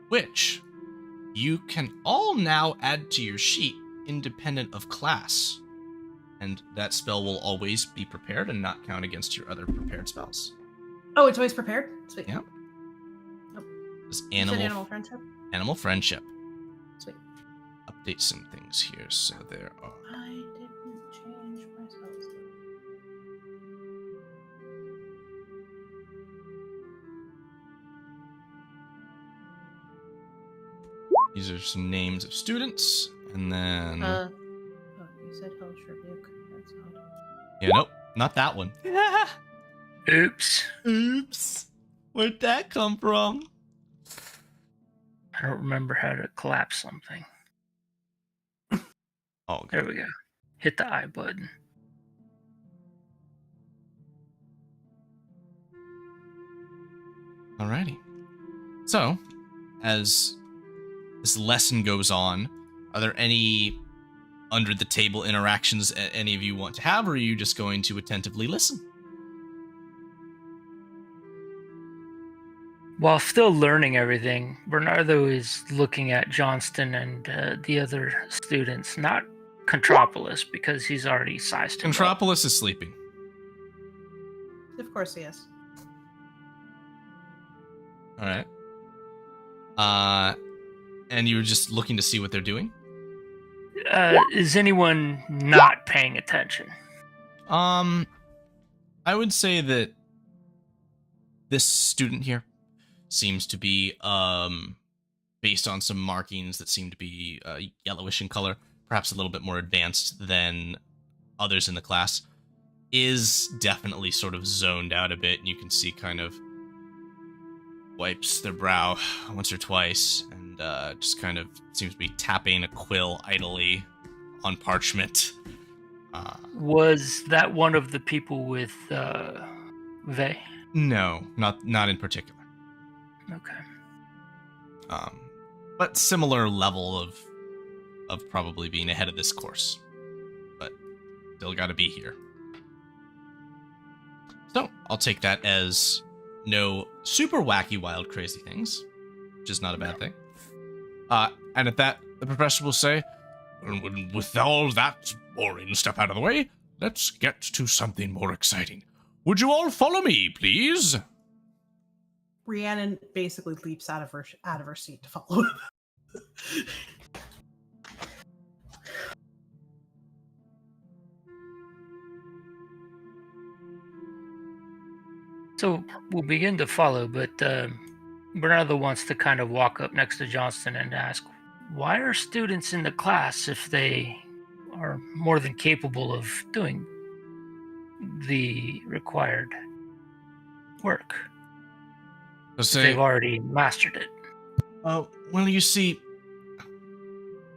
which you can all now add to your sheet independent of class. And that spell will always be prepared and not count against your other prepared spells. Oh, it's always prepared? Sweet. Yeah. Nope. This You said animal friendship? Animal friendship. Sweet. Update some things here. So there are. I didn't change my spells. These are some names of students, and then. Oh, you said Hellish Rebuke. That's odd. Yeah, nope, not that one. Oops. Oops. Where'd that come from? I don't remember how to collapse something. Oh, okay. There we go. Hit the I button. Alrighty. So, as this lesson goes on, are there any under the table interactions any of you want to have, or are you just going to attentively listen? While still learning everything, Bernardo is looking at Johnston and the other students, not Contropolis, because he's already sized him up. Contropolis is sleeping. Of course he is. Alright. And you were just looking to see what they're doing? Is anyone not paying attention? I would say that this student here seems to be, based on some markings that seem to be yellowish in color, perhaps a little bit more advanced than others in the class, is definitely sort of zoned out a bit, and you can see kind of wipes their brow once or twice, and just kind of seems to be tapping a quill idly on parchment. Was that one of the people with Vey? No, not in particular. Okay. But similar level of probably being ahead of this course, but still got to be here. So I'll take that as no super wacky, wild, crazy things, which is not a bad thing. And at that, the professor will say, "With all that boring stuff out of the way, let's get to something more exciting. Would you all follow me, please?" Rhiannon basically leaps out of her seat to follow him. So we'll begin to follow, but Bernardo wants to kind of walk up next to Johnston and ask, why are students in the class if they are more than capable of doing the required work? If they've already mastered it. Well, you see,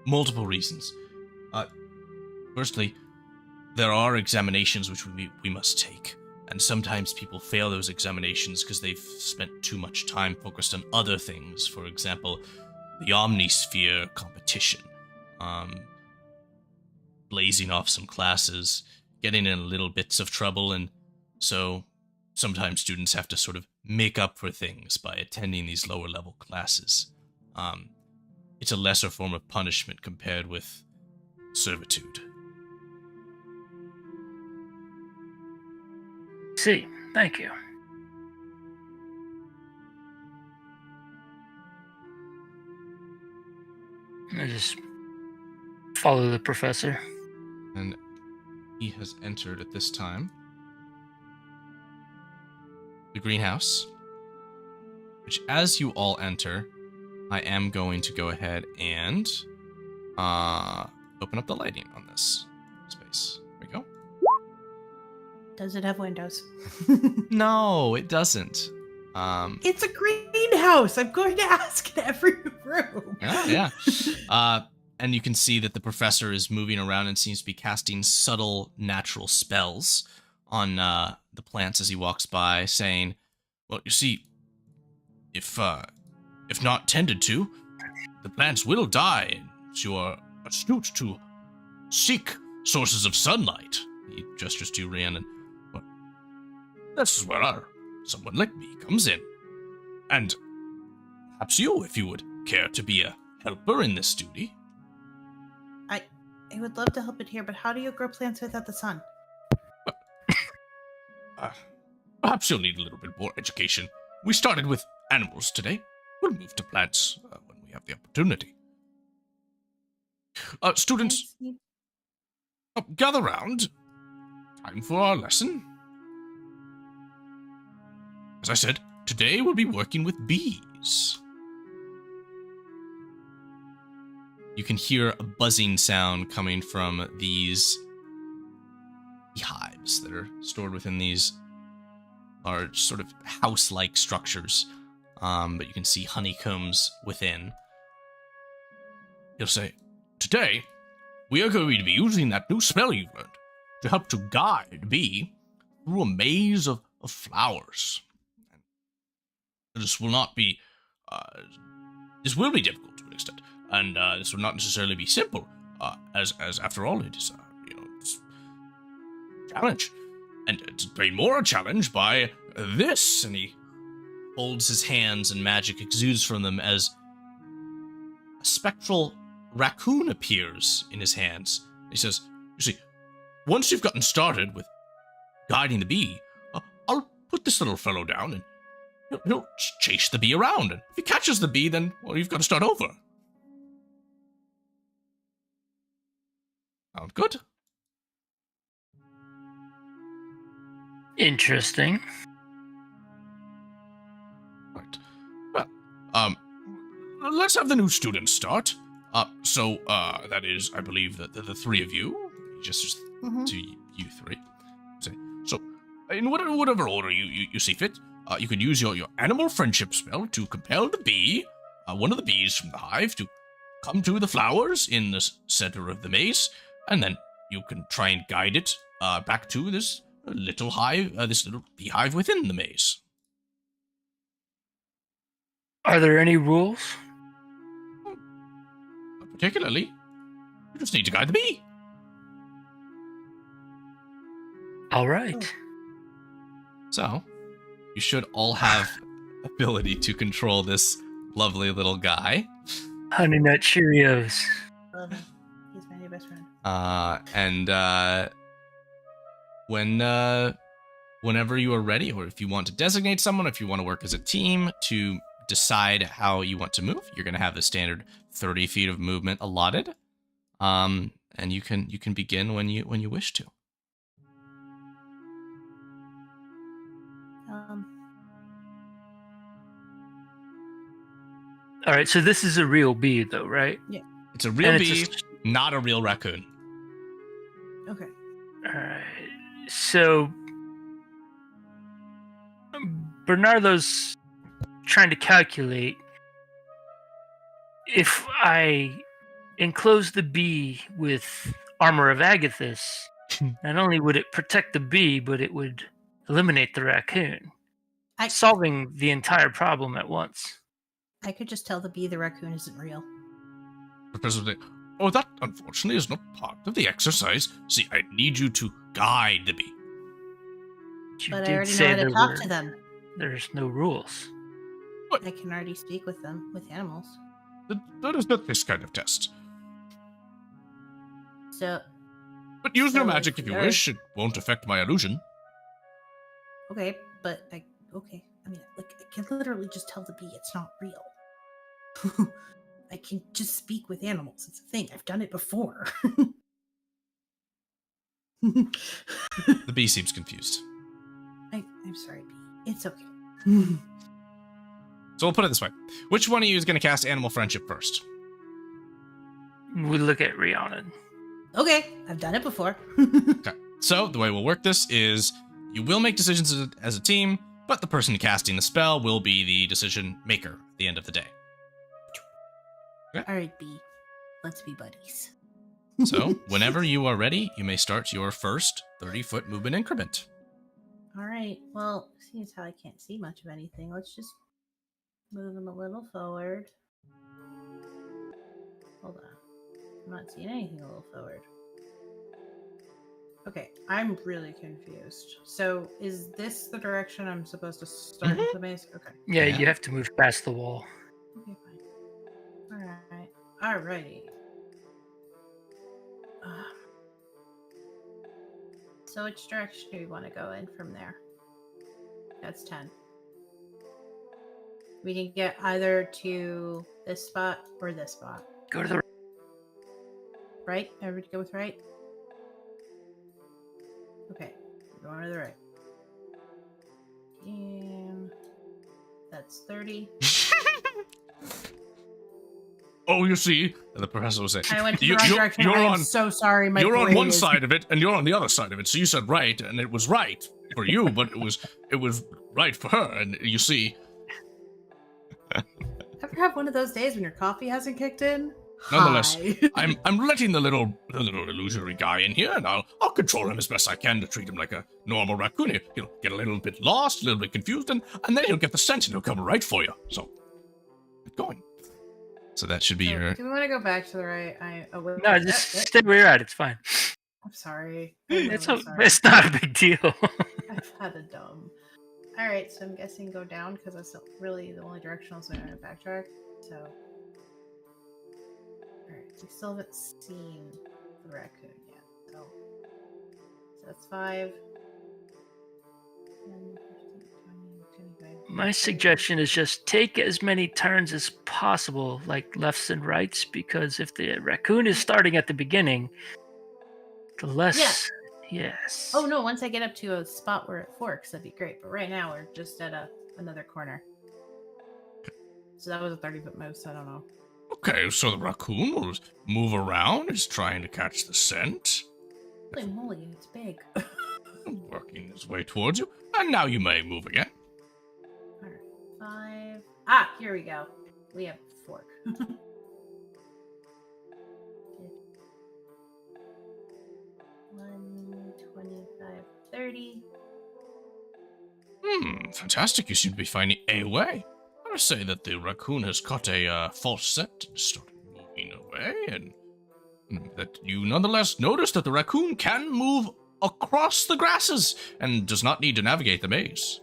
multiple reasons. Firstly, there are examinations which we must take. And sometimes people fail those examinations because they've spent too much time focused on other things. For example, the Omnisphere competition. Blazing off some classes, getting in little bits of trouble, and so sometimes students have to sort of make up for things by attending these lower level classes. It's a lesser form of punishment compared with servitude. See, thank you. I just follow the professor. And he has entered at this time the greenhouse, which as you all enter, I am going to go ahead and open up the lighting on this space. There we go. Does it have windows? No, it doesn't. It's a greenhouse. I'm going to ask in every room. Oh, yeah. And you can see that the professor is moving around and seems to be casting subtle natural spells on the plants as he walks by, saying, well, you see, if not tended to, the plants will die, and you are astute to seek sources of sunlight. He gestures to Rhiannon. Well, this is where someone like me comes in. And perhaps you, if you would care to be a helper in this duty. I would love to help it here, but how do you grow plants without the sun? Perhaps you'll need a little bit more education. We started with animals today. We'll move to plants when we have the opportunity. Students, gather round. Time for our lesson. As I said, today we'll be working with bees. You can hear a buzzing sound coming from these beehives that are stored within these large sort of house-like structures. But you can see honeycombs within. He'll say, today, we are going to be using that new spell you've learned to help to guide a bee through a maze of flowers. This will not be, this will be difficult to an extent, and this will not necessarily be simple, as after all, it is, it's a challenge. And it's made more a challenge by this, and he holds his hands and magic exudes from them as a spectral raccoon appears in his hands. He says, you see, once you've gotten started with guiding the bee, I'll put this little fellow down and he'll chase the bee around. And if he catches the bee, then, well, you've got to start over. Sound good? Interesting. Right. Well, let's have the new students start. So that is, I believe, that the three of you, just to you three. So, in whatever order you see fit, you could use your animal friendship spell to compel the bee, one of the bees from the hive, to come to the flowers in the center of the maze, and then you can try and guide it back to this little hive, this little beehive within the maze. Are there any rules? Not particularly. You just need to guide the bee. All right. So, you should all have ability to control this lovely little guy. Honey Nut Cheerios. Love him. He's my new best friend. Whenever you are ready, or if you want to designate someone, if you want to work as a team to decide how you want to move, you're going to have the standard 30 feet of movement allotted. And you can begin when you wish to. All right, so this is a real bee, though, right? Yeah. It's a real And bee, not a real raccoon. Okay. All right. So Bernardo's trying to calculate if I enclose the bee with Armor of Agathis, not only would it protect the bee, but it would eliminate the raccoon, solving the entire problem at once. I could just tell the bee the raccoon isn't real. Professor, oh, that unfortunately is not part of the exercise. See, I need you to guide the bee. But I already know how to talk to them. There's no rules. I can already speak with them, with animals. That is not this kind of test. So... But use your magic if you wish. It won't affect my illusion. Okay, but okay. I mean, like, I can literally just tell the bee it's not real. I can just speak with animals. It's a thing. I've done it before. The bee seems confused. I'm sorry, Bee. It's okay. So we'll put it this way. Which one of you is going to cast Animal Friendship first? We look at Rhiannon. Okay, I've done it before. Okay. So the way we'll work this is you will make decisions as a team, but the person casting the spell will be the decision maker at the end of the day. All right, Bee. Let's be buddies. So whenever you are ready, you may start your first 30-foot movement increment. All right. Well, seeing as how I can't see much of anything, let's just move him a little forward. Hold on. I'm not seeing anything a little forward. Okay, I'm really confused. So, is this the direction I'm supposed to start the maze? Okay. Yeah, Yeah. you have to move past the wall. Okay, fine. Alright. Alrighty. So, which direction do we want to go in from there? That's 10. We can get either to this spot or this spot. Go to the Right? Everybody go with right? Okay. We're going to the right. And that's 30. Oh, you see, the professor will say, I went to the wrong direction. I'm so sorry. My you're on brain one is- side of it, and you're on the other side of it. So you said right, and it was right for you, but it was right for her. And you see, Ever have one of those days when your coffee hasn't kicked in? Nonetheless, Hi. I'm letting the little illusory guy in here, and I'll control him as best I can to treat him like a normal raccoon. He'll get a little bit lost, a little bit confused, and then he'll get the sense and he'll come right for you. So get going. So that should be So, your. do we want to go back to the right? Wait, No, just stay where you're at. It's fine. I'm sorry. It's I'm sorry. it's not a big deal. I've had a dumb. All right, so I'm guessing go down because that's really the only direction I was going to backtrack. So, all right, we still haven't seen the raccoon yet. So that's 5. 10, 15, 20, 25. My suggestion is just take as many turns as possible, like lefts and rights, because if the raccoon is starting at the beginning, the less. Yeah. Yes. Oh no! Once I get up to a spot where it forks, that'd be great. But right now we're just at another corner. So that was a 30-foot move. So I don't know. Okay, so the raccoon will move around. He's trying to catch the scent, Holy moly, it's big. working his way towards you. And now you may move again. All right, 5. Ah, here we go. We have a fork. 1, 25, 30. Fantastic. You seem to be finding a way. I would say that the raccoon has caught a false scent and started moving away, and that you nonetheless notice that the raccoon can move across the grasses and does not need to navigate the maze.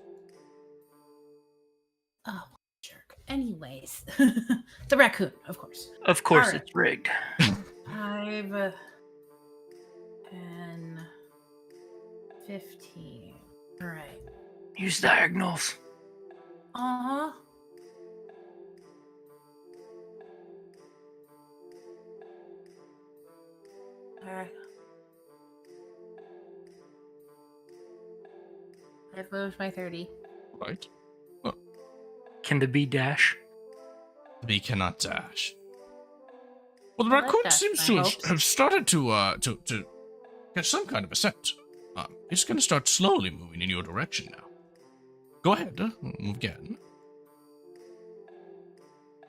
Oh, jerk. Anyways, the raccoon, of course. Of course, Alright. it's rigged. 5, 10, 15. All right. Use diagonals. Uh-huh. Alright. I've moved my 30. Right? Can the bee dash? The bee cannot dash. Well, the Well, that raccoon dashed seems my to hopes. have started to get some kind of a scent. It's going to start slowly moving in your direction now. Go ahead, move again.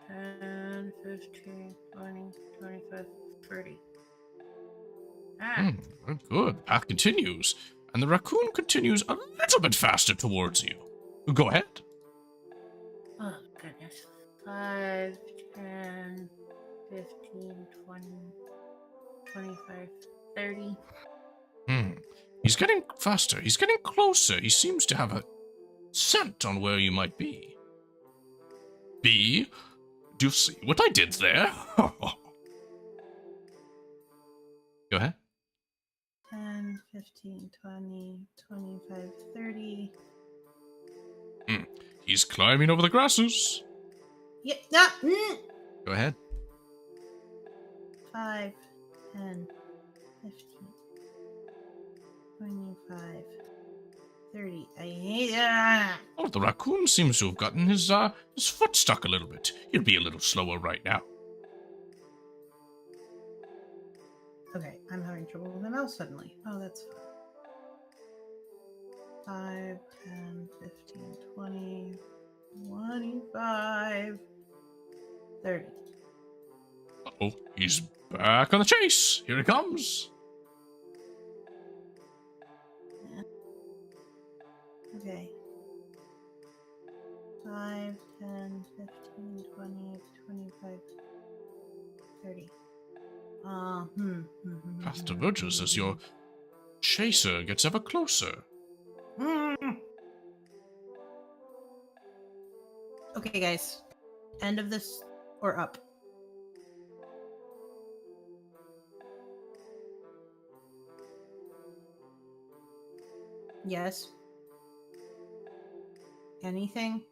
10, 15, 20, 25, 30. Ah. Very good. The path continues, and the raccoon continues a little bit faster towards you. Go ahead. Oh, goodness. 5, 10, 15, 20, 25, 30. He's getting faster. He's getting closer. He seems to have a scent on where you might be. Bee, do you see what I did there? Go ahead. 10, 15, 20, 25, 30. He's climbing over the grasses. Yeah, Go ahead. 5, 10, 15, 25, 30. I hate Oh, the raccoon seems to have gotten his foot stuck a little bit. He'll be a little slower right now. Okay, I'm having trouble with my mouse suddenly. Oh, that's fine. 5, 10, 15, 20, 25, 30. Oh, he's back on the chase. Here he comes. Okay. 5, 10, 15, 20, 25, 30. Path diverges as your chaser gets ever closer. Okay, guys. End of this or up? Yes. Anything?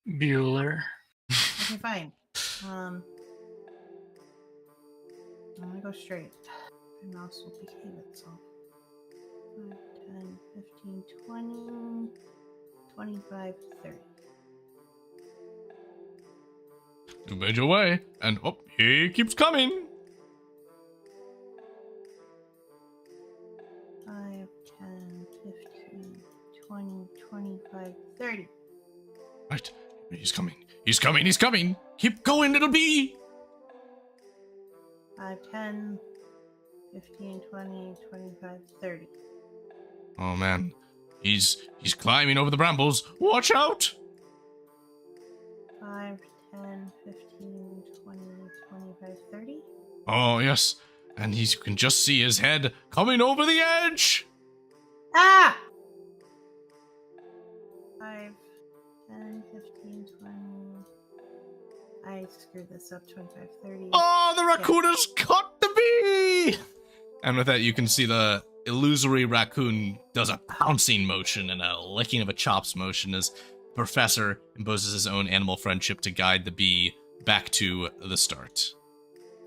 Bueller. Okay, fine. I'm gonna go straight. My mouse will behave itself. 5, 10, 15, 20, 25, 30. You made your way, and oh, he keeps coming. 5, 10, 15, 20, 25, 30. Right, he's coming. He's coming. He's coming. Keep going, little bee. 5, 10, 15, 20, 25, 30. Oh man, he's climbing over the brambles. Watch out! 5, 10, 15, 20, 25, 30. Oh yes, and you can just see his head coming over the edge. Ah! 5, 10, 15, 20. I screwed this up. 25, 30. Oh, the raccoon has caught the bee! And with that, you can see the illusory raccoon does a pouncing motion and a licking of a chops motion as the professor imposes his own animal friendship to guide the bee back to the start.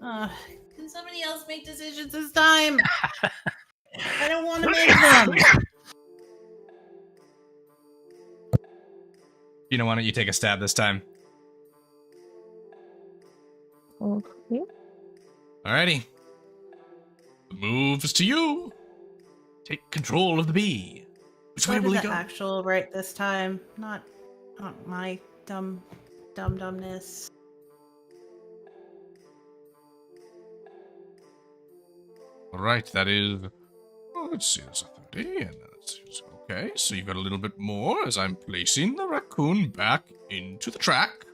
Can somebody else make decisions this time? I don't want to make them. You know, why don't you take a stab this time? Okay. Alrighty. The move is to you. Take control of the bee. Which way What will is he the go? actual right this time? Not my dumbness. Alright, that is... Oh, let's see, that's a 30. And that's, okay, so you've got a little bit more as I'm placing the raccoon back into the track.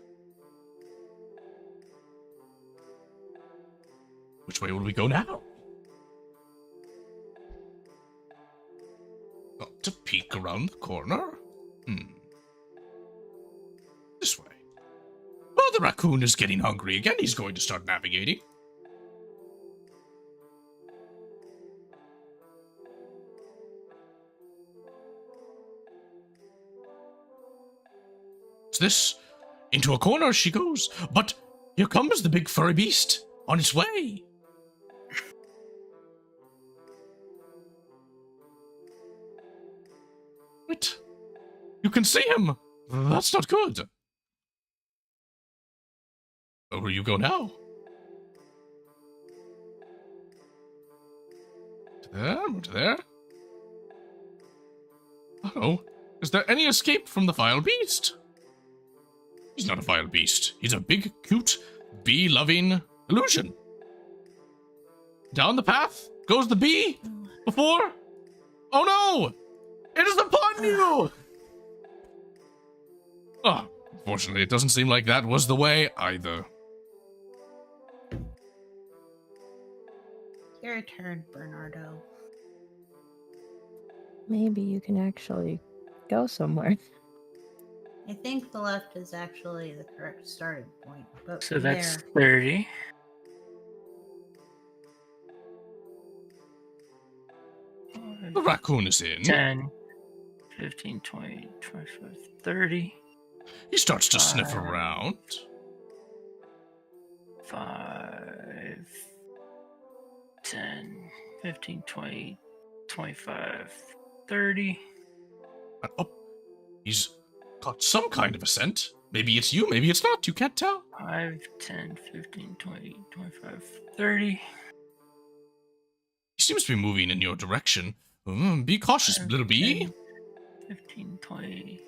Which way will we go now? Got to peek around the corner. This way. Oh, the raccoon is getting hungry again. He's going to start navigating. What's this? Into a corner she goes. But here comes the big furry beast on its way. Wait. You can see him. That's not good. Where will you go now? To there, to there. Uh-oh. Is there any escape from the vile beast? He's not a vile beast. He's a big, cute, bee-loving illusion. Down the path goes the bee before... Oh no! It is upon you! Oh, unfortunately, it doesn't seem like that was the way either. Your turn, Bernardo. Maybe you can actually go somewhere. I think the left is actually the correct starting point. But So from that's there, 30. The raccoon is in. 10, 15, 20, 25, 30. He starts to sniff around. 5, 10, 15, 20, 25, 30. Oh, he's got some kind of a scent. Maybe it's you, maybe it's not. You can't tell. 5, 10, 15, 20, 25, 30. He seems to be moving in your direction. Be cautious, 5, little bee. 10, 15, 20,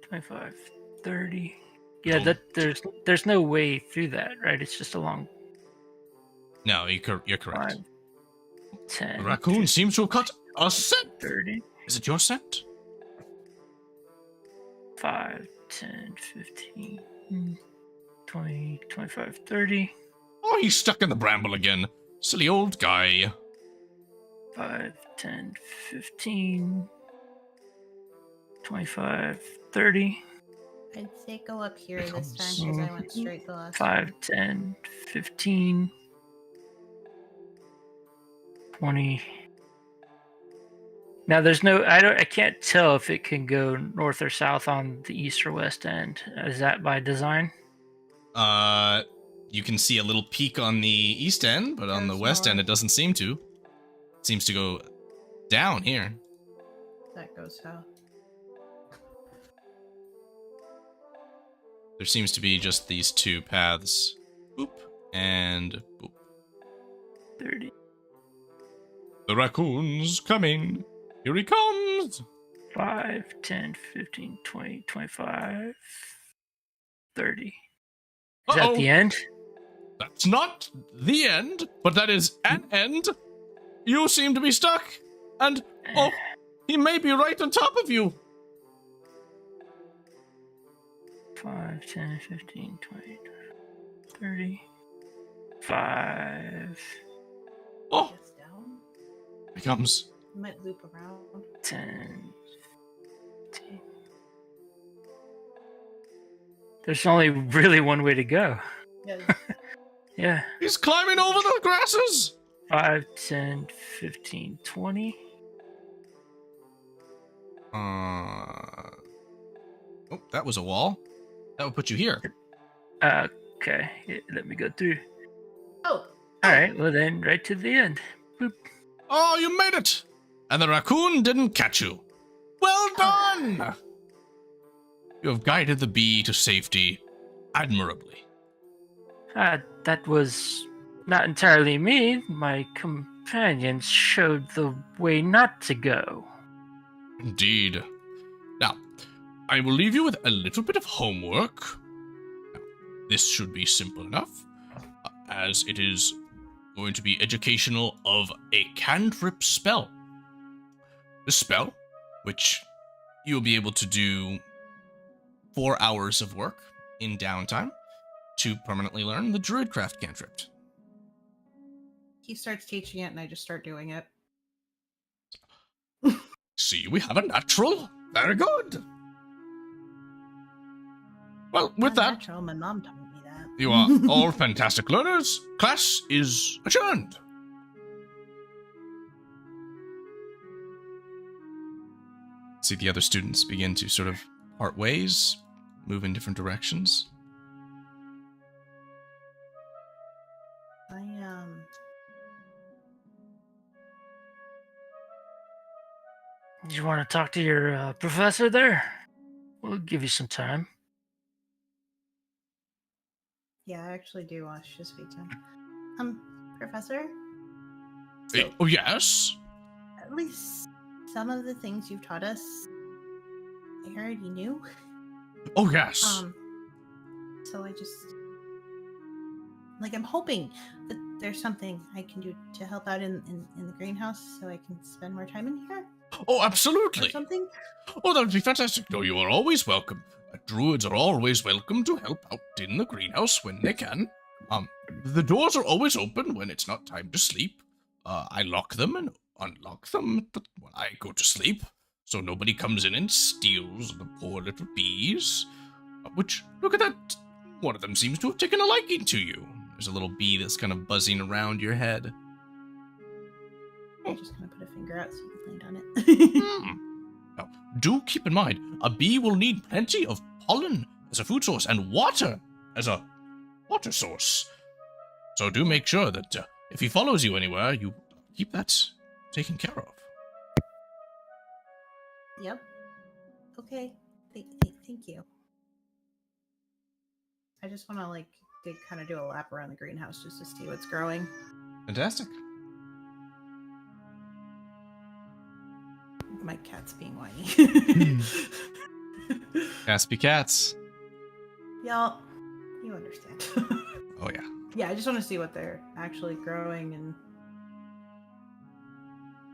25, 30. Yeah, Oh. there's no way through that, right? It's just a long No, you're correct. 5, 10. The raccoon seems to have cut a scent. 30. Is it your scent? 5, 10, 15, 20, 25, 30. Oh, he's stuck in the bramble again. Silly old guy. 5, 10, 15, 25, 30. I'd say go up here Here this time comes. because I went straight the last 5, time. 10, 15, 20. Now there's no I can't tell if it can go north or south on the east or west end. Is that by design? You can see a little peak on the east end, but on the Goes west end north. it doesn't seem to. It seems to go down here. That goes south. There seems to be just these two paths. Boop and boop. 30. The raccoon's coming. Here he comes. 5, 10, 15, 20, 25, 30. Is Uh-oh. that the end? That's not the end, but that is an end. You seem to be stuck. And, oh, he may be right on top of you. 5, 10, 15, 20, 30. 5, Oh, Just down. he comes. Might loop around. 10, 15. There's only really one way to go. Yeah, Yeah. He's climbing over the grasses. 5, 10, 15, 20. Oh, that was a wall. That would put you here. Okay. Yeah, let me go through. oh, All right. Well, then, right to the end. Boop. Oh, you made it! And the raccoon didn't catch you. Well done! You have guided the bee to safety admirably. That was not entirely me. My companions showed the way not to go. Indeed. Now, I will leave you with a little bit of homework. Now, this should be simple enough, as it is going to be educational of a cantrip spell. The spell, which you'll be able to do 4 hours of work in downtime to permanently learn the Druidcraft cantrip. he starts teaching it, and I just start doing it. See, we have a natural. Very good. Well, with that, Unnatural, my mom told me that. you are all fantastic learners. Class is adjourned. See the other students begin to sort of part ways, move in different directions. Do you want to talk to your professor there? We'll give you some time. Yeah, I actually do want to speak to him. Professor? Oh, yes? At least some of the things you've taught us, I already knew. Oh, yes. So I just... I'm hoping that there's something I can do to help out in the greenhouse so I can spend more time in here. Oh, Or absolutely. something. Oh, that would be fantastic. No, you are always welcome. Druids are always welcome to help out in the greenhouse when they can. The doors are always open when it's not time to sleep. I lock them and unlock them when I go to sleep, so nobody comes in and steals the poor little bees. Which, look at that. One of them seems to have taken a liking to you. There's a little bee that's kind of buzzing around your head. I'm just gonna put a finger out so you can land on it. Now, do keep in mind, a bee will need plenty of pollen as a food source and water as a water source. So do make sure that if he follows you anywhere, you keep that taken care of. Yep. Okay. Thank you. I just want to kind of do a lap around the greenhouse just to see what's growing. Fantastic. My cat's being whiny. Cats be cats. Y'all, you understand. Oh, yeah. Yeah, I just want to see what they're actually growing and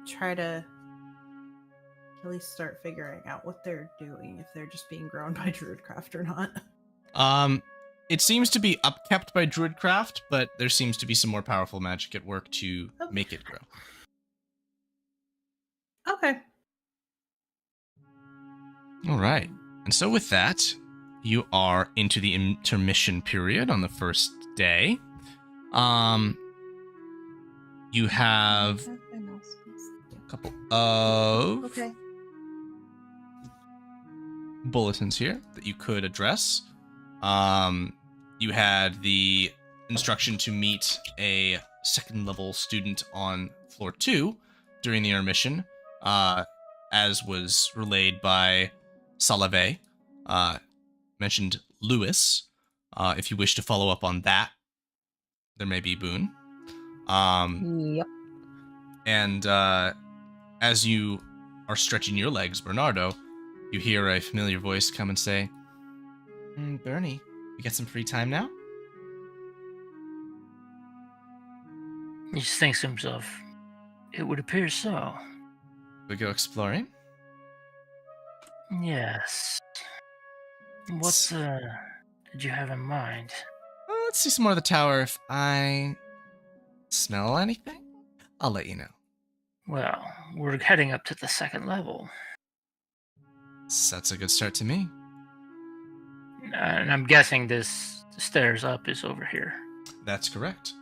try to at least start figuring out what they're doing, if they're just being grown by Druidcraft or not. It seems to be upkept by Druidcraft, but there seems to be some more powerful magic at work to make it grow. Okay. All right. And so with that, you are into the intermission period on the first day. You have a couple of bulletins here that you could address. You had the instruction to meet a second level student on floor 2 during the intermission, as was relayed by Salave. Mentioned Lewis. If you wish to follow up on that, there may be boon. Yep. And as you are stretching your legs, Bernardo, you hear a familiar voice come and say, Bernie, you got some free time now? He just thinks to himself, it would appear so. We go exploring? Yes. What did you have in mind? Let's see some more of the tower. If I smell anything, I'll let you know. Well, we're heading up to the second level. That's a good start to me. And I'm guessing this stairs up is over here. That's correct.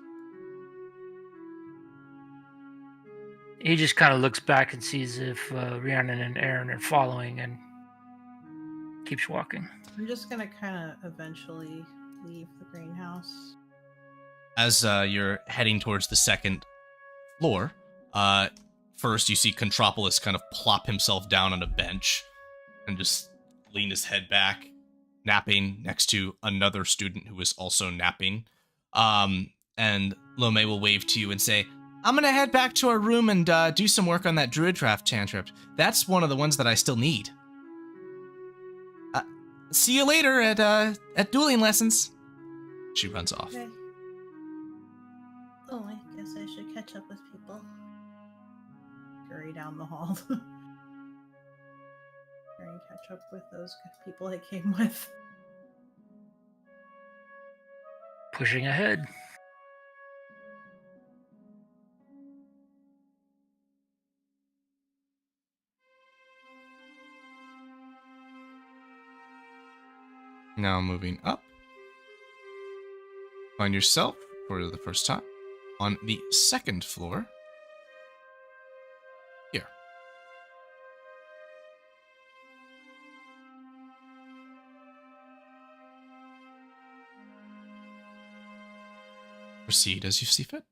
He just kind of looks back and sees if Rhiannon and Aaron are following and keeps walking. I'm just going to kind of eventually leave the greenhouse. As you're heading towards the second floor, first you see Contropolis kind of plop himself down on a bench and just lean his head back, napping next to another student who is also napping. And Lome will wave to you and say, I'm going to head back to our room and do some work on that Druidcraft cantrip. That's one of the ones that I still need. See you later at dueling lessons. She runs off. Okay. Oh, I guess I should catch up with people. Scurry down the hall. Try and catch up with those people I came with. Pushing ahead. Now moving up. Find yourself, for the first time, on the second floor. Here. Proceed as you see fit.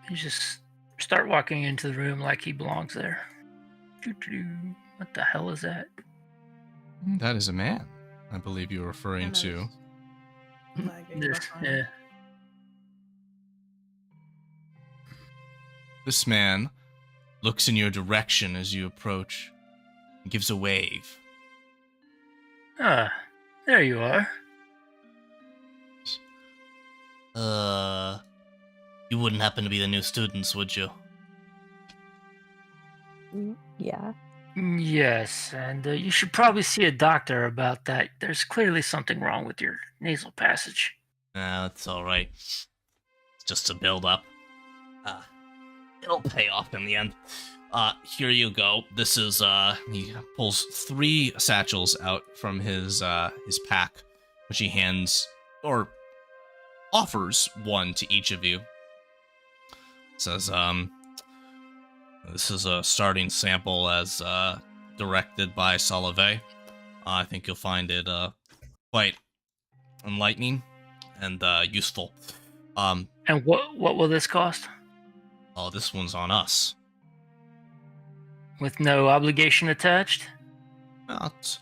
You just start walking into the room like he belongs there. What the hell is that? That is a man, I believe you're referring to. Yeah. This man looks in your direction as you approach and gives a wave. Ah, there you are. You wouldn't happen to be the new students, would you? Yeah. Yes, and you should probably see a doctor about that. There's clearly something wrong with your nasal passage. Nah, it's alright. It's just a build-up. It'll pay off in the end. Here you go. This is, He pulls 3 satchels out from his pack, which he hands, or offers one to each of you. Says, this is a starting sample as directed by Salave. I think you'll find it quite enlightening and useful. And what will this cost? Oh, this one's on us. With no obligation attached? Well, it's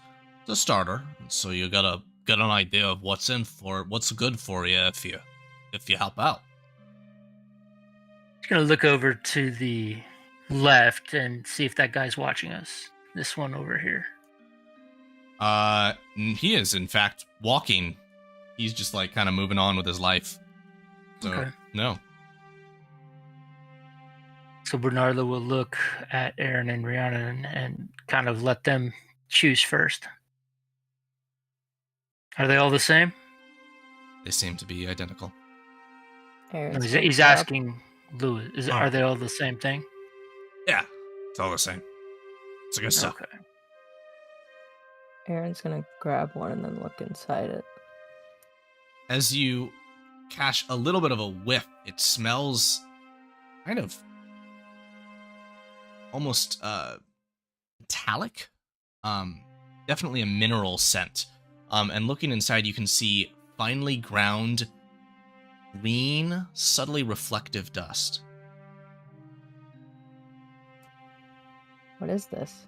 a starter, so you gotta get an idea of what's good for you if you help out. Just gonna look over to the left and see if that guy's watching us. This one over here. He is in fact walking. He's just like kind of moving on with his life. So, Okay. No. So Bernardo will look at Aaron and Rhiannon and kind of let them choose first. Are they all the same? They seem to be identical. No, Aaron's he's gonna grab- asking Lewis. Are they all the same thing? Yeah, it's all the same. It's a good stuff. Okay. Aaron's gonna grab one and then look inside it. As you catch a little bit of a whiff, it smells kind of almost metallic. Definitely a mineral scent. And looking inside, you can see finely ground, green, subtly reflective dust. What is this?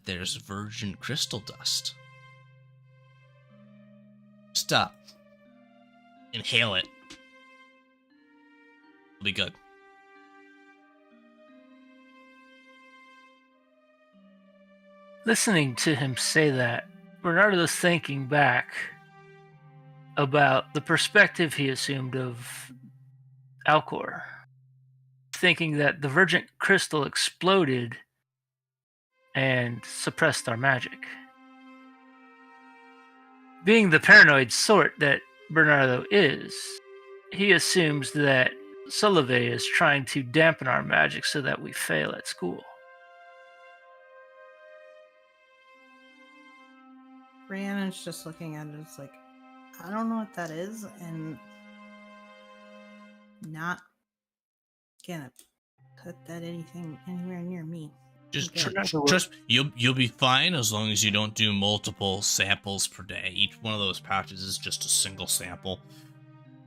There's Vergent crystal dust. Just inhale it. It'll be good. Listening to him say that, Bernardo's thinking back about the perspective he assumed of Alcor, thinking that the Vergent crystal exploded and suppressed our magic. Being the paranoid sort that Bernardo is, he assumes that Solove is trying to dampen our magic so that we fail at school. Rhiannon's just looking at it. It's like, I don't know what that is, and not gonna put that anywhere near me. Just Okay. trust you'll be fine as long as you don't do multiple samples per day. Each one of those pouches is just a single sample.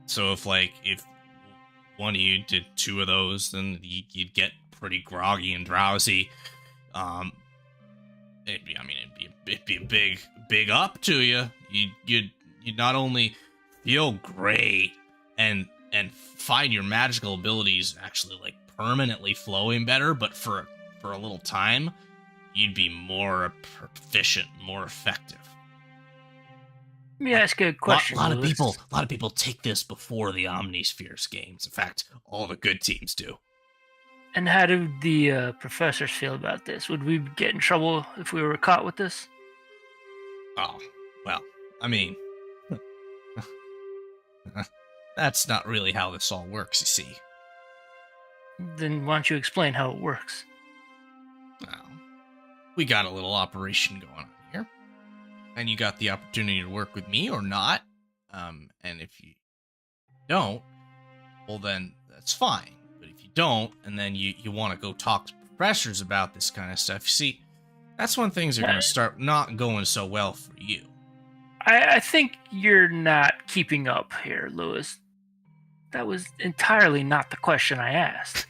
So if one of you did 2 of those, then you'd get pretty groggy and drowsy. It'd be a big up to you. You'd not only feel great and find your magical abilities actually like permanently flowing better, but for a little time, you'd be more proficient, more effective. Let me ask you a question. A lot Lewis. of people take this before the Omnispheres games. In fact, all the good teams do. And how do the professors feel about this? Would we get in trouble if we were caught with this? Oh, well, I mean, that's not really how this all works, you see. Then why don't you explain how it works? Well, we got a little operation going on here, and you got the opportunity to work with me or not. And if you don't, well, then that's fine. But if you don't, and then you want to go talk to professors about this kind of stuff, you see, that's when things are going to start not going so well for you. I think you're not keeping up here, Lewis. That was entirely not the question I asked.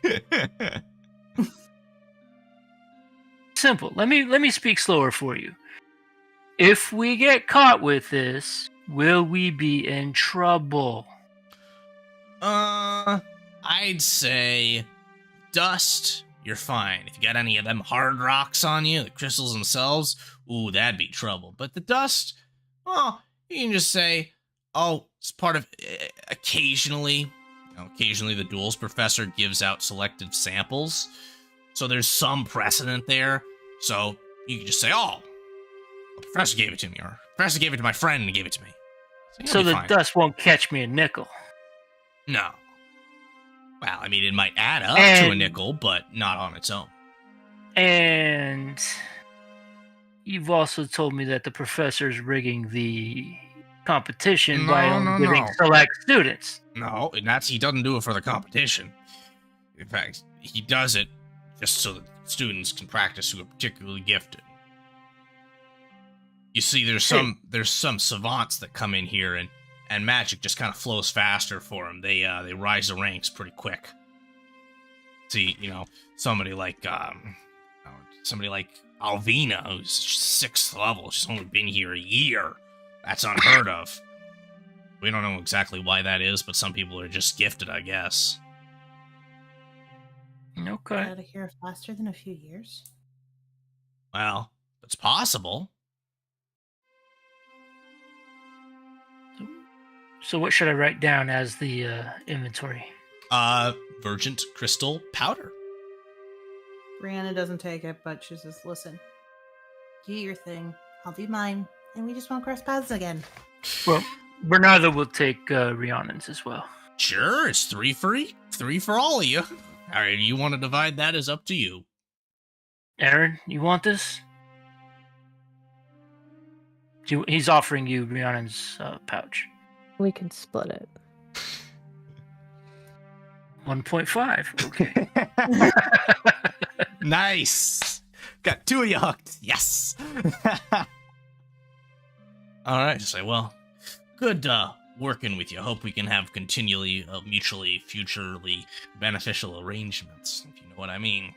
Simple. Let me speak slower for you. If we get caught with this, will we be in trouble? I'd say dust, you're fine. If you got any of them hard rocks on you, the crystals themselves, ooh, that'd be trouble. But the dust, well, you can just say, oh, it's part of, occasionally the duels professor gives out selective samples. So there's some precedent there. So you can just say, oh, the professor gave it to me, or the professor gave it to my friend and gave it to me. So you'll be the fine. dust won't catch me a nickel. No. Well, I mean, it might add up to a nickel, but not on its own. And you've also told me that the professor's rigging the competition by only giving select students. No, and he doesn't do it for the competition. In fact, he does it just so that students can practice who are particularly gifted. You see, there's some savants that come in here, and magic just kind of flows faster for them. They rise the ranks pretty quick. See, somebody like Alvina, who's 6th level. She's only been here a year. That's unheard of. We don't know exactly why that is, but some people are just gifted, I guess. Okay. Out of here faster than a few years. Well, it's possible. So what should I write down as the inventory? Vergent crystal powder. Brianna doesn't take it, but she says, listen, do your thing, I'll do mine, and we just won't cross paths again. Well, Bernardo will take Rhiannon's as well. Sure, it's 3 for all of you. All right, you want to divide that is up to you. Aaron, you want this? He's offering you Rhiannon's pouch. We can split it. 1.5. Okay. Nice. Got 2 of you hooked. Yes. All right. So, well, good working with you. Hope we can have continually, mutually, futurely beneficial arrangements, if you know what I mean.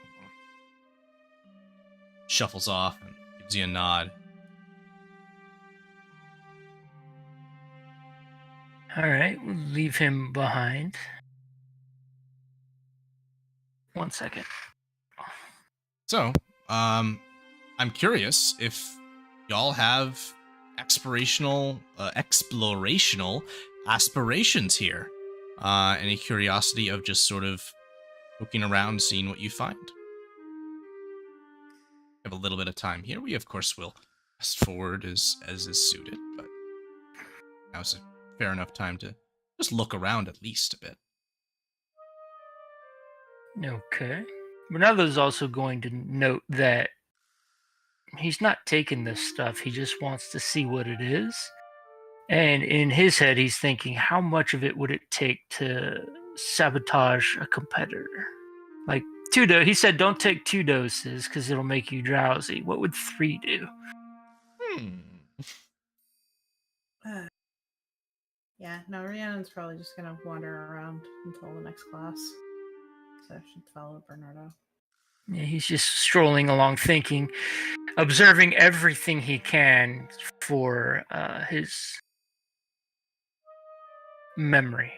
Shuffles off and gives you a nod. All right, we'll leave him behind. 1 second. So, I'm curious if y'all have explorational aspirations here. Any curiosity of just sort of looking around, seeing what you find? Have a little bit of time here. We, of course, will fast forward as is suited, but now's a fair enough time to just look around at least a bit. Okay. Bernardo's also going to note that he's not taking this stuff. He just wants to see what it is. And in his head, he's thinking, how much of it would it take to sabotage a competitor? Like 2 doses. He said, don't take 2 doses because it'll make you drowsy. What would 3 do? Yeah, no, Rhiannon's probably just going to wander around until the next class. So I should follow Bernardo. Yeah, he's just strolling along thinking, observing everything he can for his memory.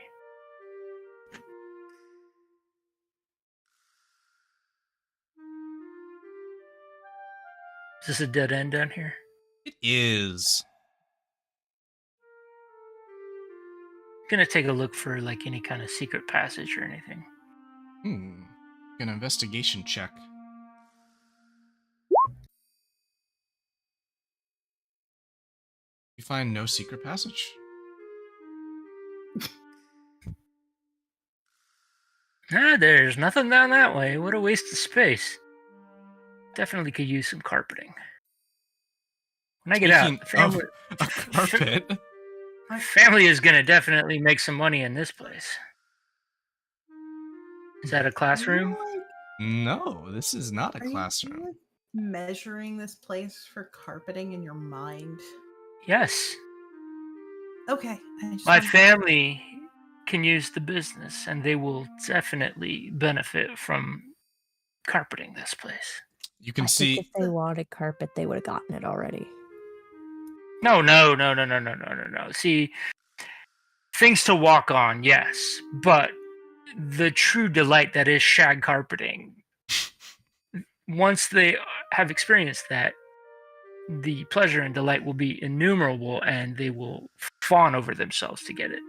Is this a dead end down here? It is. Gonna take a look for like any kind of secret passage or anything. An investigation check. You find no secret passage? There's nothing down that way. What a waste of space. Definitely could use some carpeting. When I get out, the family, of carpet. my family is gonna definitely make some money in this place. Is that a classroom? No, this is not a Are classroom. you measuring this place for carpeting in your mind? Yes. Okay. My family can use the business, and they will definitely benefit from carpeting this place. You can I see. think if they wanted carpet, they would have gotten it already. No. See, things to walk on, yes, but the true delight that is shag carpeting, once they have experienced that, the pleasure and delight will be innumerable, and they will fawn over themselves to get it.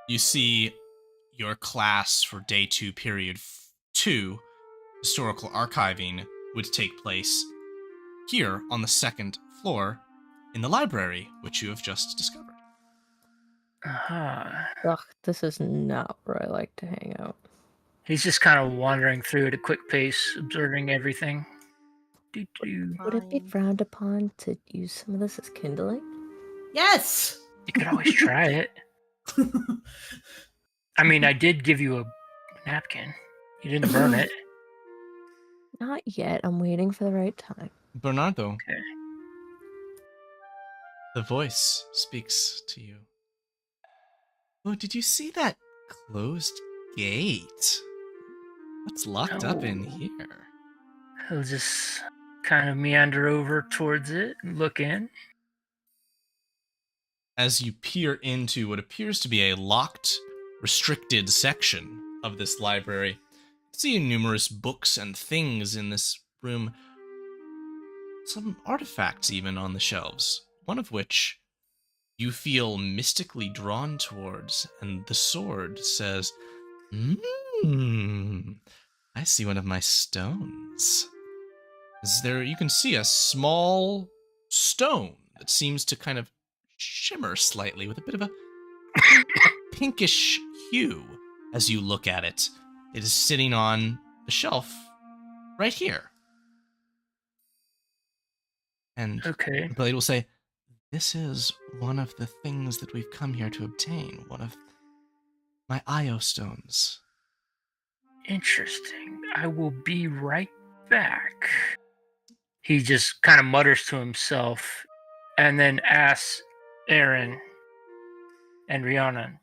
You see your class for day 2, period 2, historical archiving, would take place here on the 2nd floor in the library, which you have just discovered. Ugh, this is not where I like to hang out. He's just kind of wandering through at a quick pace, observing everything. Would it be frowned upon to use some of this as kindling? Yes! You could always try it. I mean, I did give you a napkin. You didn't burn it. Not yet. I'm waiting for the right time. Bernardo, Okay. The voice speaks to you. Oh, did you see that closed gate? What's locked up in here? He'll just kind of meander over towards it and look in. As you peer into what appears to be a locked, restricted section of this library, you see numerous books and things in this room. Some artifacts even on the shelves, one of which you feel mystically drawn towards, and the sword says, I see one of my stones. You can see a small stone that seems to kind of shimmer slightly with a bit of a pinkish hue as you look at it. It is sitting on the shelf right here. And Okay. the blade will say, this is one of the things that we've come here to obtain, one of my Io stones. Interesting. I will be right back. He just kind of mutters to himself and then asks Aaron and Rhiannon,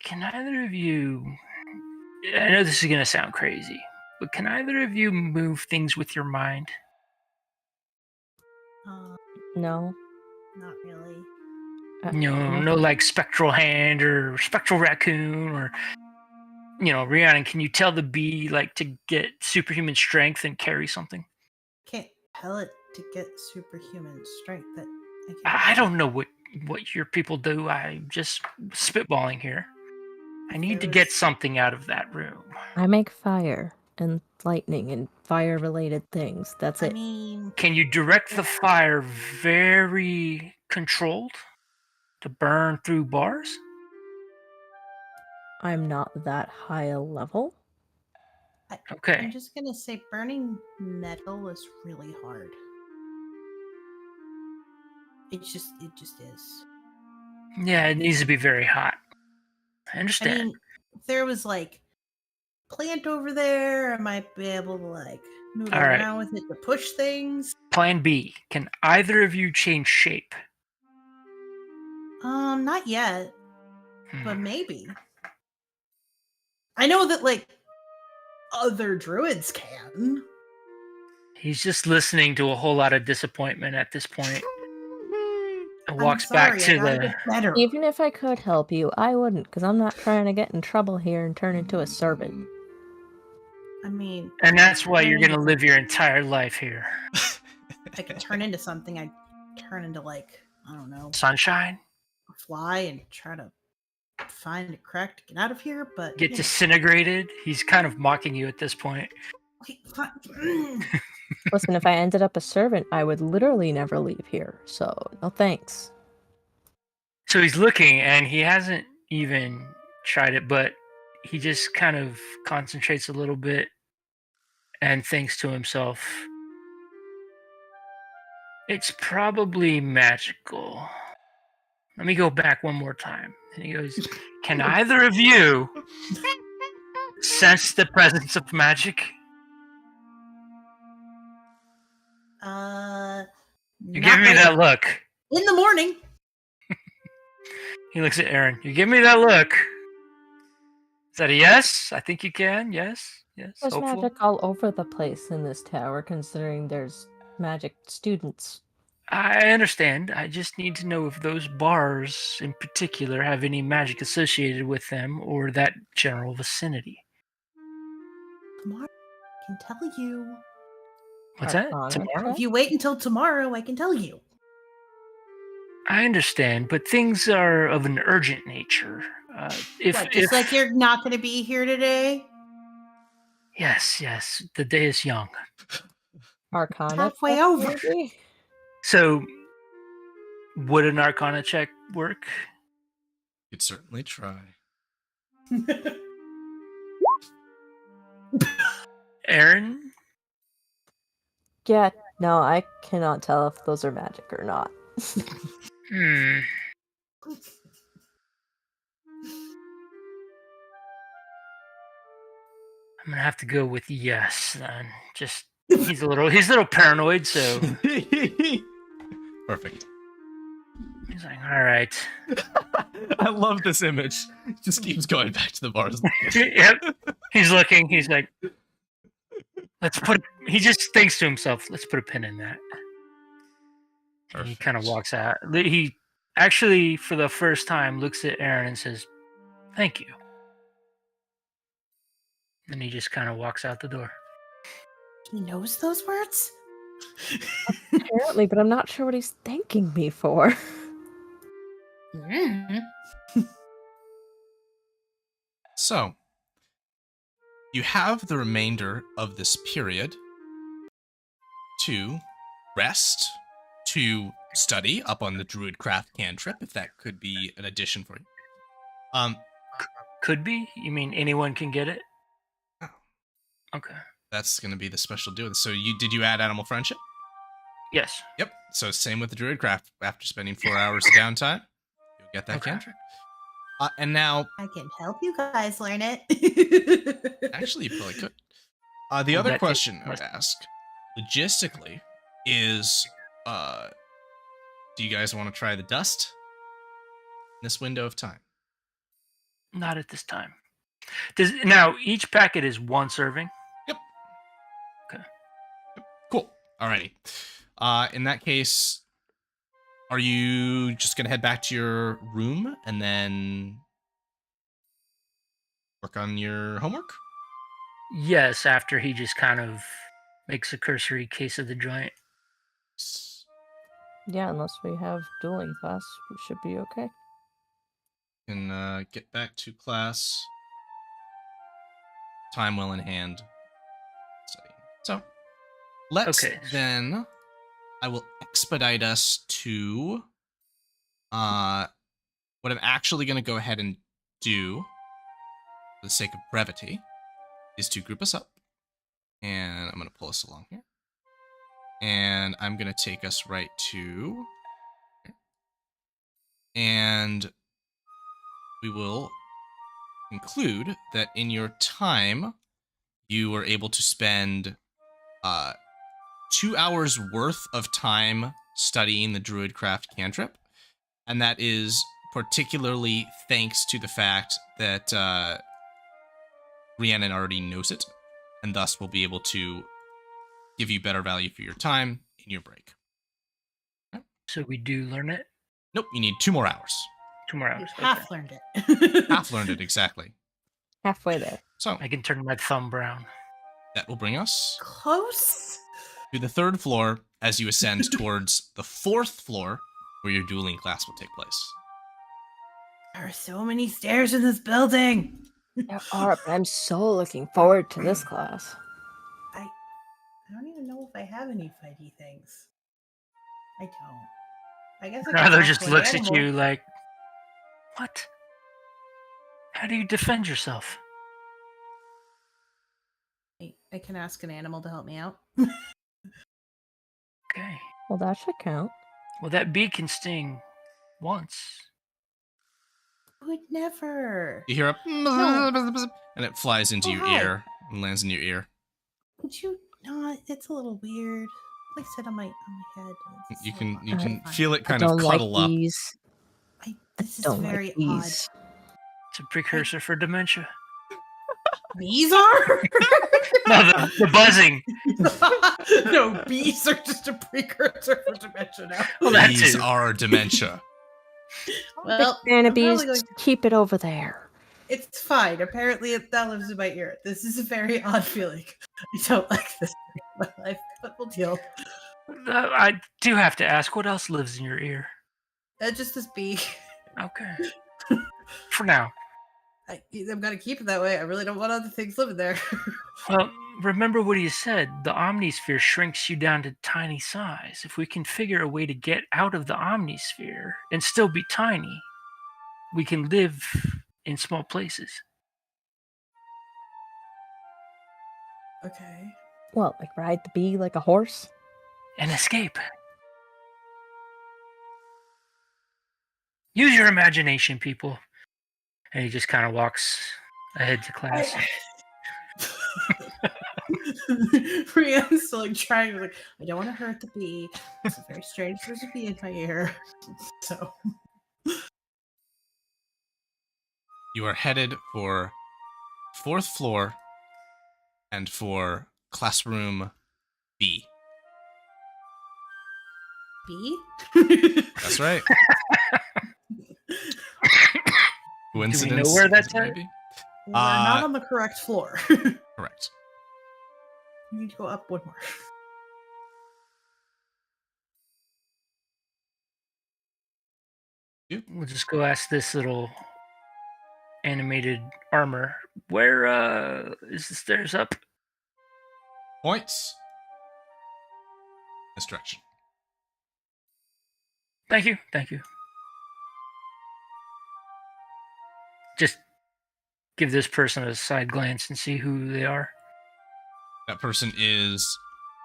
can either of you, I know this is going to sound crazy, but can either of you move things with your mind? No. Not really. No like spectral hand or spectral raccoon or, Rhiannon, can you tell the bee like to get superhuman strength and carry something? Can't tell it to get superhuman strength. That I don't know what your people do. I'm just spitballing here. I need to get something out of that room. I make fire and lightning and fire-related things. That's I it. mean, Can you direct the fire very controlled to burn through bars? I'm not that high a level. Okay. I'm just gonna say burning metal is really hard. It just is. Yeah, it needs to be very hot. I understand. I mean, if there was like plant over there, I might be able to like move All right. around with it to push things. Plan B. Can either of you change shape? Not yet, but maybe. I know that like other druids can. He's just listening to a whole lot of disappointment at this point. And I'm walks sorry, back to I gotta the. get better. Even if I could help you, I wouldn't, because I'm not trying to get in trouble here and turn into a servant. I mean, And that's why you're going to live your entire life here. I could turn into something. I'd turn into like, I don't know, Sunshine? fly and try to find a crack to get out of here, but Get disintegrated? He's kind of mocking you at this point. Wait, fine. Listen, if I ended up a servant, I would literally never leave here. So, no thanks. So he's looking, and he hasn't even tried it, but he just kind of concentrates a little bit and thinks to himself, it's probably magical. Let me go back one more time. And he goes, can either of you sense the presence of magic? You give me that look. In the morning. He looks at Aaron. You give me that look. Is that a yes? I think you can. Yes. Yes. There's Hopeful. magic all over the place in this tower, considering there's magic students. I understand. I just need to know if those bars in particular have any magic associated with them or that general vicinity. Tomorrow I can tell you. What's that? Arcana Tomorrow? If you wait until tomorrow, I can tell you. I understand, but things are of an urgent nature. Just like you're not going to be here today? Yes, the day is young. Arcana Halfway check, over. maybe? So, would an Arcana check work? You'd certainly try. Aaron? Yeah, no, I cannot tell if those are magic or not. I'm gonna have to go with yes then. Just he's a little paranoid, so Perfect. He's like, all right. I love this image. Just keeps going back to the bars. Yep. He's looking. He's like, he just thinks to himself, let's put a pin in that. And he kind of Perfect. walks out. He actually, for the first time, looks at Aaron and says, thank you. And he just kind of walks out the door. He knows those words? Apparently, but I'm not sure what he's thanking me for. So, you have the remainder of this period to rest, to study up on the Druidcraft cantrip, if that could be an addition for you. Could be? You mean anyone can get it? Oh. Okay. That's going to be the special deal. So, did you add Animal Friendship? Yes. Yep. So, same with the Druidcraft. After spending 4 hours of downtime, you'll get that Okay. cantrip. And now, I can help you guys learn it. actually, you probably could. The Well, other that question takes- I would ask, logistically, is do you guys want to try the dust in this window of time? Not at this time. Now, each packet is 1 serving. Cool. Alrighty. In that case, are you just gonna head back to your room and then work on your homework? Yes, after he just kind of makes a cursory case of the joint. Yeah, unless we have dueling class, we should be okay. Can get back to class. Time well in hand. Studying. So let's Okay. then. I will expedite us to what I'm actually going to go ahead and do, for the sake of brevity, is to group us up, and I'm going to pull us along here, and I'm going to take us right to here. And we will conclude that in your time, you were able to spend 2 hours worth of time studying the Druidcraft cantrip, and that is particularly thanks to the fact that Rhiannon already knows it, and thus will be able to give you better value for your time in your break. So we do learn it? Nope, you need 2 more hours. 2 more You hours. half learned it. Half learned it, exactly. Halfway there. So I can turn my thumb brown. that will bring us Close. to the 3rd floor as you ascend towards the 4th floor where your dueling class will take place. There are so many stairs in this building. There are, but I'm so looking forward to this class. I don't even know if I have any fighty things. I don't. I guess I can Nardo talk just to an looks at animal. you like, what? How do you defend yourself? I can ask an animal to help me out. Okay. Well, that should count. Well, that bee can sting once. Would never. You hear a and it flies into Oh, your hi. ear and lands in your ear. Could you not? It's a little weird. Like I said on my head. It's You so can odd. feel Fine. it kind I of don't like cuddle up. these. This is Don't very like odd. these. It's a precursor for dementia. Bees are? No, the buzzing. No, bees are just a precursor for dementia now. Well, that These too. are dementia. Well, Fan I'm of bees, probably going keep it over there. It's fine. Apparently, that lives in my ear. This is a very odd feeling. I don't like this in my life, but we'll deal. I do have to ask, what else lives in your ear? Just this bee. Okay. For now. I'm gonna keep it that way. I really don't want other things living there. Well, remember what he said. The omnisphere shrinks you down to tiny size. If we can figure a way to get out of the omnisphere and still be tiny, we can live in small places. Okay. What, like ride the bee like a horse? And escape. Use your imagination, people. And he just kind of walks ahead to class. Brienne's still like trying to I don't want to hurt the bee. It's very strange there's a bee in my ear. So You are headed for 4th floor and for classroom B. bee? That's right. Coincidence? Do we know where that's at? Maybe? We're not on the correct floor. Correct. You need to go up one more. We'll just go ask this little animated armor. Where is the stairs up? Points. This direction. Thank you. Just give this person a side glance and see who they are. That person is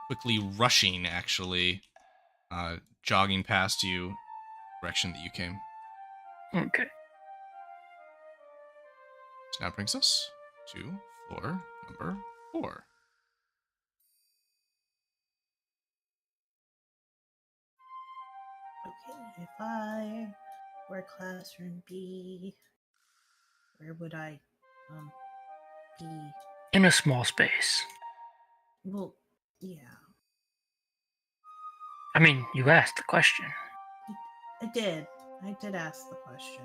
quickly rushing, actually, jogging past you, direction that you came. Okay. So now brings us to floor number 4. Okay, if I were classroom B, where would I be? In a small space. Well, yeah. I mean, you asked the question. I did ask the question.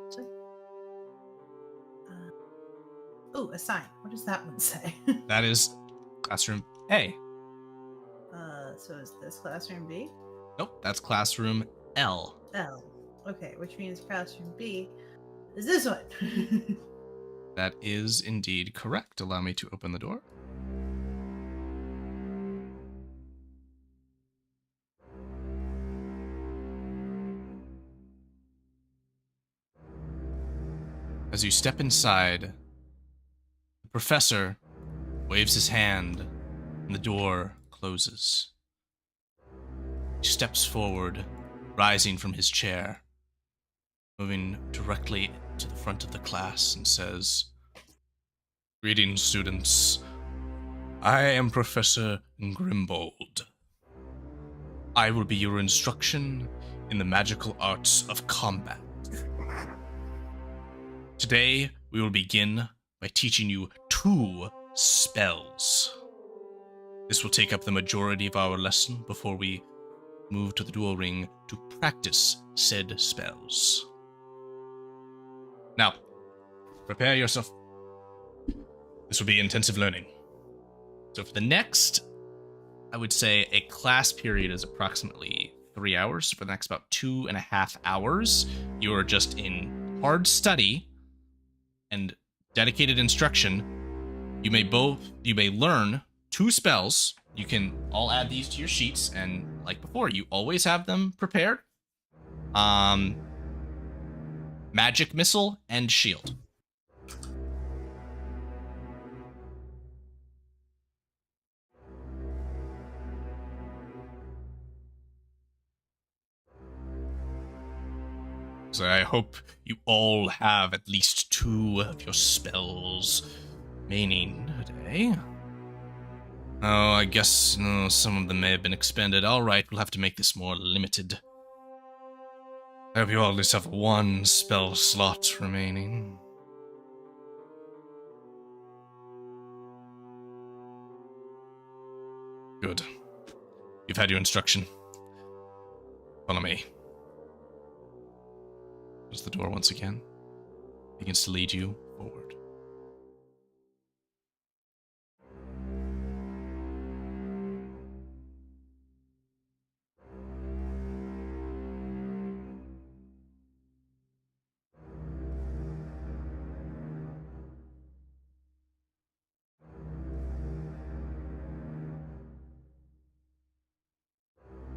So, a sign. What does that one say? That is classroom A. So is this classroom B? Nope, that's classroom L. L. Okay, which means classroom B is this one. That is indeed correct. Allow me to open the door. As you step inside, the professor waves his hand and the door closes. He steps forward, rising from his chair, moving directly to the front of the class and says, "Greetings, students. I am Professor Grimbold. I will be your instruction in the magical arts of combat. Today, we will begin by teaching you 2 spells. This will take up the majority of our lesson before we move to the duel ring to practice said spells. Now, prepare yourself. This will be intensive learning. So for the next, I would say a class period is approximately 3 hours. For the next about 2.5 hours, you are just in hard study and dedicated instruction. You may learn 2 spells. You can all add these to your sheets, and like before, you always have them prepared. Magic Missile and Shield. So I hope you all have at least 2 of your spells remaining today. Oh, I guess some of them may have been expended. Alright, we'll have to make this more limited. I hope you all at least have 1 spell slot remaining. Good. You've had your instruction. Follow me. Close the door once again. Begins to lead you forward.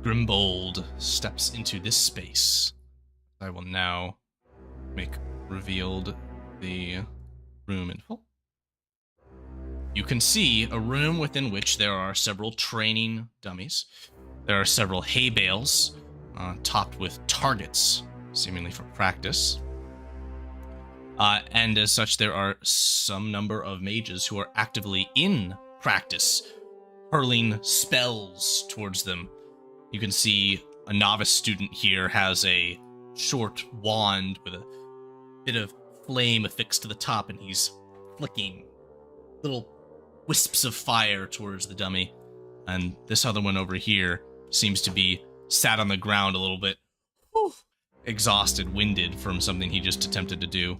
Grimbold steps into this space. I will now make revealed the room in full. You can see a room within which there are several training dummies. There are several hay bales topped with targets, seemingly for practice. And as such, there are some number of mages who are actively in practice, hurling spells towards them. You can see a novice student here has a short wand with a bit of flame affixed to the top, and he's flicking little wisps of fire towards the dummy. And this other one over here seems to be sat on the ground a little bit, exhausted, winded from something he just attempted to do.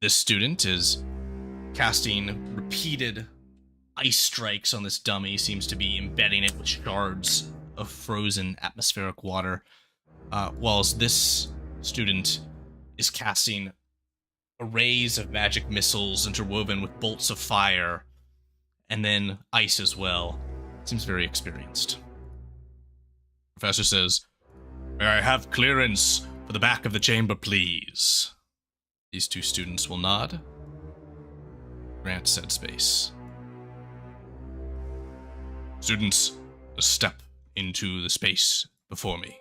This student is casting repeated ice strikes on this dummy, seems to be embedding it with shards of frozen atmospheric water, whilst this student is casting arrays of magic missiles interwoven with bolts of fire, and then ice as well. Seems very experienced. Professor says, "May I have clearance for the back of the chamber, please?" These two students will nod. Grant said space. Students, step into the space before me.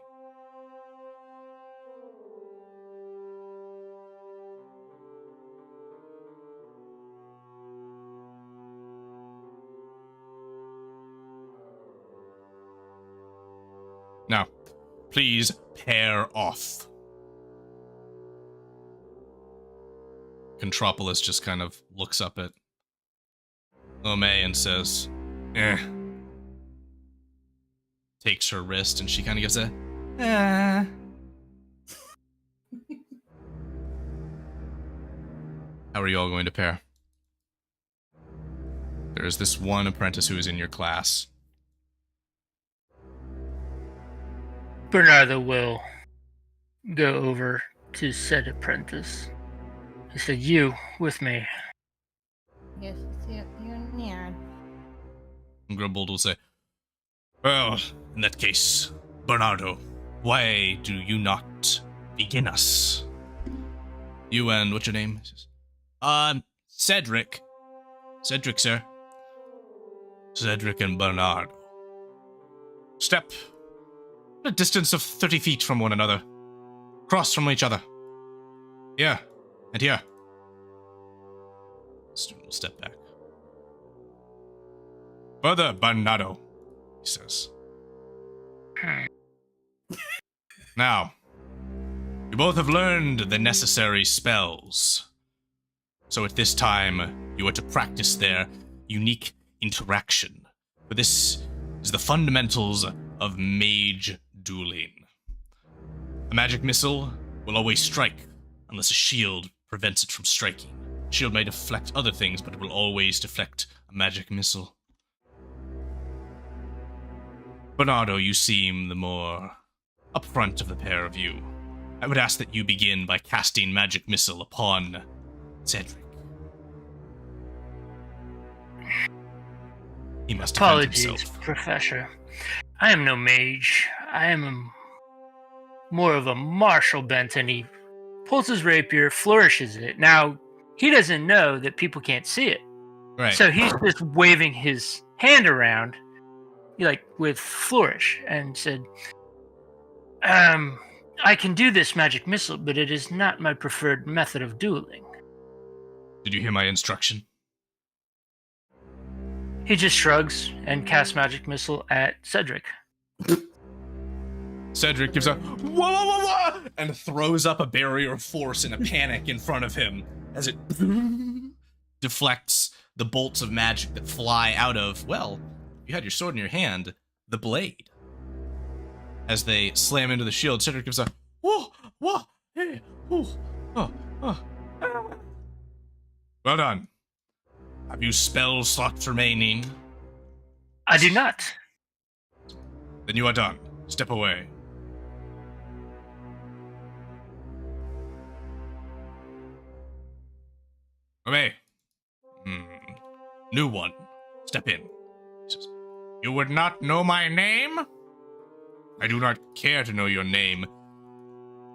Now, please pair off. Contropolis just kind of looks up at Lome and says, takes her wrist, and she kind of gives a, How are you all going to pair? There is this one apprentice who is in your class. Bernardo will go over to said apprentice. He said, "You with me." Yes, you and Nyan. And Grumbold will say, "Well, in that case, Bernardo, why do you not begin us? You and what's your name?" Cedric. Cedric, sir. Cedric and Bernardo. Step at a distance of 30 feet from one another. Cross from each other. Here and here. The student will step back. Further, Bernardo, he says. Now, you both have learned the necessary spells. So at this time, you are to practice their unique interaction. But this is the fundamentals of mage dueling. A magic missile will always strike unless a shield prevents it from striking. A shield may deflect other things, but it will always deflect a magic missile. Bernardo, you seem the more upfront of the pair of you. I would ask that you begin by casting magic missile upon Cedric. He must defend Apologies, himself. Professor. I am no mage. I am more of a martial bent, and he pulls his rapier, flourishes it. Now, he doesn't know that people can't see it. Right. So he's just waving his hand around, like with flourish, and said, I can do this magic missile, but it is not my preferred method of dueling. Did you hear my instruction? He just shrugs and casts magic missile at Cedric. Cedric gives a whoa, whoa, whoa, whoa, and throws up a barrier of force in a panic in front of him as it deflects the bolts of magic that fly out of, well, you had your sword in your hand, the blade. As they slam into the shield, Cedric gives a whoa, whoa, hey, whoa, oh, oh. Well done. Have you spell slots remaining? I do not. Then you are done. Step away. Obey. New one. Step in. He says, you would not know my name? I do not care to know your name,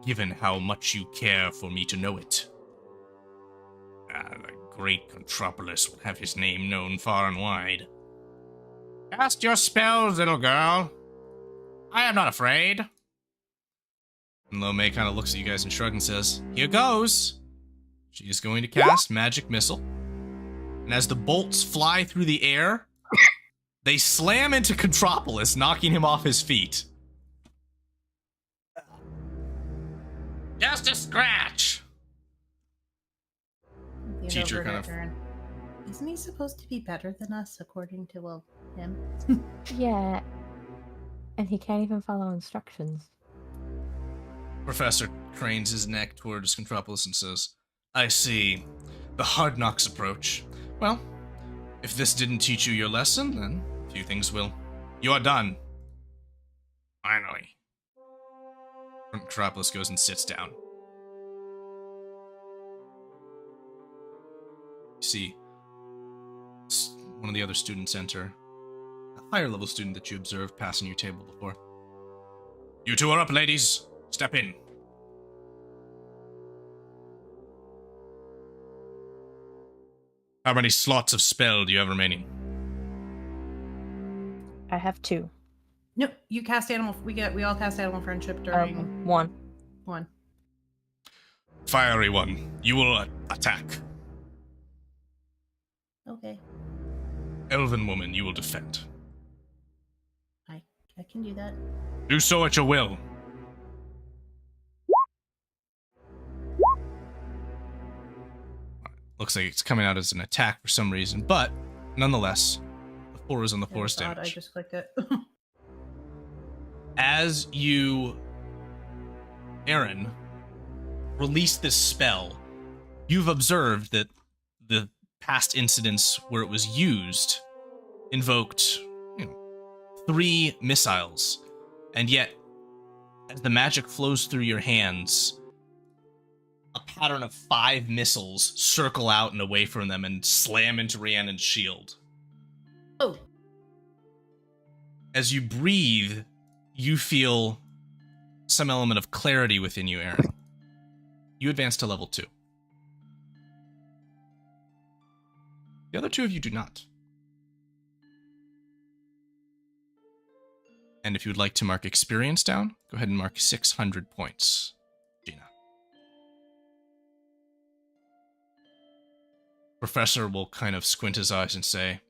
given how much you care for me to know it. The great Contropolis will have his name known far and wide. Cast your spells, little girl. I am not afraid. And Lome kind of looks at you guys and shrugs and says, here goes. She is going to cast Magic Missile. And as the bolts fly through the air, they slam into Contropolis, knocking him off his feet. Just a scratch! Lean Teacher over kind to of- Aaron. Isn't he supposed to be better than us, according to, well, him? Yeah. And he can't even follow instructions. Professor cranes his neck towards Contropolis and says, I see. The hard knocks approach. Well, if this didn't teach you your lesson, then few things will. You are done. Finally. Contropolis goes and sits down. You see one of the other students enter. A higher level student that you observed passing your table before. You two are up, ladies. Step in. How many slots of spell do you have remaining? I have 2. No, you cast animal. We all cast animal friendship during 1. one. Fiery one, you will attack. Okay, Elven woman, you will defend. I can do that. Do so at your will. Looks like it's coming out as an attack for some reason, but nonetheless, the 4 is on the Yeah, force that's odd, I damage. just clicked it. As you, Aaron, release this spell, you've observed that the past incidents where it was used invoked, 3 missiles, and yet, as the magic flows through your hands, a pattern of 5 missiles circle out and away from them and slam into Rhiannon's shield. Oh, As you breathe, you feel some element of clarity within you, Aaron. You advance to level 2. The other 2 of you do not. And if you would like to mark experience down, go ahead and mark 600 points, Gina. Professor will kind of squint his eyes and say,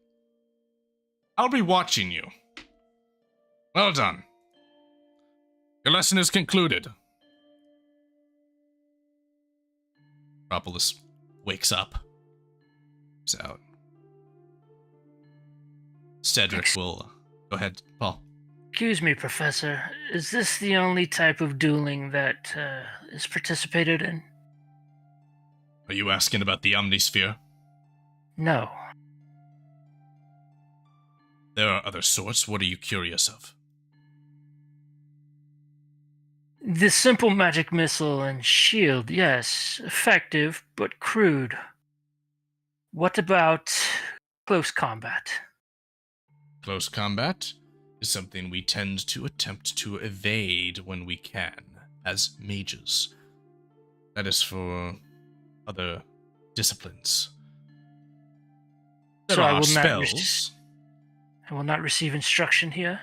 I'll be watching you. Well done. Your lesson is concluded. Propolis wakes up. Is out. Cedric will... Go ahead, Paul. Excuse me, Professor. Is this the only type of dueling that is participated in? Are you asking about the Omnisphere? No. There are other sorts. What are you curious of? The simple magic missile and shield, yes, effective, but crude. What about close combat? Close combat is something we tend to attempt to evade when we can, as mages. That is for other disciplines. There So are spells. I will not receive instruction here.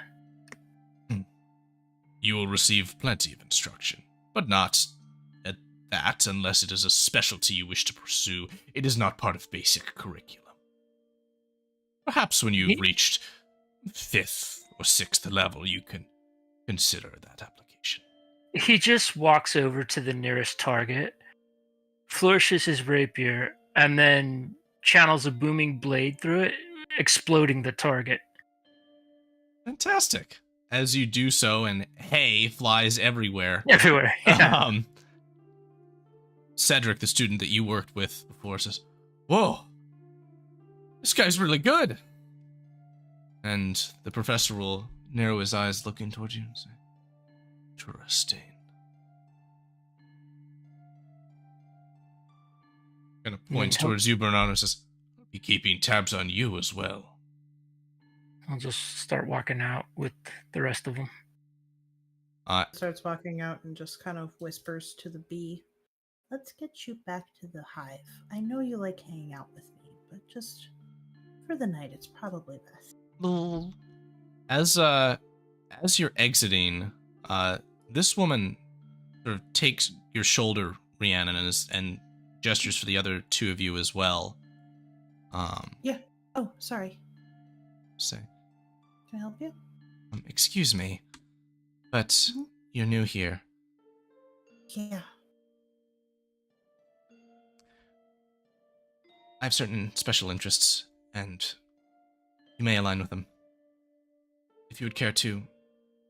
You will receive plenty of instruction, but not at that unless it is a specialty you wish to pursue. It is not part of basic curriculum. Perhaps when you've reached 5th or 6th level, you can consider that application. He just walks over to the nearest target, flourishes his rapier, and then channels a booming blade through it, exploding the target. Fantastic. As you do so, and hay flies everywhere. Everywhere. Yeah. Cedric, the student that you worked with before, says, Whoa, this guy's really good. And the professor will narrow his eyes looking towards you and say, Interesting. Kind of points towards you, Bernardo, and says, I'll be keeping tabs on you as well. I'll just start walking out with the rest of them. starts walking out and just kind of whispers to the bee, "Let's get you back to the hive. I know you like hanging out with me, but just for the night, it's probably best." As you're exiting, this woman sort of takes your shoulder, Rhiannon, and gestures for the other two of you as well. Yeah. Oh, sorry. Say, Can I help you? excuse me, but you're new here. Yeah. I have certain special interests, and you may align with them. If you would care to,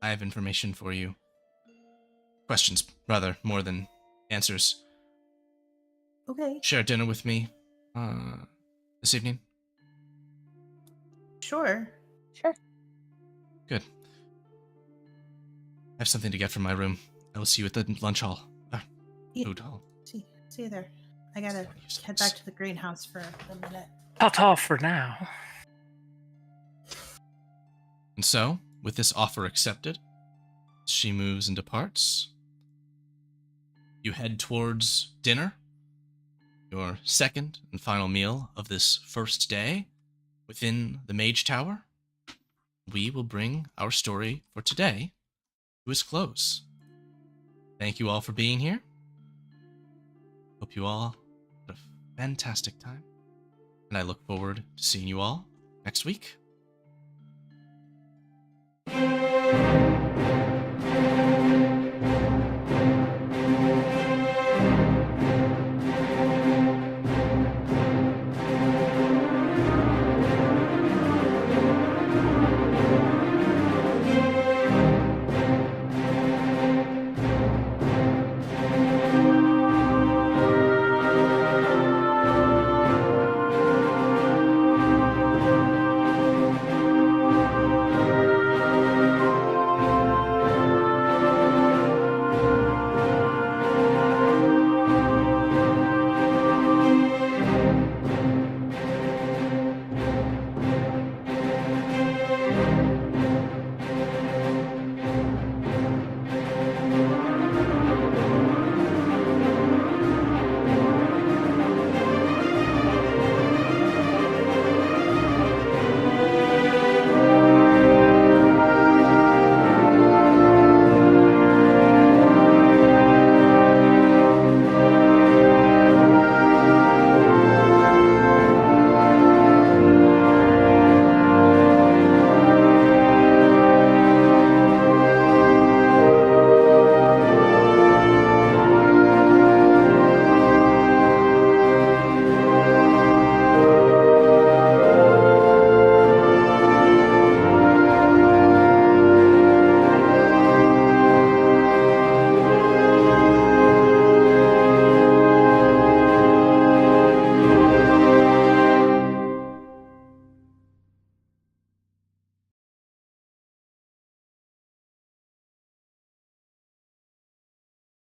I have information for you. Questions, rather, more than answers. Okay. Share dinner with me this evening? Sure. Sure. Good. I have something to get from my room. I will see you at the lunch hall. Yeah. Food hall. See you there. I gotta head back to the greenhouse for a minute. Ta-ta for now. And so, with this offer accepted, she moves and departs. You head towards dinner, your second and final meal of this first day within the Mage Tower. We will bring our story for today to its close. Thank you all for being here. Hope you all had a fantastic time, and I look forward to seeing you all next week.